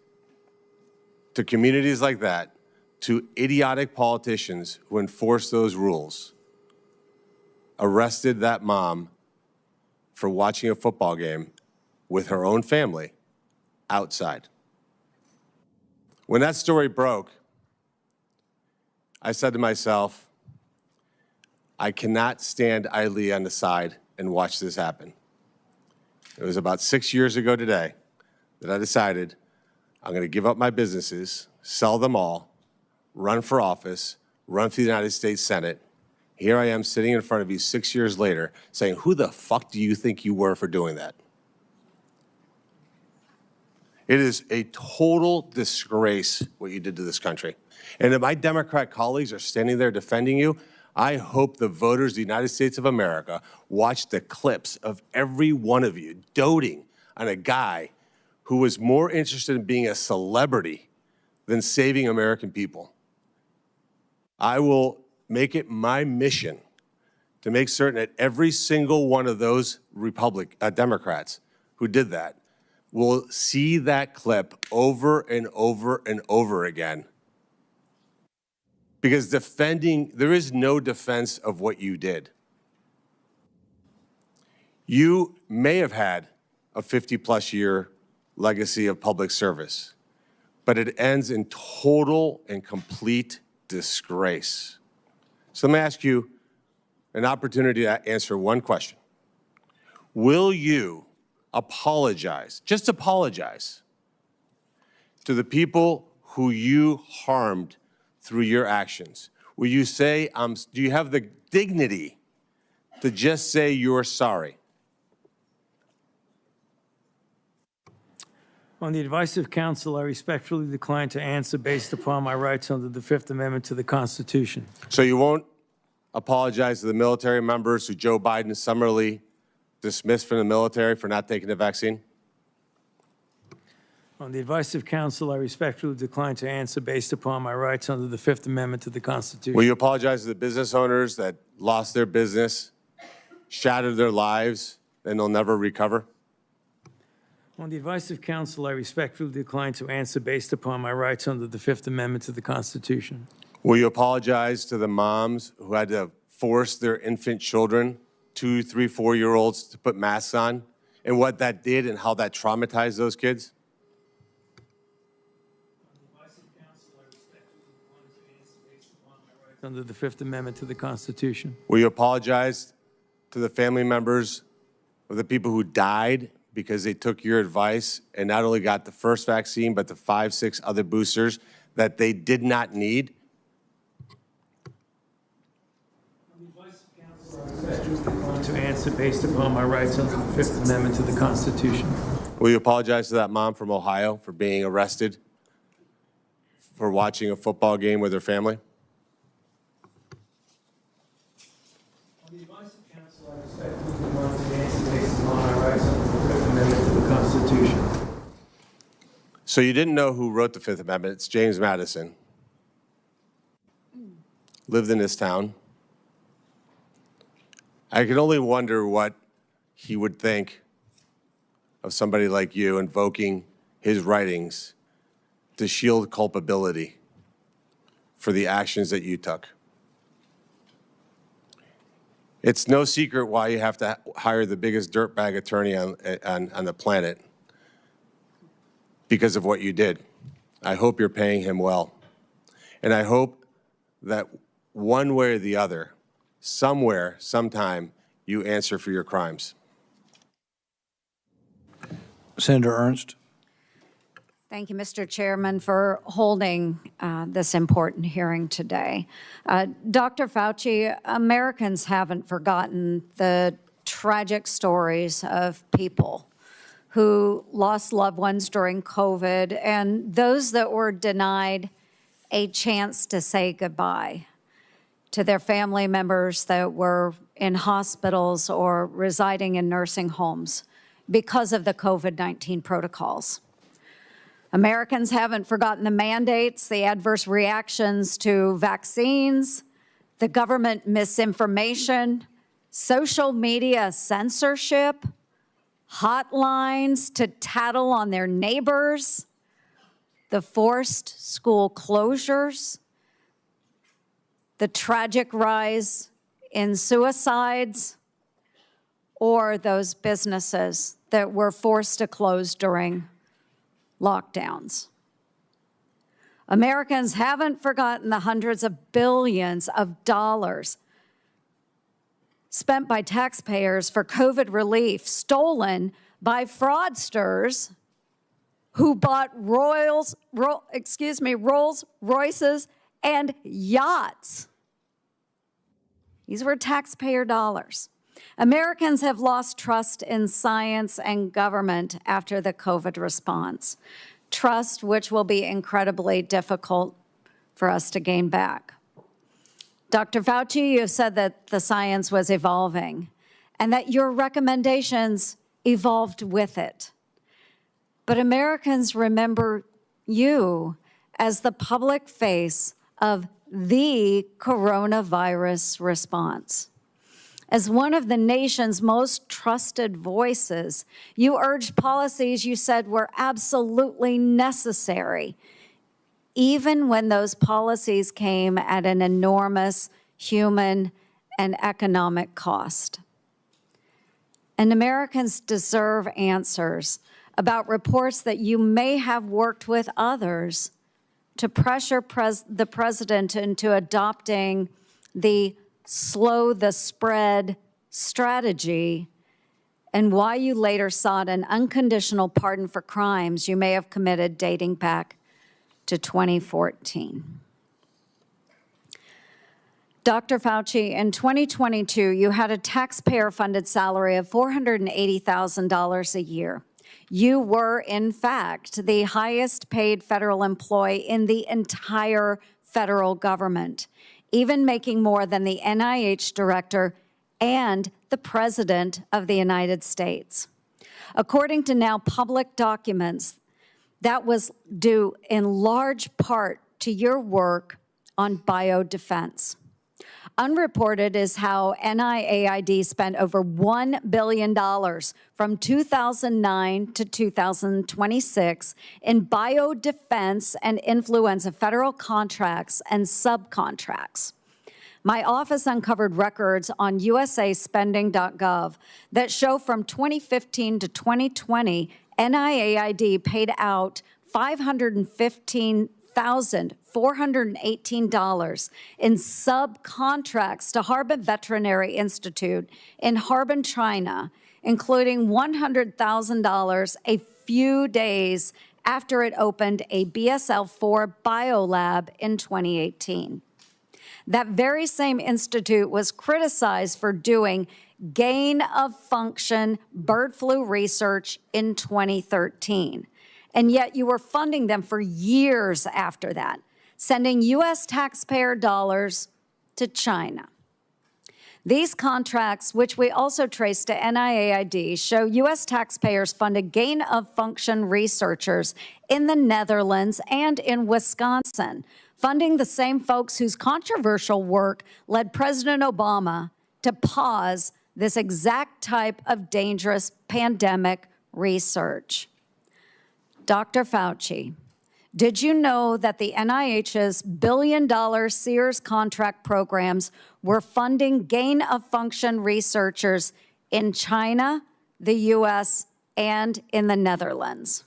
to communities like that, to idiotic politicians who enforce those rules, arrested that mom for watching a football game with her own family outside. When that story broke, I said to myself, I cannot stand idly on the side and watch this happen. It was about 6 years ago today that I decided I'm going to give up my businesses, sell them all, run for office, run for the United States Senate. Here I am sitting in front of you 6 years later saying, who the fuck do you think you were for doing that? It is a total disgrace what you did to this country. And if my Democrat colleagues are standing there defending you, I hope the voters of the United States of America watch the clips of every one of you doting on a guy who was more interested in being a celebrity than saving American people. I will make it my mission to make certain that every single one of those Democrats who did that will see that clip over and over and over again. Because there is no defense of what you did. You may have had a 50-plus year legacy of public service, but it ends in total and complete disgrace. So let me ask you an opportunity to answer one question. Will you apologize, just apologize, to the people who you harmed through your actions? Will you say, do you have the dignity to just say you're sorry? On the advice of counsel, I respectfully decline to answer based upon my rights under the Fifth Amendment to the Constitution. So you won't apologize to the military members who Joe Biden summarily dismissed from the military for not taking the vaccine? On the advice of counsel, I respectfully decline to answer based upon my rights under the Fifth Amendment to the Constitution. Will you apologize to the business owners that lost their business, shattered their lives, and they'll never recover? On the advice of counsel, I respectfully decline to answer based upon my rights under the Fifth Amendment to the Constitution. Will you apologize to the moms who had to force their infant children, 2, 3, 4-year-olds, to put masks on, and what that did and how that traumatized those kids? Under the Fifth Amendment to the Constitution. Will you apologize to the family members of the people who died because they took your advice and not only got the first vaccine, but the 5, 6 other boosters that they did not need? To answer based upon my rights under the Fifth Amendment to the Constitution. Will you apologize to that mom from Ohio for being arrested for watching a football game with her family? On the advice of counsel, I respectfully decline to answer based upon my rights under the Fifth Amendment to the Constitution. So you didn't know who wrote the Fifth Amendment. It's James Madison. Lived in this town. I can only wonder what he would think of somebody like you invoking his writings to shield culpability for the actions that you took. It's no secret why you have to hire the biggest dirtbag attorney on the planet, because of what you did. I hope you're paying him well. And I hope that one way or the other, somewhere, sometime, you answer for your crimes. Senator Ernst. Thank you, Mr. Chairman, for holding this important hearing today. Dr. Fauci, Americans haven't forgotten the tragic stories of people who lost loved ones during COVID and those that were denied a chance to say goodbye to their family members that were in hospitals or residing in nursing homes because of the COVID-19 protocols. Americans haven't forgotten the mandates, the adverse reactions to vaccines, the government misinformation, social media censorship, hotlines to tattle on their neighbors, the forced school closures, the tragic rise in suicides, or those businesses that were forced to close during lockdowns. Americans haven't forgotten the hundreds of billions of dollars spent by taxpayers for COVID relief, stolen by fraudsters who bought Rolls Royces and yachts. These were taxpayer dollars. Americans have lost trust in science and government after the COVID response, trust which will be incredibly difficult for us to gain back. Dr. Fauci, you have said that the science was evolving and that your recommendations evolved with it. But Americans remember you as the public face of the coronavirus response. As one of the nation's most trusted voices, you urged policies you said were absolutely necessary, even when those policies came at an enormous human and economic cost. And Americans deserve answers about reports that you may have worked with others to pressure the president into adopting the slow the spread strategy, and why you later sought an unconditional pardon for crimes you may have committed dating back to 2014. Dr. Fauci, in 2022, you had a taxpayer-funded salary of $480,000 a year. You were, in fact, the highest paid federal employee in the entire federal government, even making more than the NIH director and the President of the United States. According to now public documents, that was due in large part to your work on biodefense. Unreported is how NIAID spent over $1 billion from 2009 to 2026 in biodefense and influenza federal contracts and subcontracts. My office uncovered records on usaspending.gov that show from 2015 to 2020, NIAID paid out $515,418 in subcontracts to Harbin Veterinary Institute in Harbin, China, including $100,000 a few days after it opened a BSL-4 biolab in 2018. That very same institute was criticized for doing gain-of-function bird flu research in 2013. And yet you were funding them for years after that, sending U.S. taxpayer dollars to China. These contracts, which we also trace to NIAID, show U.S. taxpayers funded gain-of-function researchers in the Netherlands and in Wisconsin, funding the same folks whose controversial work led President Obama to pause this exact type of dangerous pandemic research. Dr. Fauci, did you know that the NIH's billion-dollar Sears contract programs were funding gain-of-function researchers in China, the U.S., and in the Netherlands?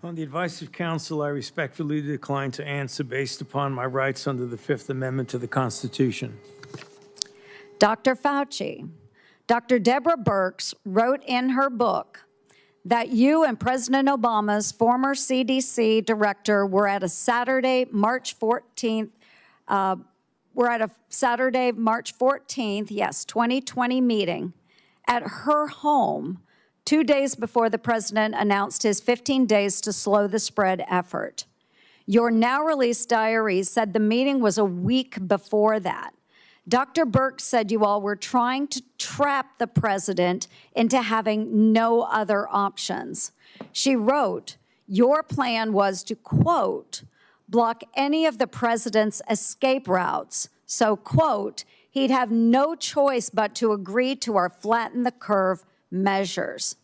On the advice of counsel, I respectfully decline to answer based upon my rights under the Fifth Amendment to the Constitution. Dr. Fauci, Dr. Deborah Birx wrote in her book that you and President Obama's former CDC director were at a Saturday, March 14th, 2020 meeting at her home 2 days before the president announced his 15 days to slow the spread effort. Your now released diaries said the meeting was a week before that. Dr. Birx said you all were trying to trap the president into having no other options. She wrote, your plan was to, quote, block any of the president's escape routes. So, quote, he'd have no choice but to agree to our flatten the curve measures.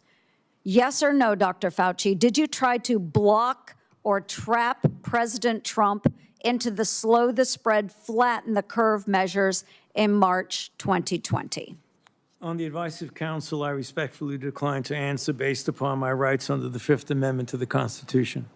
Yes or no, Dr. Fauci, did you try to block or trap President Trump into the slow the spread, flatten the curve measures in March 2020? On the advice of counsel, I respectfully decline to answer based upon my rights under the Fifth Amendment to the Constitution.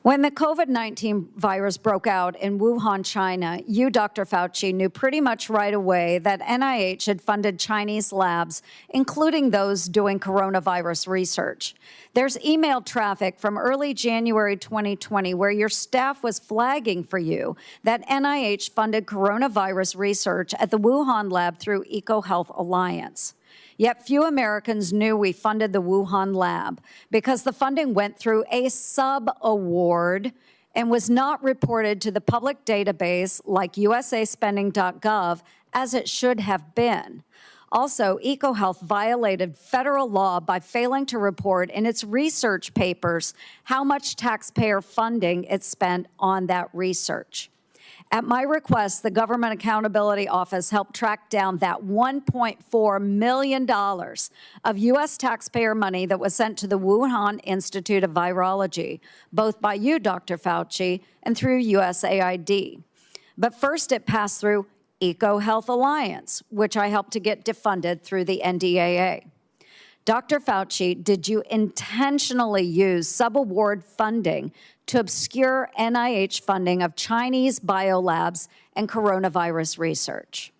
When the COVID-19 virus broke out in Wuhan, China, you, Dr. Fauci, knew pretty much right away that NIH had funded Chinese labs, including those doing coronavirus research. There's email traffic from early January 2020 where your staff was flagging for you that NIH funded coronavirus research at the Wuhan lab through EcoHealth Alliance. Yet few Americans knew we funded the Wuhan lab because the funding went through a sub-award and was not reported to the public database like usaspending.gov as it should have been. Also, EcoHealth violated federal law by failing to report in its research papers how much taxpayer funding it spent on that research. At my request, the Government Accountability Office helped track down that $1.4 million of U.S. taxpayer money that was sent to the Wuhan Institute of Virology, both by you, Dr. Fauci, and through USAID. But first, it passed through EcoHealth Alliance, which I helped to get defunded through the NDAA. Dr. Fauci, did you intentionally use subaward funding to obscure NIH funding of Chinese biolabs and coronavirus research?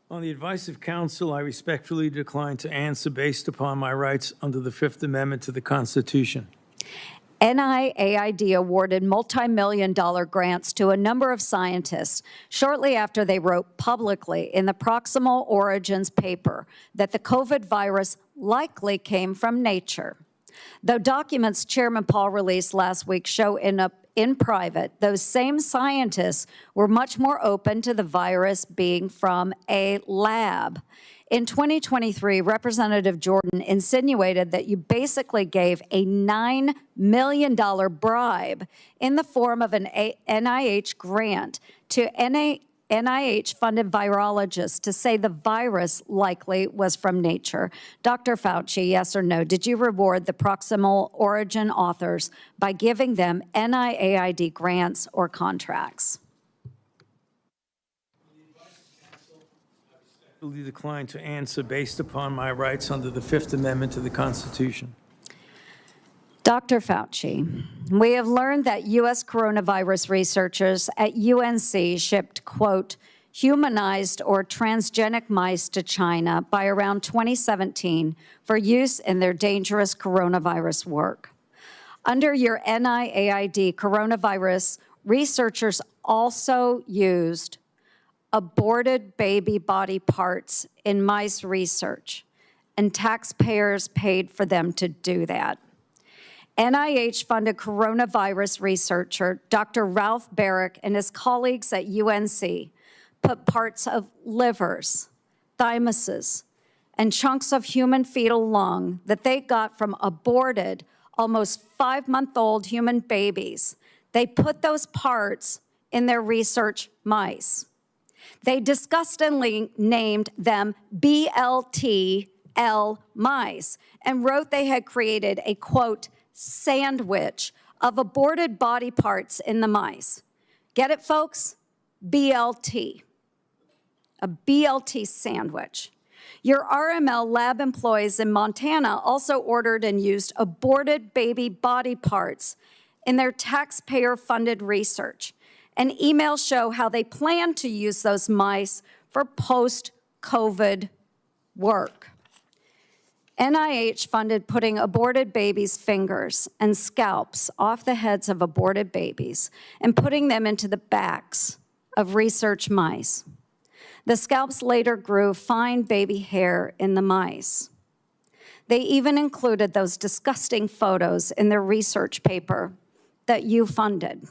On the advice of counsel, I respectfully decline to answer based upon my rights under the Fifth Amendment to the Constitution. NIAID awarded multi-million-dollar grants to a number of scientists shortly after they wrote publicly in the Proximal Origins paper that the COVID virus likely came from nature. Though documents Chairman Paul released last week show in private, those same scientists were much more open to the virus being from a lab. In 2023, Representative Jordan insinuated that you basically gave a $9 million bribe in the form of an NIH grant to NIH-funded virologists to say the virus likely was from nature. Dr. Fauci, yes or no, did you reward the Proximal Origin authors by giving them NIAID grants or contracts? I respectfully decline to answer based upon my rights under the Fifth Amendment to the Constitution. Dr. Fauci, we have learned that U.S. coronavirus researchers at UNC shipped, quote, humanized or transgenic mice to China by around 2017 for use in their dangerous coronavirus work. Under your NIAID coronavirus, researchers also used aborted baby body parts in mice research, and taxpayers paid for them to do that. NIH-funded coronavirus researcher Dr. Ralph Barrick and his colleagues at UNC put parts of livers, thymuses, and chunks of human fetal lung that they got from aborted, almost 5-month-old human babies. They put those parts in their research mice. They disgustingly named them BLTL mice and wrote they had created a, quote, sandwich of aborted body parts in the mice. Get it, folks? BLT. A BLT sandwich. Your RML lab employees in Montana also ordered and used aborted baby body parts in their taxpayer-funded research. And emails show how they plan to use those mice for post-COVID work. NIH funded putting aborted babies' fingers and scalps off the heads of aborted babies and putting them into the backs of research mice. The scalps later grew fine baby hair in the mice. They even included those disgusting photos in their research paper that you funded.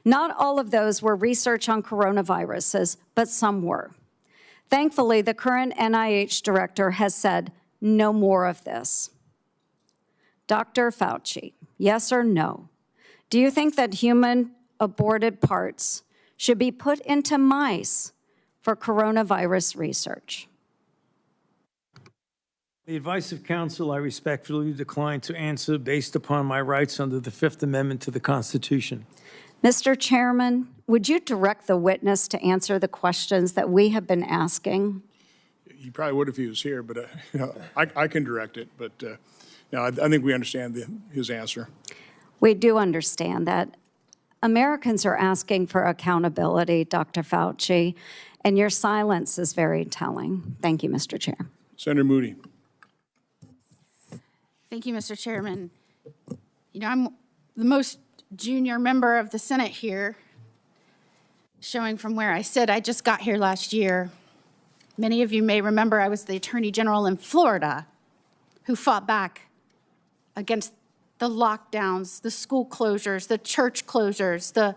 Not all of those were research on coronaviruses, but some were. Thankfully, the current NIH director has said no more of this. Dr. Fauci, yes or no, do you think that human aborted parts should be put into mice for coronavirus research? The advice of counsel, I respectfully decline to answer based upon my rights under the Fifth Amendment to the Constitution. Mr. Chairman, would you direct the witness to answer the questions that we have been asking? He probably would if he was here, but I can direct it. But no, I think we understand his answer. We do understand that. Americans are asking for accountability, Dr. Fauci, and your silence is very telling. Thank you, Mr. Chair. Senator Moody. Thank you, Mr. Chairman. You know, I'm the most junior member of the Senate here, showing from where I sit. I just got here last year. Many of you may remember I was the Attorney General in Florida who fought back against the lockdowns, the school closures, the church closures,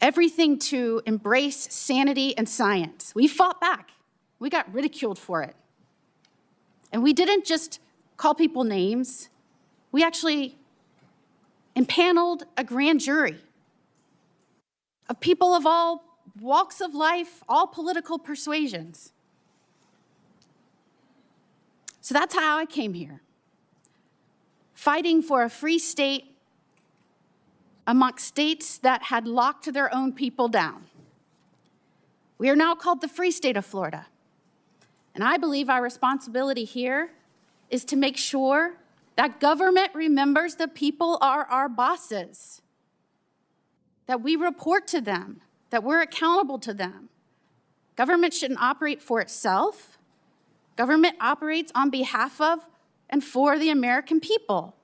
everything to embrace sanity and science. We fought back. We got ridiculed for it. And we didn't just call people names. We actually impaneled a grand jury of people of all walks of life, all political persuasions. So that's how I came here, fighting for a free state amongst states that had locked their own people down. We are now called the Free State of Florida. And I believe our responsibility here is to make sure that government remembers the people are our bosses, that we report to them, that we're accountable to them. Government shouldn't operate for itself. Government operates on behalf of and for the American people.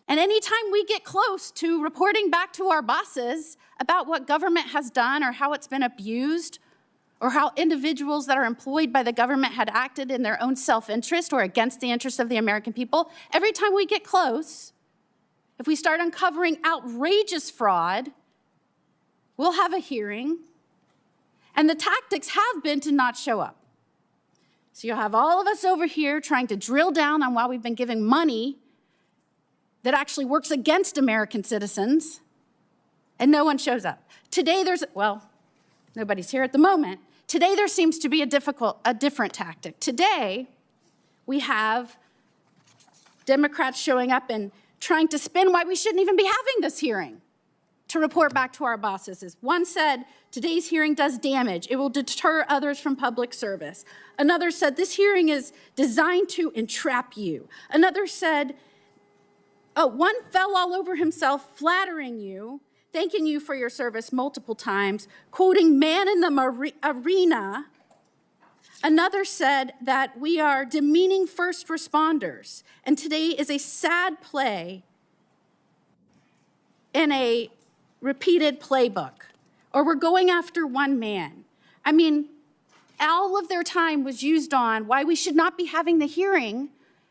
And anytime we get close to reporting back to our bosses about what government has done or how it's been abused or how individuals that are employed by the government had acted in their own self-interest or against the interests of the American people, every time we get close, if we start uncovering outrageous fraud, we'll have a hearing, and the tactics have been to not show up. So you'll have all of us over here trying to drill down on why we've been giving money that actually works against American citizens, and no one shows up. Today nobody's here at the moment. Today there seems to be a different tactic. Today, we have Democrats showing up and trying to spin why we shouldn't even be having this hearing to report back to our bosses. As one said, today's hearing does damage. It will deter others from public service. Another said, this hearing is designed to entrap you. Another said, one fell all over himself flattering you, thanking you for your service multiple times, quoting man in the arena. Another said that we are demeaning first responders, and today is a sad play in a repeated playbook, or we're going after one man. I mean, all of their time was used on why we should not be having the hearing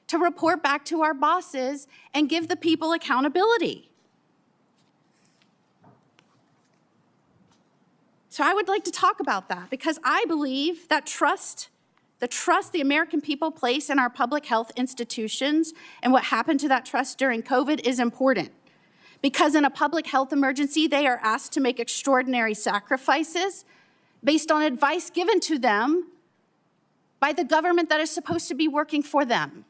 to report back to our bosses and give the people accountability. So I would like to talk about that because I believe that the trust the American people place in our public health institutions and what happened to that trust during COVID is important. Because in a public health emergency, they are asked to make extraordinary sacrifices based on advice given to them by the government that is supposed to be working for them.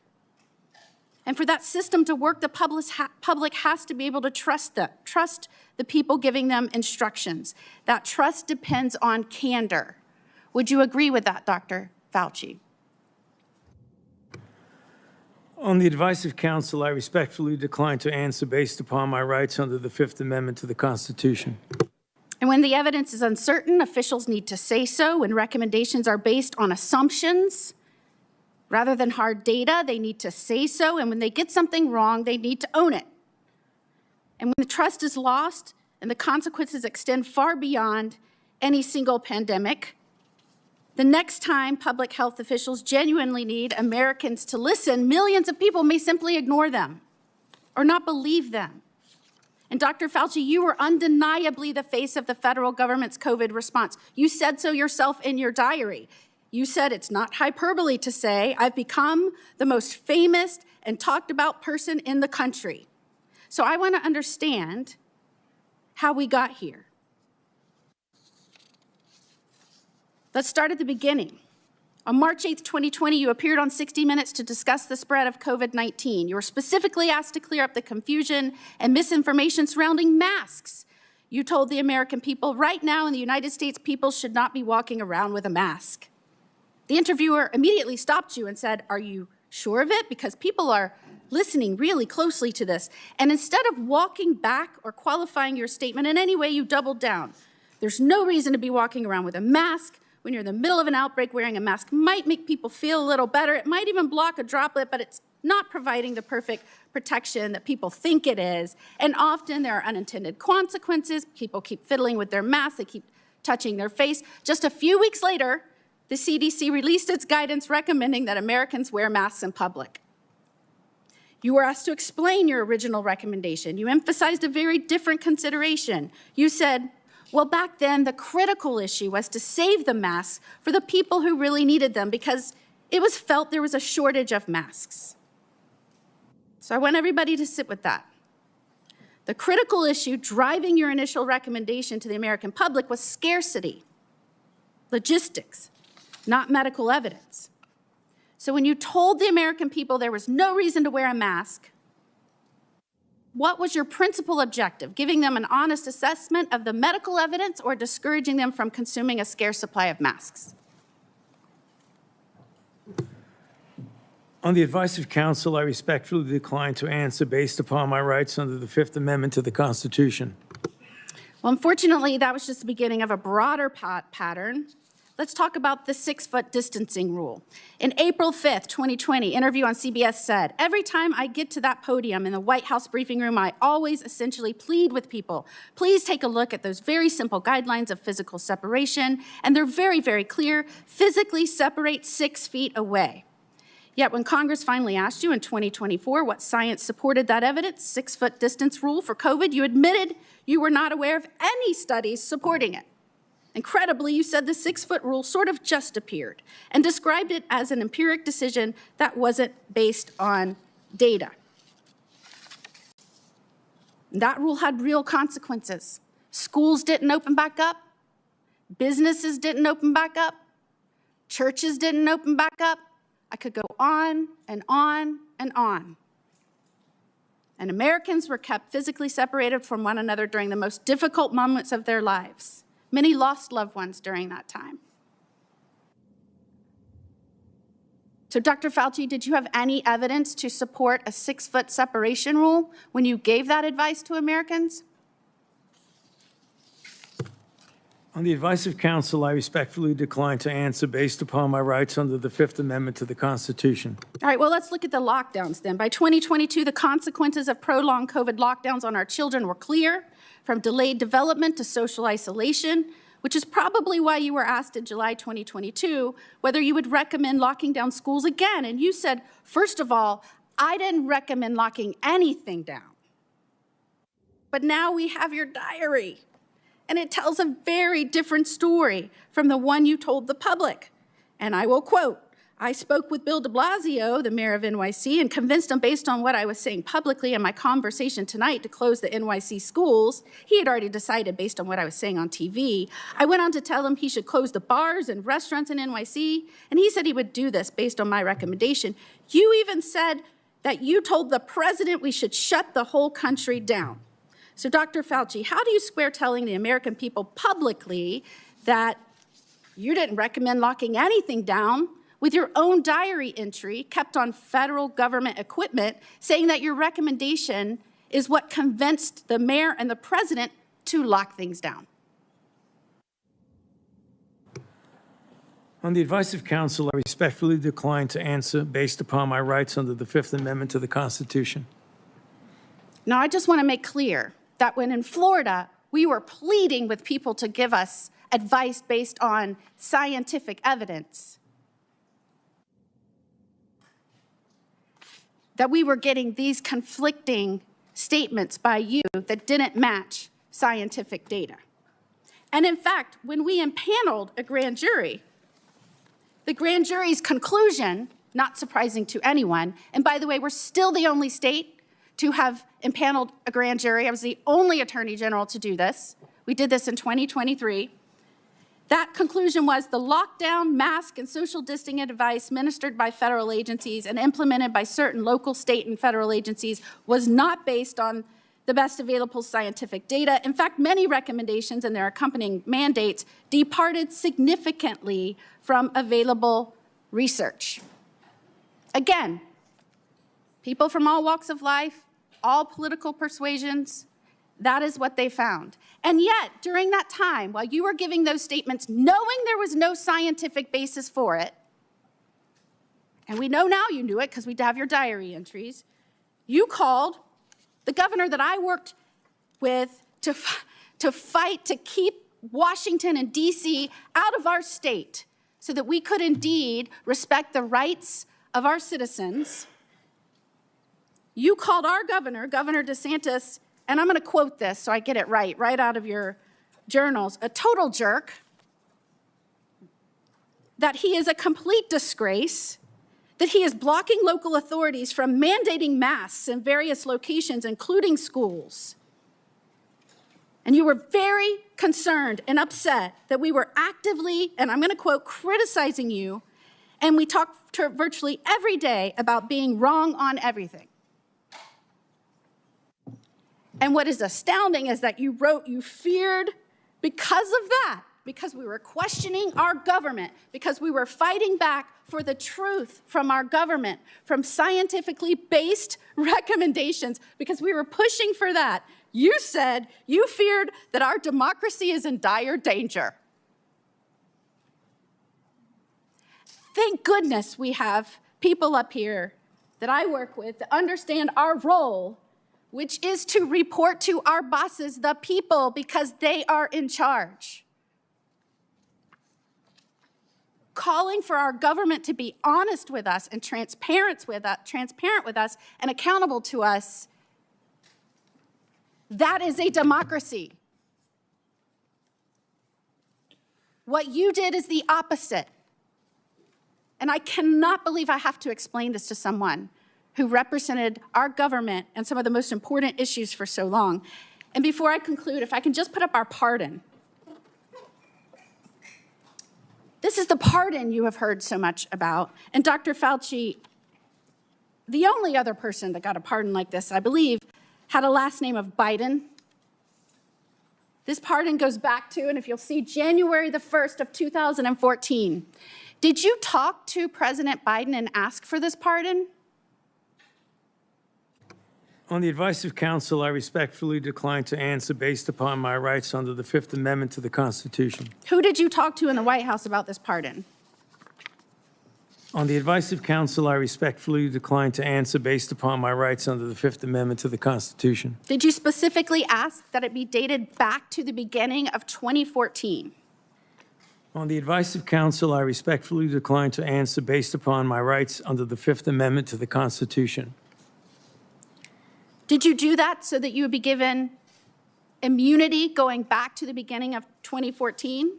And for that system to work, the public has to be able to trust the people giving them instructions. That trust depends on candor. Would you agree with that, Dr. Fauci? On the advice of counsel, I respectfully decline to answer based upon my rights under the Fifth Amendment to the Constitution. And when the evidence is uncertain, officials need to say so. When recommendations are based on assumptions rather than hard data, they need to say so. And when they get something wrong, they need to own it. And when the trust is lost and the consequences extend far beyond any single pandemic, the next time public health officials genuinely need Americans to listen, millions of people may simply ignore them or not believe them. And Dr. Fauci, you were undeniably the face of the federal government's COVID response. You said so yourself in your diary. You said it's not hyperbole to say, I've become the most famous and talked about person in the country. So I want to understand how we got here. Let's start at the beginning. On March 8th, 2020, you appeared on 60 Minutes to discuss the spread of COVID-19. You were specifically asked to clear up the confusion and misinformation surrounding masks. You told the American people, right now in the United States, people should not be walking around with a mask. The interviewer immediately stopped you and said, are you sure of it? Because people are listening really closely to this. And instead of walking back or qualifying your statement in any way, you doubled down. There's no reason to be walking around with a mask. When you're in the middle of an outbreak, wearing a mask might make people feel a little better. It might even block a droplet, but it's not providing the perfect protection that people think it is. And often there are unintended consequences. People keep fiddling with their masks. They keep touching their face. Just a few weeks later, the CDC released its guidance recommending that Americans wear masks in public. You were asked to explain your original recommendation. You emphasized a very different consideration. You said, well, back then, the critical issue was to save the masks for the people who really needed them because it was felt there was a shortage of masks. So I want everybody to sit with that. The critical issue driving your initial recommendation to the American public was scarcity, logistics, not medical evidence. So when you told the American people there was no reason to wear a mask, what was your principal objective? Giving them an honest assessment of the medical evidence or discouraging them from consuming a scarce supply of masks? On the advice of counsel, I respectfully decline to answer based upon my rights under the Fifth Amendment to the Constitution. Well, unfortunately, that was just the beginning of a broader pattern. Let's talk about the 6-foot distancing rule. In April 5th, 2020, interview on CBS said, "Every time I get to that podium in the White House briefing room, I always essentially plead with people. Please take a look at those very simple guidelines of physical separation, and they're very, very clear. Physically separate 6 feet away." Yet when Congress finally asked you in 2024 what science supported that evidence, 6-foot distance rule for COVID, you admitted you were not aware of any studies supporting it. Incredibly, you said the 6-foot rule sort of just appeared and described it as an empiric decision that wasn't based on data. That rule had real consequences. Schools didn't open back up. Businesses didn't open back up. Churches didn't open back up. I could go on and on and on. And Americans were kept physically separated from one another during the most difficult moments of their lives. Many lost loved ones during that time. So, Dr. Fauci, did you have any evidence to support a 6-foot separation rule when you gave that advice to Americans? On the advice of counsel, I respectfully decline to answer based upon my rights under the Fifth Amendment to the Constitution. All right, well, let's look at the lockdowns then. By 2022, the consequences of prolonged COVID lockdowns on our children were clear, from delayed development to social isolation, which is probably why you were asked in July 2022 whether you would recommend locking down schools again. And you said, first of all, I didn't recommend locking anything down. But now we have your diary. And it tells a very different story from the one you told the public. And I will quote, "I spoke with Bill de Blasio, the mayor of NYC, and convinced him based on what I was saying publicly in my conversation tonight to close the NYC schools. He had already decided based on what I was saying on TV. I went on to tell him he should close the bars and restaurants in NYC, and he said he would do this based on my recommendation. You even said that you told the president we should shut the whole country down." So, Dr. Fauci, how do you square telling the American people publicly that you didn't recommend locking anything down with your own diary entry kept on federal government equipment saying that your recommendation is what convinced the mayor and the president to lock things down? On the advice of counsel, I respectfully decline to answer based upon my rights under the Fifth Amendment to the Constitution. Now, I just want to make clear that when in Florida, we were pleading with people to give us advice based on scientific evidence, that we were getting these conflicting statements by you that didn't match scientific data. And in fact, when we impaneled a grand jury, the grand jury's conclusion, not surprising to anyone, and by the way, we're still the only state to have impaneled a grand jury. I was the only attorney general to do this. We did this in 2023. That conclusion was the lockdown, mask, and social distancing advice ministered by federal agencies and implemented by certain local, state, and federal agencies was not based on the best available scientific data. In fact, many recommendations and their accompanying mandates departed significantly from available research. Again, people from all walks of life, all political persuasions, that is what they found. And yet, during that time, while you were giving those statements, knowing there was no scientific basis for it, and we know now you knew it because we have your diary entries, you called the governor that I worked with to fight to keep Washington and D.C. out of our state so that we could indeed respect the rights of our citizens. You called our governor, Governor DeSantis, and I'm going to quote this so I get it right out of your journals, a total jerk, that he is a complete disgrace, that he is blocking local authorities from mandating masks in various locations, including schools, And you were very concerned and upset that we were actively, and I'm going to quote, criticizing you, and we talked virtually every day about being wrong on everything. And what is astounding is that you wrote you feared because of that, because we were questioning our government, because we were fighting back for the truth from our government, from scientifically based recommendations, because we were pushing for that. You said you feared that our democracy is in dire danger. Thank goodness we have people up here that I work with that understand our role, which is to report to our bosses, the people, because they are in charge. Calling for our government to be honest with us and transparent with us and accountable to us, that is a democracy. What you did is the opposite. And I cannot believe I have to explain this to someone who represented our government and some of the most important issues for so long. And before I conclude, if I can just put up our pardon. This is the pardon you have heard so much about. And Dr. Fauci, the only other person that got a pardon like this, I believe, had a last name of Biden. This pardon goes back to, and if you'll see, January the 1st of 2014. Did you talk to President Biden and ask for this pardon? On the advice of counsel, I respectfully decline to answer based upon my rights under the Fifth Amendment to the Constitution. Who did you talk to in the White House about this pardon? On the advice of counsel, I respectfully decline to answer based upon my rights under the Fifth Amendment to the Constitution. Did you specifically ask that it be dated back to the beginning of 2014? On the advice of counsel, I respectfully decline to answer based upon my rights under the Fifth Amendment to the Constitution. Did you do that so that you would be given immunity going back to the beginning of 2014?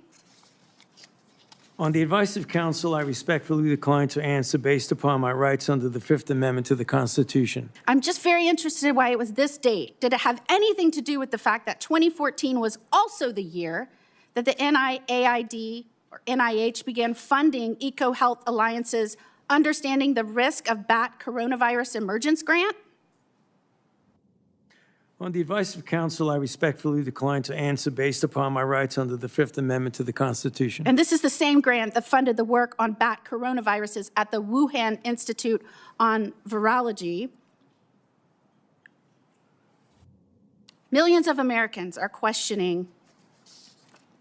On the advice of counsel, I respectfully decline to answer based upon my rights under the Fifth Amendment to the Constitution. I'm just very interested in why it was this date. Did it have anything to do with the fact that 2014 was also the year that the NIAID or NIH began funding EcoHealth Alliance's Understanding the Risk of Bat Coronavirus Emergence Grant? On the advice of counsel, I respectfully decline to answer based upon my rights under the Fifth Amendment to the Constitution. And this is the same grant that funded the work on bat coronaviruses at the Wuhan Institute on Virology. Millions of Americans are questioning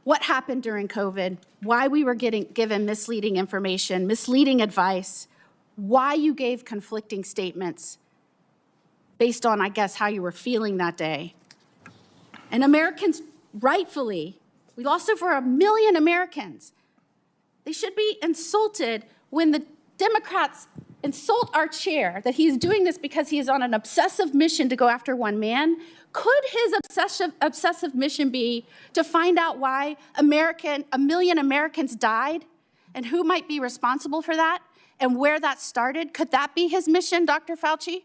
what happened during COVID, why we were given misleading information, misleading advice, why you gave conflicting statements based on, I guess, how you were feeling that day. And Americans, rightfully, we lost over 1 million Americans. They should be insulted when the Democrats insult our chair that he's doing this because he is on an obsessive mission to go after one man. Could his obsessive mission be to find out why 1 million Americans died and who might be responsible for that and where that started? Could that be his mission, Dr. Fauci?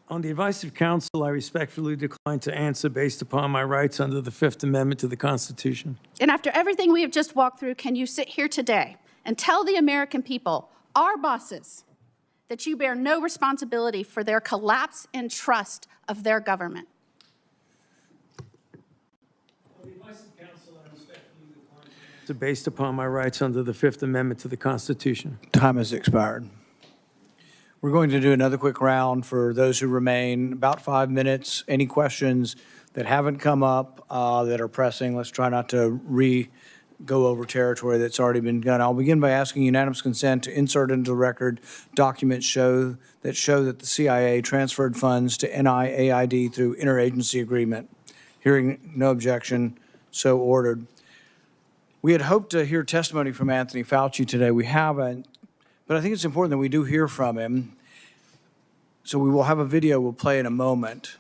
On the advice of counsel, I respectfully decline to answer based upon my rights under the Fifth Amendment to the Constitution. And after everything we have just walked through, can you sit here today and tell the American people, our bosses, that you bear no responsibility for their collapse in trust of their government? On the advice of counsel, I respectfully decline to answer based upon my rights under the Fifth Amendment to the Constitution. Time has expired. We're going to do another quick round for those who remain, about 5 minutes. Any questions that haven't come up that are pressing, let's try not to go over territory that's already been done. I'll begin by asking unanimous consent to insert into the record documents show that the CIA transferred funds to NIAID through interagency agreement. Hearing no objection, so ordered. We had hoped to hear testimony from Anthony Fauci today. We haven't. But I think it's important that we do hear from him. So we will have a video we'll play in a moment.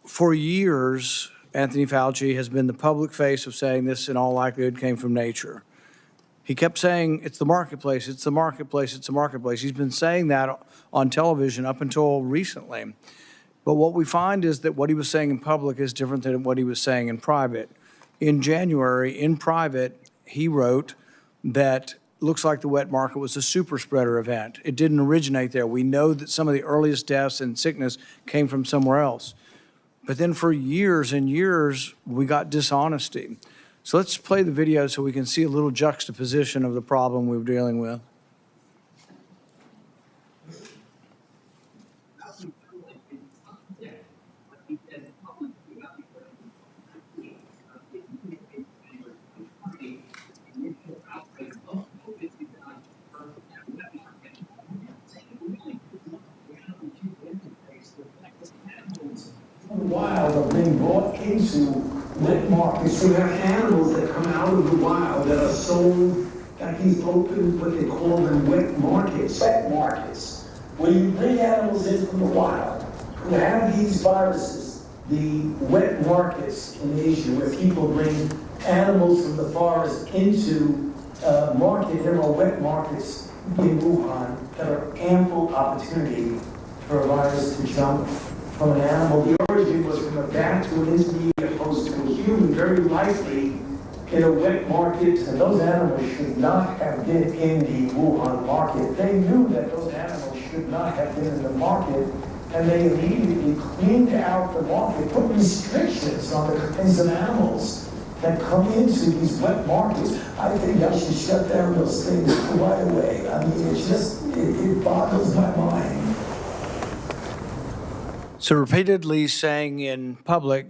For years, Anthony Fauci has been the public face of saying this in all likelihood came from nature. He kept saying, it's the marketplace, it's the marketplace, it's the marketplace. He's been saying that on television up until recently. But what we find is that what he was saying in public is different than what he was saying in private. In January, in private, he wrote that looks like the wet market was a super spreader event. It didn't originate there. We know that some of the earliest deaths and sickness came from somewhere else. But then for years and years, we got dishonesty. So let's play the video so we can see a little juxtaposition of the problem we're dealing with. Wild are being brought into wet markets. So you have animals that come out of the wild that are sold at these open, what they call them, wet markets. Wet markets, where you bring animals in from the wild who have these viruses. The wet markets in Asia, where people bring animals from the forest into market. There are wet markets in Wuhan that are ample opportunity for a virus to jump from an animal. The origin was from a bat to an intermediate host to a human, very likely in a wet market, and those animals should not have been in the Wuhan market. They knew that those animals should not have been in the market, and they immediately cleaned out the market, put restrictions on the kinds of animals that come into these wet markets. I think I should shut down those things right away. I mean, it's just, it boggles my mind. So repeatedly saying in public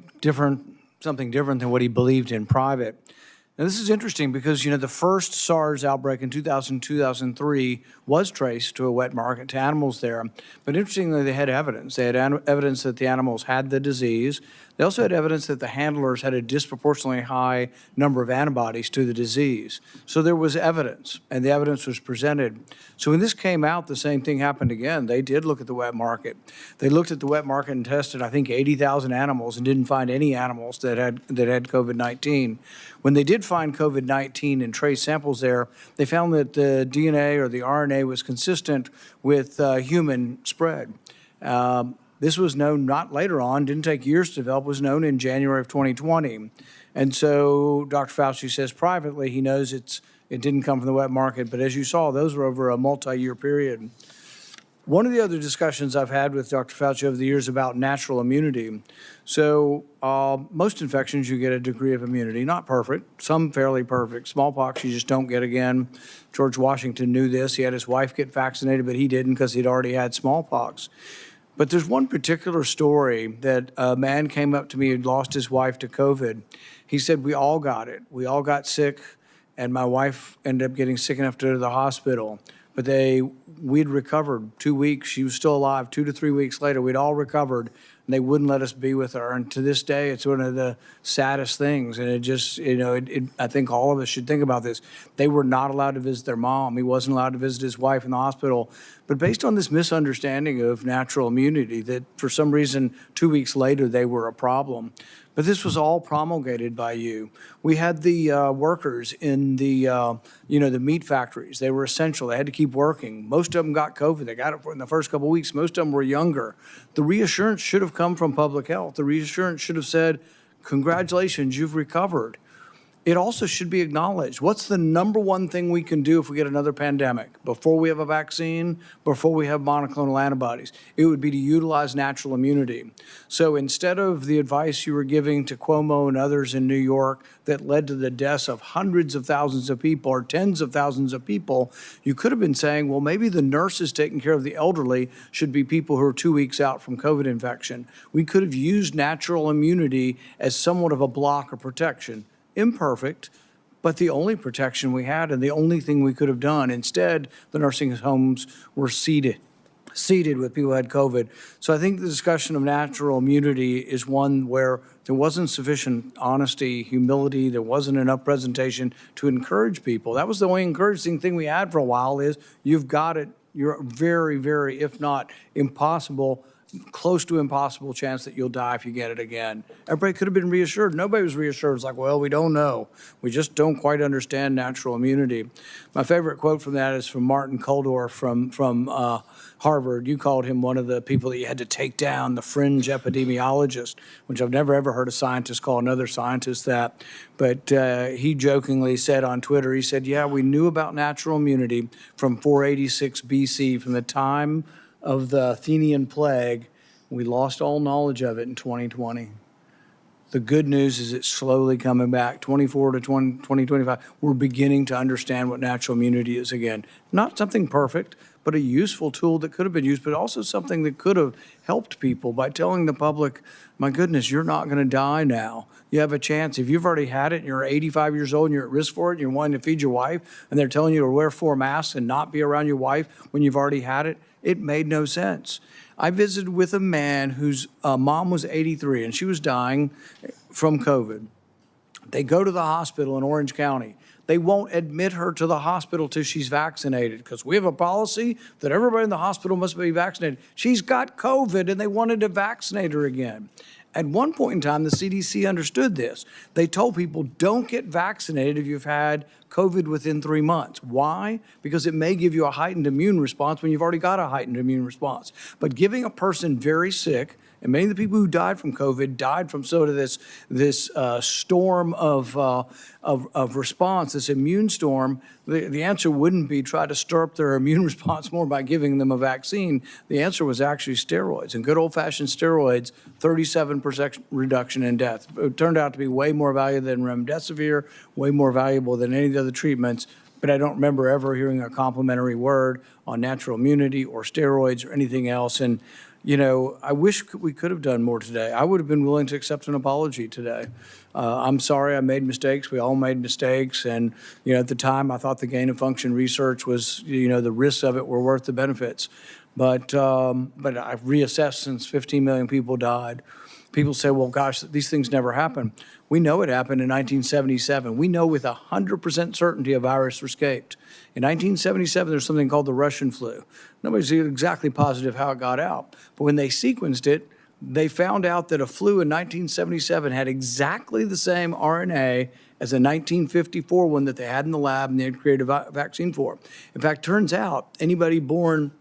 something different than what he believed in private. Now this is interesting because, the first SARS outbreak in 2003 was traced to a wet market, to animals there. But interestingly, they had evidence. They had evidence that the animals had the disease. They also had evidence that the handlers had a disproportionately high number of antibodies to the disease. So there was evidence, and the evidence was presented. So when this came out, the same thing happened again. They did look at the wet market. They looked at the wet market and tested, I think, 80,000 animals and didn't find any animals that had COVID-19. When they did find COVID-19 and trace samples there, they found that the DNA or the RNA was consistent with human spread. This was known not later on, didn't take years to develop, was known in January of 2020. And so Dr. Fauci says privately he knows it didn't come from the wet market, but as you saw, those were over a multi-year period. One of the other discussions I've had with Dr. Fauci over the years about natural immunity. So most infections, you get a degree of immunity, not perfect, some fairly perfect. Smallpox, you just don't get again. George Washington knew this. He had his wife get vaccinated, but he didn't because he'd already had smallpox. But there's one particular story that a man came up to me who'd lost his wife to COVID. He said, we all got it. We all got sick, and my wife ended up getting sick enough to go to the hospital. But we'd recovered 2 weeks. She was still alive. 2 to 3 weeks later, we'd all recovered, and they wouldn't let us be with her. And to this day, it's one of the saddest things. And it just, I think all of us should think about this. They were not allowed to visit their mom. He wasn't allowed to visit his wife in the hospital. But based on this misunderstanding of natural immunity, that for some reason, 2 weeks later, they were a problem. But this was all promulgated by you. We had the workers in the, the meat factories. They were essential. They had to keep working. Most of them got COVID. They got it in the first couple of weeks. Most of them were younger. The reassurance should have come from public health. The reassurance should have said, congratulations, you've recovered. It also should be acknowledged. What's the number one thing we can do if we get another pandemic? Before we have a vaccine, before we have monoclonal antibodies, it would be to utilize natural immunity. So instead of the advice you were giving to Cuomo and others in New York that led to the deaths of hundreds of thousands of people or tens of thousands of people, you could have been saying, well, maybe the nurses taking care of the elderly should be people who are 2 weeks out from COVID infection. We could have used natural immunity as somewhat of a block of protection. Imperfect, but the only protection we had and the only thing we could have done. Instead, the nursing homes were seated with people who had COVID. So I think the discussion of natural immunity is one where there wasn't sufficient honesty, humility, there wasn't enough presentation to encourage people. That was the only encouraging thing we had for a while is you've got it. You're very, very, if not impossible, close to impossible chance that you'll die if you get it again. Everybody could have been reassured. Nobody was reassured. It's like, well, we don't know. We just don't quite understand natural immunity. My favorite quote from that is from Martin Kulldorff from Harvard. You called him one of the people that you had to take down, the fringe epidemiologist, which I've never ever heard a scientist call another scientist that. But he jokingly said on Twitter, he said, yeah, we knew about natural immunity from 486 BC, from the time of the Athenian plague. We lost all knowledge of it in 2020. The good news is it's slowly coming back. 24 to 2025, we're beginning to understand what natural immunity is again. Not something perfect, but a useful tool that could have been used, but also something that could have helped people by telling the public, my goodness, you're not going to die now. You have a chance. If you've already had it and you're 85 years old and you're at risk for it, and you're wanting to feed your wife, and they're telling you to wear 4 masks and not be around your wife when you've already had it, it made no sense. I visited with a man whose mom was 83 and she was dying from COVID. They go to the hospital in Orange County. They won't admit her to the hospital till she's vaccinated because we have a policy that everybody in the hospital must be vaccinated. She's got COVID and they wanted to vaccinate her again. At one point in time, the CDC understood this. They told people, don't get vaccinated if you've had COVID within 3 months. Why? Because it may give you a heightened immune response when you've already got a heightened immune response. But giving a person very sick, and many of the people who died from COVID died from sort of this storm of response, this immune storm. The answer wouldn't be try to stir up their immune response more by giving them a vaccine. The answer was actually steroids. And good old-fashioned steroids, 37% reduction in death. It turned out to be way more valuable than remdesivir, way more valuable than any of the other treatments. But I don't remember ever hearing a complimentary word on natural immunity or steroids or anything else. And you know, I wish we could have done more today. I would have been willing to accept an apology today. I'm sorry I made mistakes. We all made mistakes. And, you know, at the time, I thought the gain of function research was, you know, the risks of it were worth the benefits. But I've reassessed since 15 million people died. People say, well, gosh, these things never happen. We know it happened in 1977. We know with 100% certainty a virus escaped. In 1977, there's something called the Russian flu. Nobody's exactly positive how it got out. But when they sequenced it, they found out that a flu in 1977 had exactly the same RNA as a 1954 one that they had in the lab and they had created a vaccine for. In fact, turns out anybody born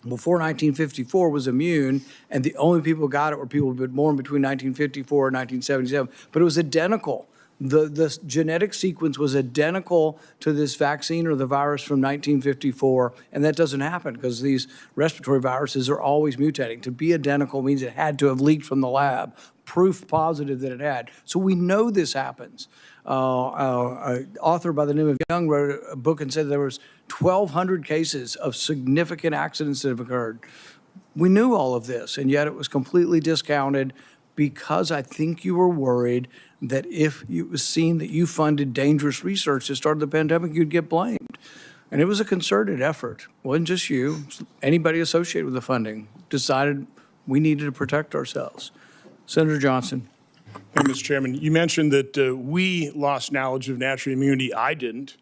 before 1954 was immune, and the only people who got it were people who were born between 1954 and 1977. But it was identical. The genetic sequence was identical to this vaccine or the virus from 1954, and that doesn't happen because these respiratory viruses are always mutating. To be identical means it had to have leaked from the lab, proof positive that it had. So we know this happens. An author by the name of Young wrote a book and said there was 1,200 cases of significant accidents that have occurred. We knew all of this, and yet it was completely discounted because I think you were worried that if it was seen that you funded dangerous research that started the pandemic, you'd get blamed. And it was a concerted effort. It wasn't just you. Anybody associated with the funding decided we needed to protect ourselves. Senator Johnson. Thank you, Mr. Chairman. You mentioned that we lost knowledge of natural immunity. I didn't.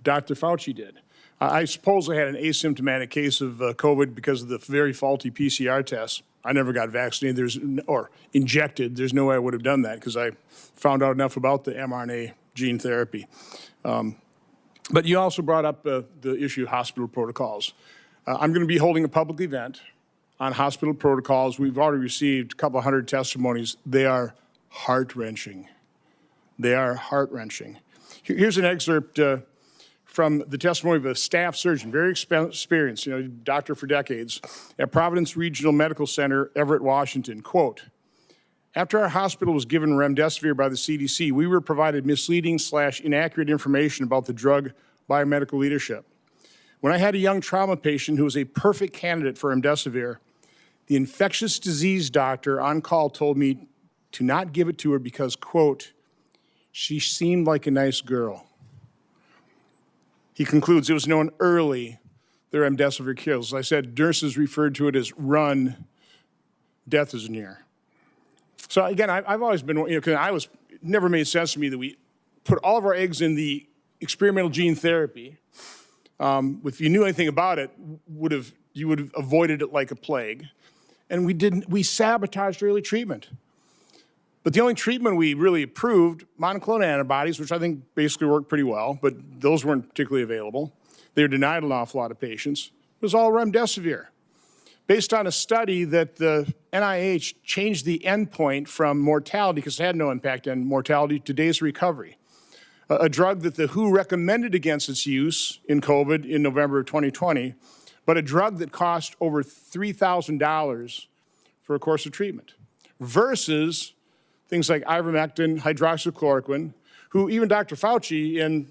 Dr. Fauci did. I suppose I had an asymptomatic case of COVID because of the very faulty PCR test. I never got vaccinated or injected. There's no way I would have done that because I found out enough about the mRNA gene therapy. But you also brought up the issue of hospital protocols. I'm going to be holding a public event on hospital protocols. We've already received a couple hundred testimonies. They are heart-wrenching. They are heart-wrenching. Here's an excerpt from the testimony of a staff surgeon, very experienced, doctor for decades, at Providence Regional Medical Center, Everett, Washington. Quote, after our hospital was given remdesivir by the CDC, we were provided misleading/inaccurate information about the drug by our medical leadership. When I had a young trauma patient who was a perfect candidate for remdesivir, the infectious disease doctor on call told me to not give it to her because, quote, she seemed like a nice girl. He concludes, it was known early the remdesivir kills. As I said, nurses referred to it as run, death is near. So again, I've always been, because it never made sense to me that we put all of our eggs in the experimental gene therapy. If you knew anything about it, you would have avoided it like a plague. and we sabotaged early treatment. But the only treatment we really approved, monoclonal antibodies, which I think basically worked pretty well, but those weren't particularly available. They were denied an awful lot of patients. It was all remdesivir. Based on a study that the NIH changed the endpoint from mortality, because it had no impact on mortality, to days of recovery. A drug that the WHO recommended against its use in COVID in November of 2020, but a drug that cost over $3,000 for a course of treatment, versus things like ivermectin, hydroxychloroquine, who even Dr. Fauci,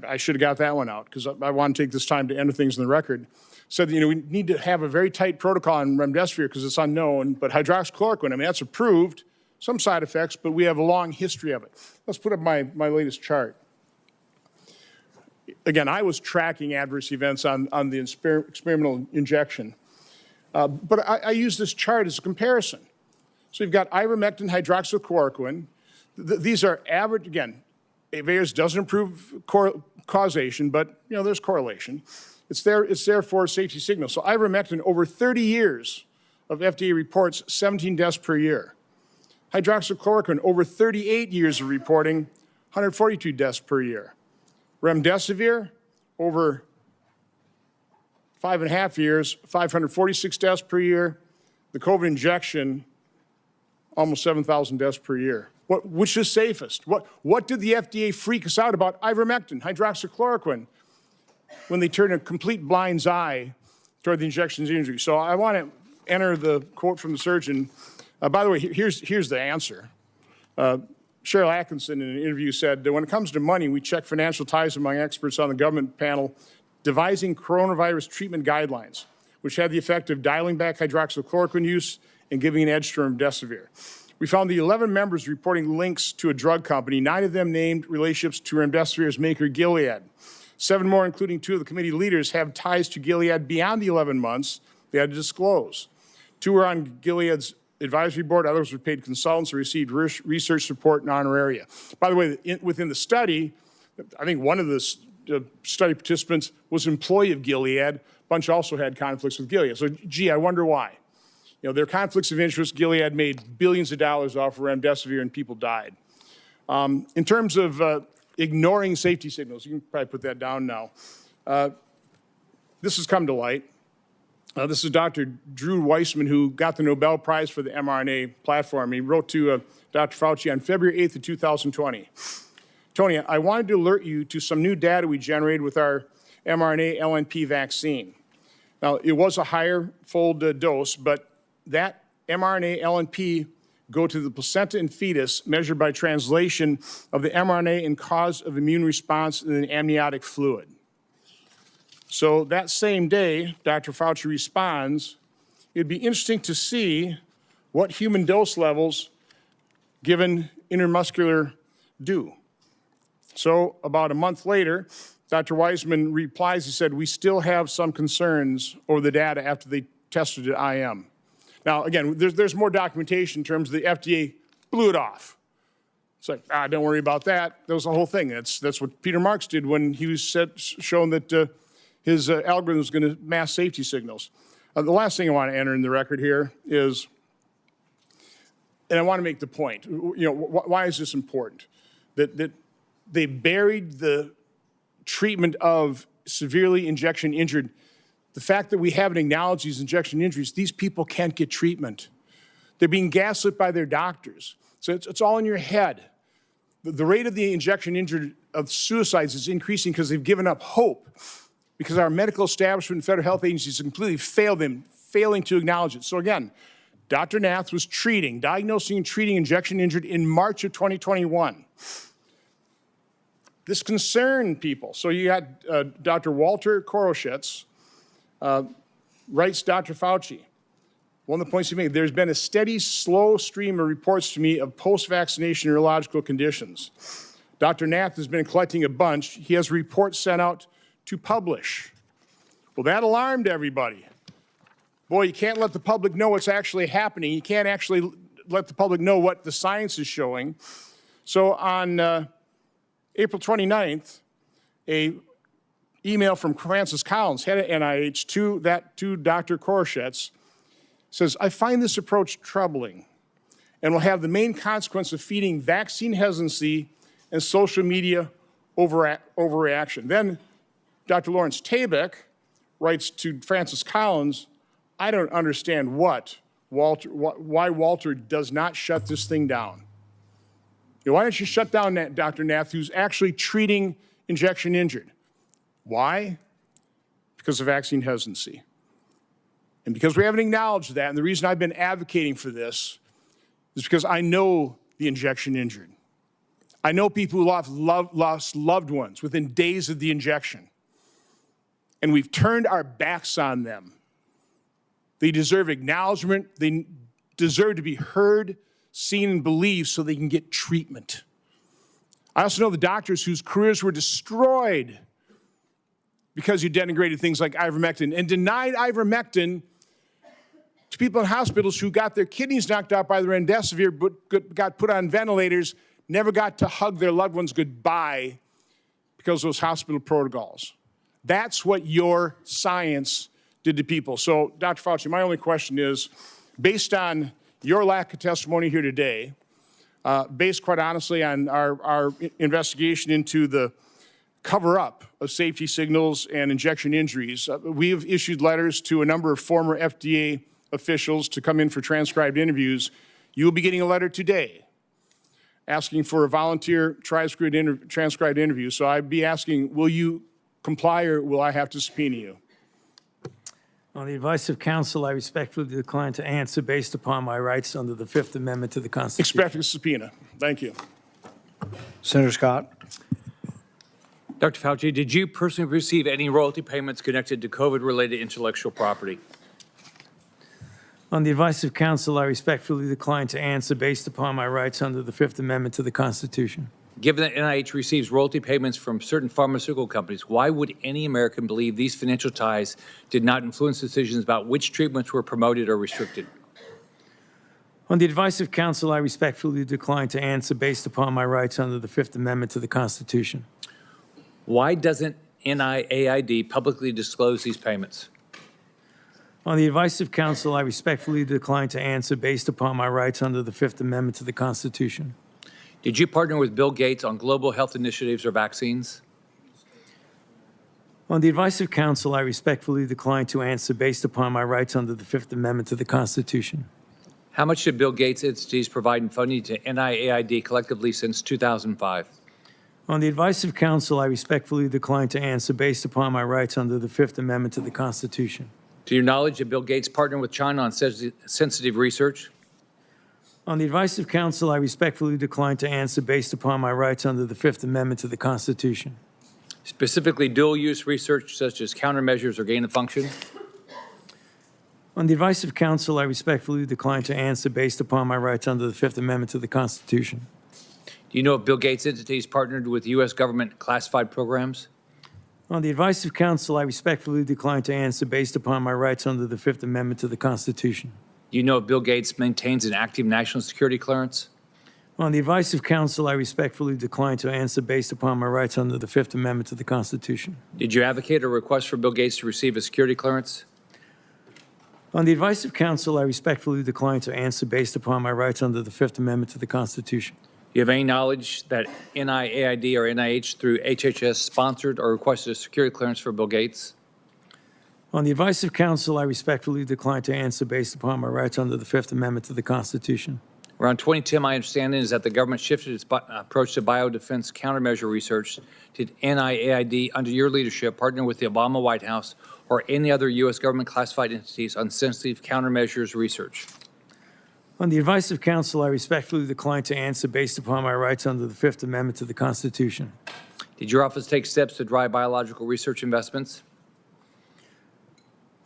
I should have got that one out because I want to take this time to enter things in the record, said that, we need to have a very tight protocol on remdesivir because it's unknown, but hydroxychloroquine, I mean, that's approved, some side effects, but we have a long history of it. Let's put up my latest chart. Again, I was tracking adverse events on the experimental injection, but I use this chart as a comparison. So you've got ivermectin, hydroxychloroquine. These are average, again, VAERS doesn't improve causation, but there's correlation. It's there for safety signal. So ivermectin, over 30 years of FDA reports, 17 deaths per year. Hydroxychloroquine, over 38 years of reporting, 142 deaths per year. Remdesivir, over 5.5 years, 546 deaths per year. The COVID injection, almost 7,000 deaths per year. Which is safest? What did the FDA freak us out about ivermectin, hydroxychloroquine, when they turned a complete blind's eye toward the injection's injury? So I want to enter the quote from the surgeon. By the way, here's the answer. Cheryl Atkinson in an interview said, when it comes to money, we check financial ties among experts on the government panel devising coronavirus treatment guidelines, which had the effect of dialing back hydroxychloroquine use and giving an edge to remdesivir. We found the 11 members reporting links to a drug company, 9 of them named relationships to remdesivir's maker, Gilead. 7 more, including 2 of the committee leaders, have ties to Gilead beyond the 11 months they had to disclose. 2 were on Gilead's advisory board, others were paid consultants or received research support and honoraria. By the way, within the study, I think one of the study participants was an employee of Gilead. A bunch also had conflicts with Gilead. So, I wonder why. There are conflicts of interest. Gilead made billions of dollars off of remdesivir and people died. In terms of ignoring safety signals, you can probably put that down now. This has come to light. This is Dr. Drew Weissman, who got the Nobel Prize for the mRNA platform. He wrote to Dr. Fauci on February 8th of 2020. Tony, I wanted to alert you to some new data we generated with our mRNA LNP vaccine. Now, it was a higher fold dose, but that mRNA LNP go to the placenta and fetus measured by translation of the mRNA and cause of immune response in the amniotic fluid. So that same day, Dr. Fauci responds, it'd be interesting to see what human dose levels given intramuscular do. So about a month later, Dr. Weissman replies, he said, we still have some concerns over the data after they tested at IM. Now, again, there's more documentation in terms of the FDA blew it off. It's like, don't worry about that. That was the whole thing. That's what Peter Marks did when he was shown that his algorithm was going to mask safety signals. The last thing I want to enter in the record here is, and I want to make the point, why is this important? That they buried the treatment of severely injection injured. The fact that we haven't acknowledged these injection injuries, these people can't get treatment. They're being gaslit by their doctors. So it's all in your head. The rate of the injection injured of suicides is increasing because they've given up hope, because our medical establishment and federal health agencies completely failed them, failing to acknowledge it. So again, Dr. Nath was diagnosing and treating injection injured in March of 2021. This concerned people. So you had Dr. Walter Koroshitz, writes Dr. Fauci. One of the points he made, there's been a steady, slow stream of reports to me of post-vaccination neurological conditions. Dr. Nath has been collecting a bunch. He has reports sent out to publish. Well, that alarmed everybody. Boy, you can't let the public know what's actually happening. You can't actually let the public know what the science is showing. So on April 29th, a email from Francis Collins, head of NIH, to Dr. Koroshitz, says, I find this approach troubling and will have the main consequence of feeding vaccine hesitancy and social media overreaction. Then Dr. Lawrence Tabak writes to Francis Collins, I don't understand why Walter does not shut this thing down. Why don't you shut down Dr. Nath, who's actually treating injection injured? Why? Because of vaccine hesitancy. And because we haven't acknowledged that, and the reason I've been advocating for this is because I know the injection injured. I know people who lost loved ones within days of the injection. And we've turned our backs on them. They deserve acknowledgement. They deserve to be heard, seen, and believed so they can get treatment. I also know the doctors whose careers were destroyed because you denigrated things like ivermectin and denied ivermectin to people in hospitals who got their kidneys knocked out by the remdesivir but got put on ventilators, never got to hug their loved ones goodbye because of those hospital protocols. That's what your science did to people. So, Dr. Fauci, my only question is, based on your lack of testimony here today, based quite honestly on our investigation into the cover-up of safety signals and injection injuries, we have issued letters to a number of former FDA officials to come in for transcribed interviews. You will be getting a letter today asking for a volunteer transcribed interview. So I'd be asking, will you comply or will I have to subpoena you? On the advice of counsel, I respectfully decline to answer based upon my rights under the Fifth Amendment to the Constitution. Expect a subpoena. Thank you. Senator Scott. Dr. Fauci, did you personally receive any royalty payments connected to COVID-related intellectual property? On the advice of counsel, I respectfully decline to answer based upon my rights under the Fifth Amendment to the Constitution. Given that NIH receives royalty payments from certain pharmaceutical companies, why would any American believe these financial ties did not influence decisions about which treatments were promoted or restricted? On the advice of counsel, I respectfully decline to answer based upon my rights under the Fifth Amendment to the Constitution. Why doesn't NIAID publicly disclose these payments? On the advice of counsel, I respectfully decline to answer based upon my rights under the Fifth Amendment to the Constitution. Did you partner with Bill Gates on global health initiatives or vaccines? On the advice of counsel, I respectfully decline to answer based upon my rights under the Fifth Amendment to the Constitution. How much did Bill Gates entities provide in funding to NIAID collectively since 2005? On the advice of counsel, I respectfully decline to answer based upon my rights under the Fifth Amendment to the Constitution. To your knowledge, did Bill Gates partner with China on sensitive research? On the advice of counsel, I respectfully decline to answer based upon my rights under the Fifth Amendment to the Constitution. Specifically, dual-use research such as countermeasures or gain of function? On the advice of counsel, I respectfully decline to answer based upon my rights under the Fifth Amendment to the Constitution. Do you know if Bill Gates' entities partnered with U.S. government classified programs? On the advice of counsel, I respectfully decline to answer based upon my rights under the Fifth Amendment to the Constitution. Do you know if Bill Gates maintains an active national security clearance? On the advice of counsel, I respectfully decline to answer based upon my rights under the Fifth Amendment to the Constitution. Did you advocate or request for Bill Gates to receive a security clearance? On the advice of counsel, I respectfully decline to answer based upon my rights under the Fifth Amendment to the Constitution. Do you have any knowledge that NIAID or NIH through HHS sponsored or requested a security clearance for Bill Gates? On the advice of counsel, I respectfully decline to answer based upon my rights under the Fifth Amendment to the Constitution. Around 2010, my understanding is that the government shifted its approach to biodefense countermeasure research. Did NIAID, under your leadership, partner with the Obama White House or any other U.S. government classified entities on sensitive countermeasures research? On the advice of counsel, I respectfully decline to answer based upon my rights under the Fifth Amendment to the Constitution. Did your office take steps to drive biological research investments?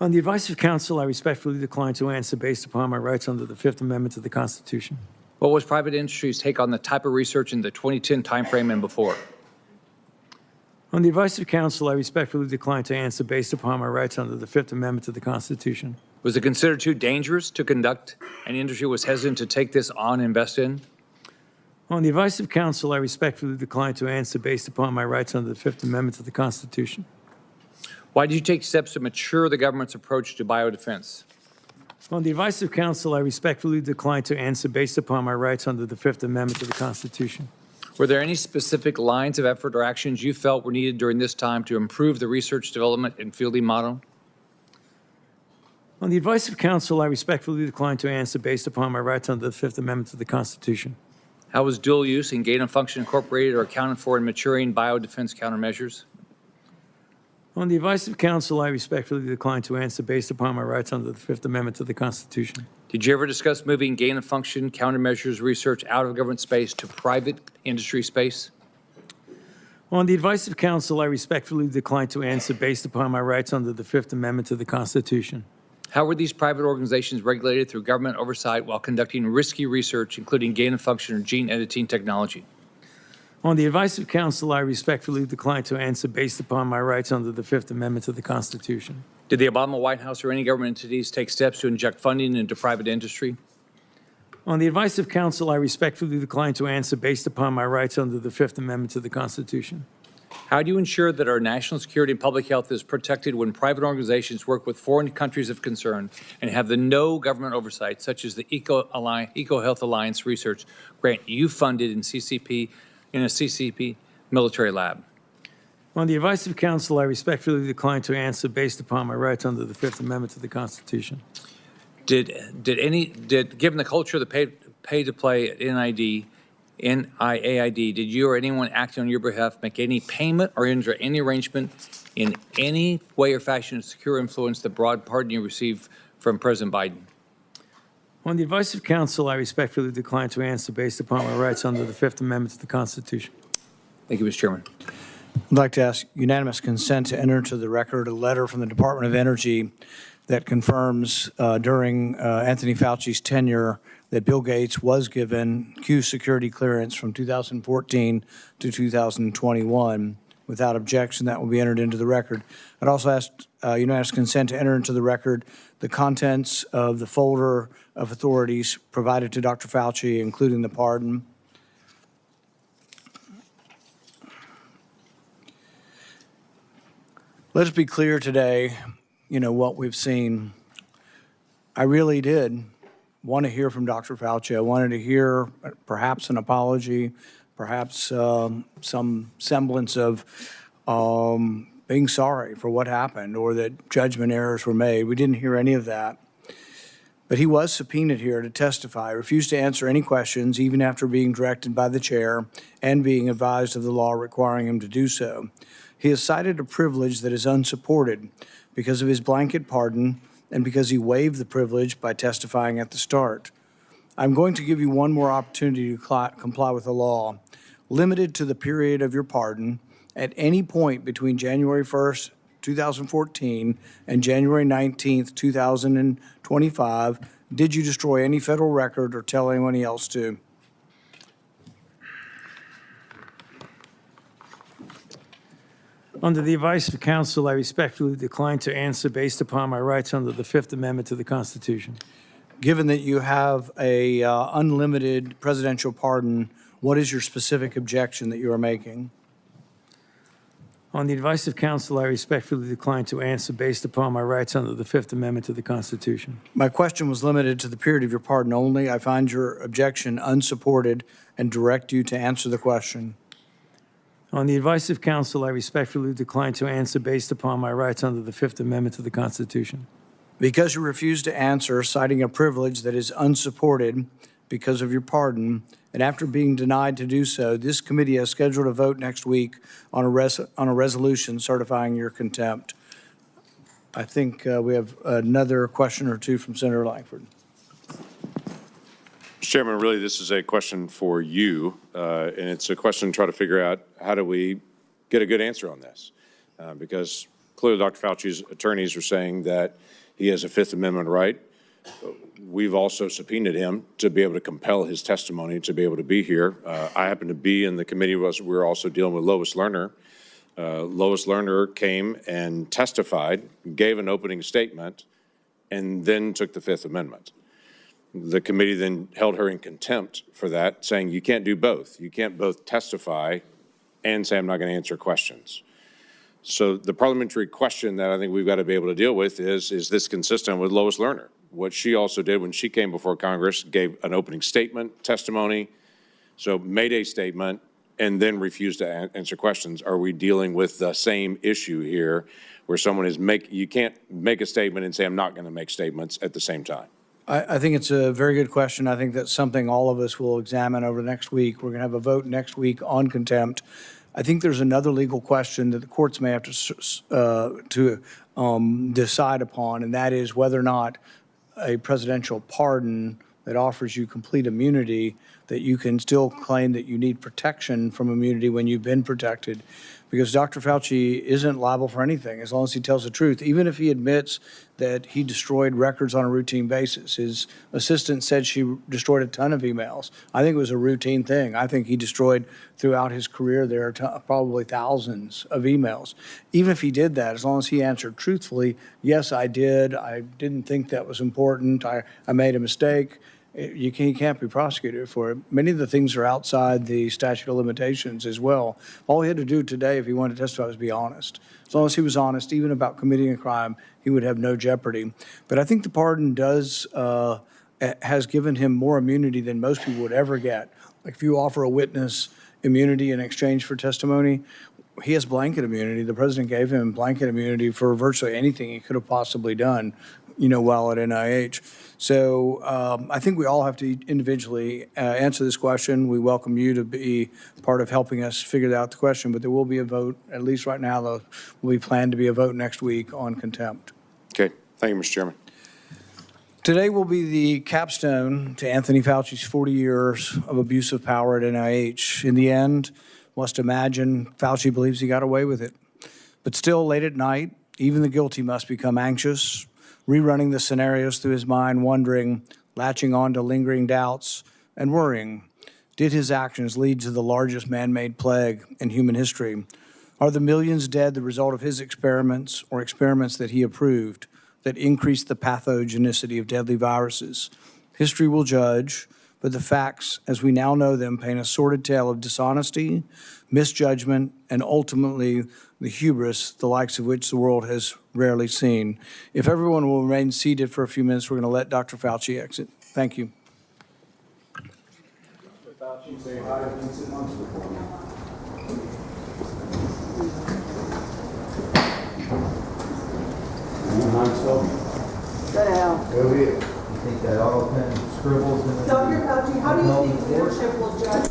On the advice of counsel, I respectfully decline to answer based upon my rights under the Fifth Amendment to the Constitution. What was private industry's take on the type of research in the 2010 timeframe and before? On the advice of counsel, I respectfully decline to answer based upon my rights under the Fifth Amendment to the Constitution. Was it considered too dangerous to conduct and industry was hesitant to take this on and invest in? On the advice of counsel, I respectfully decline to answer based upon my rights under the Fifth Amendment to the Constitution. Why did you take steps to mature the government's approach to biodefense? On the advice of counsel, I respectfully decline to answer based upon my rights under the Fifth Amendment to the Constitution. Were there any specific lines of effort or actions you felt were needed during this time to improve the research, development, and fielding model? On the advice of counsel, I respectfully decline to answer based upon my rights under the Fifth Amendment to the Constitution. How was dual use and gain of function incorporated or accounted for in maturing biodefense countermeasures? On the advice of counsel, I respectfully decline to answer based upon my rights under the Fifth Amendment to the Constitution. Did you ever discuss moving gain of function countermeasures research out of government space to private industry space? On the advice of counsel, I respectfully decline to answer based upon my rights under the Fifth Amendment to the Constitution. How were these private organizations regulated through government oversight while conducting risky research, including gain of function or gene editing technology? On the advice of counsel, I respectfully decline to answer based upon my rights under the Fifth Amendment to the Constitution. Did the Obama White House or any government entities take steps to inject funding into private industry? On the advice of counsel, I respectfully decline to answer based upon my rights under the Fifth Amendment to the Constitution. How do you ensure that our national security and public health is protected when private organizations work with foreign countries of concern and have the no government oversight, such as the EcoHealth Alliance research grant you funded in a CCP military lab? On the advice of counsel, I respectfully decline to answer based upon my rights under the Fifth Amendment to the Constitution. Did given the culture of the pay to play at NIAID, did you or anyone acting on your behalf make any payment or enter any arrangement in any way or fashion to secure influence the broad pardon you received from President Biden? On the advice of counsel, I respectfully decline to answer based upon my rights under the Fifth Amendment to the Constitution. Thank you, Mr. Chairman. I'd like to ask unanimous consent to enter into the record a letter from the Department of Energy that confirms during Anthony Fauci's tenure that Bill Gates was given Q security clearance from 2014 to 2021. Without objection, that will be entered into the record. I'd also ask unanimous consent to enter into the record the contents of the folder of authorities provided to Dr. Fauci, including the pardon. Let's be clear today, what we've seen. I really did want to hear from Dr. Fauci. I wanted to hear perhaps an apology, perhaps some semblance of being sorry for what happened or that judgment errors were made. We didn't hear any of that. But he was subpoenaed here to testify, refused to answer any questions, even after being directed by the chair and being advised of the law requiring him to do so. He has cited a privilege that is unsupported because of his blanket pardon and because he waived the privilege by testifying at the start. I'm going to give you one more opportunity to comply with the law, limited to the period of your pardon. At any point between January 1st, 2014 and January 19th, 2025, did you destroy any federal record or tell anyone else to? Under the advice of counsel, I respectfully decline to answer based upon my rights under the Fifth Amendment to the Constitution. Given that you have a unlimited presidential pardon, what is your specific objection that you are making? On the advice of counsel, I respectfully decline to answer based upon my rights under the Fifth Amendment to the Constitution. My question was limited to the period of your pardon only. I find your objection unsupported and direct you to answer the question. On the advice of counsel, I respectfully decline to answer based upon my rights under the Fifth Amendment to the Constitution. Because you refuse to answer, citing a privilege that is unsupported because of your pardon, and after being denied to do so, this committee has scheduled a vote next week on a resolution certifying your contempt. I think we have another question or two from Senator Langford. Mr. Chairman, really, this is a question for you, and it's a question to try to figure out how do we get a good answer on this, because clearly Dr. Fauci's attorneys are saying that he has a Fifth Amendment right. We've also subpoenaed him to be able to compel his testimony to be able to be here. I happen to be in the committee. We're also dealing with Lois Lerner. Lois Lerner came and testified, gave an opening statement, and then took the Fifth Amendment. The committee then held her in contempt for that, saying you can't do both. You can't both testify and say I'm not going to answer questions. So the parliamentary question that I think we've got to be able to deal with is this consistent with Lois Lerner? what she also did when she came before Congress, gave an opening statement, testimony, so made a statement, and then refused to answer questions. Are we dealing with the same issue here where someone is you can't make a statement and say, I'm not going to make statements at the same time? I think it's a very good question. I think that's something all of us will examine over the next week. We're going to have a vote next week on contempt. I think there's another legal question that the courts may have to decide upon, and that is whether or not a presidential pardon that offers you complete immunity, that you can still claim that you need protection from immunity when you've been protected. Because Dr. Fauci isn't liable for anything as long as he tells the truth, even if he admits that he destroyed records on a routine basis. His assistant said she destroyed a ton of emails. I think it was a routine thing. I think he destroyed throughout his career there probably thousands of emails. Even if he did that, as long as he answered truthfully, yes, I did. I didn't think that was important. I made a mistake. He can't be prosecuted for it. Many of the things are outside the statute of limitations as well. All he had to do today, if he wanted to testify, was be honest. As long as he was honest, even about committing a crime, he would have no jeopardy. But I think the pardon has given him more immunity than most people would ever get. Like if you offer a witness immunity in exchange for testimony, he has blanket immunity. The president gave him blanket immunity for virtually anything he could have possibly done, while at NIH. So I think we all have to individually answer this question. We welcome you to be part of helping us figure out the question, but there will be a vote, at least right now, there will be planned to be a vote next week on contempt. Okay, thank you, Mr. Chairman. Today will be the capstone to Anthony Fauci's 40 years of abuse of power at NIH. In the end, must imagine Fauci believes he got away with it. But still, late at night, even the guilty must become anxious, rerunning the scenarios through his mind, wondering, latching on to lingering doubts, and worrying. Did his actions lead to the largest man-made plague in human history? Are the millions dead the result of his experiments or experiments that he approved that increased the pathogenicity of deadly viruses? History will judge, but the facts, as we now know them, paint a sordid tale of dishonesty, misjudgment, and ultimately the hubris, the likes of which the world has rarely seen. If everyone will remain seated for a few minutes, we're going to let Dr. Fauci exit. Thank you. Dr. Fauci, say hi to Vincent Munster. Sit down. Go ahead. You think that auto pen scribbles in the... Dr. Fauci, how do you think leadership will judge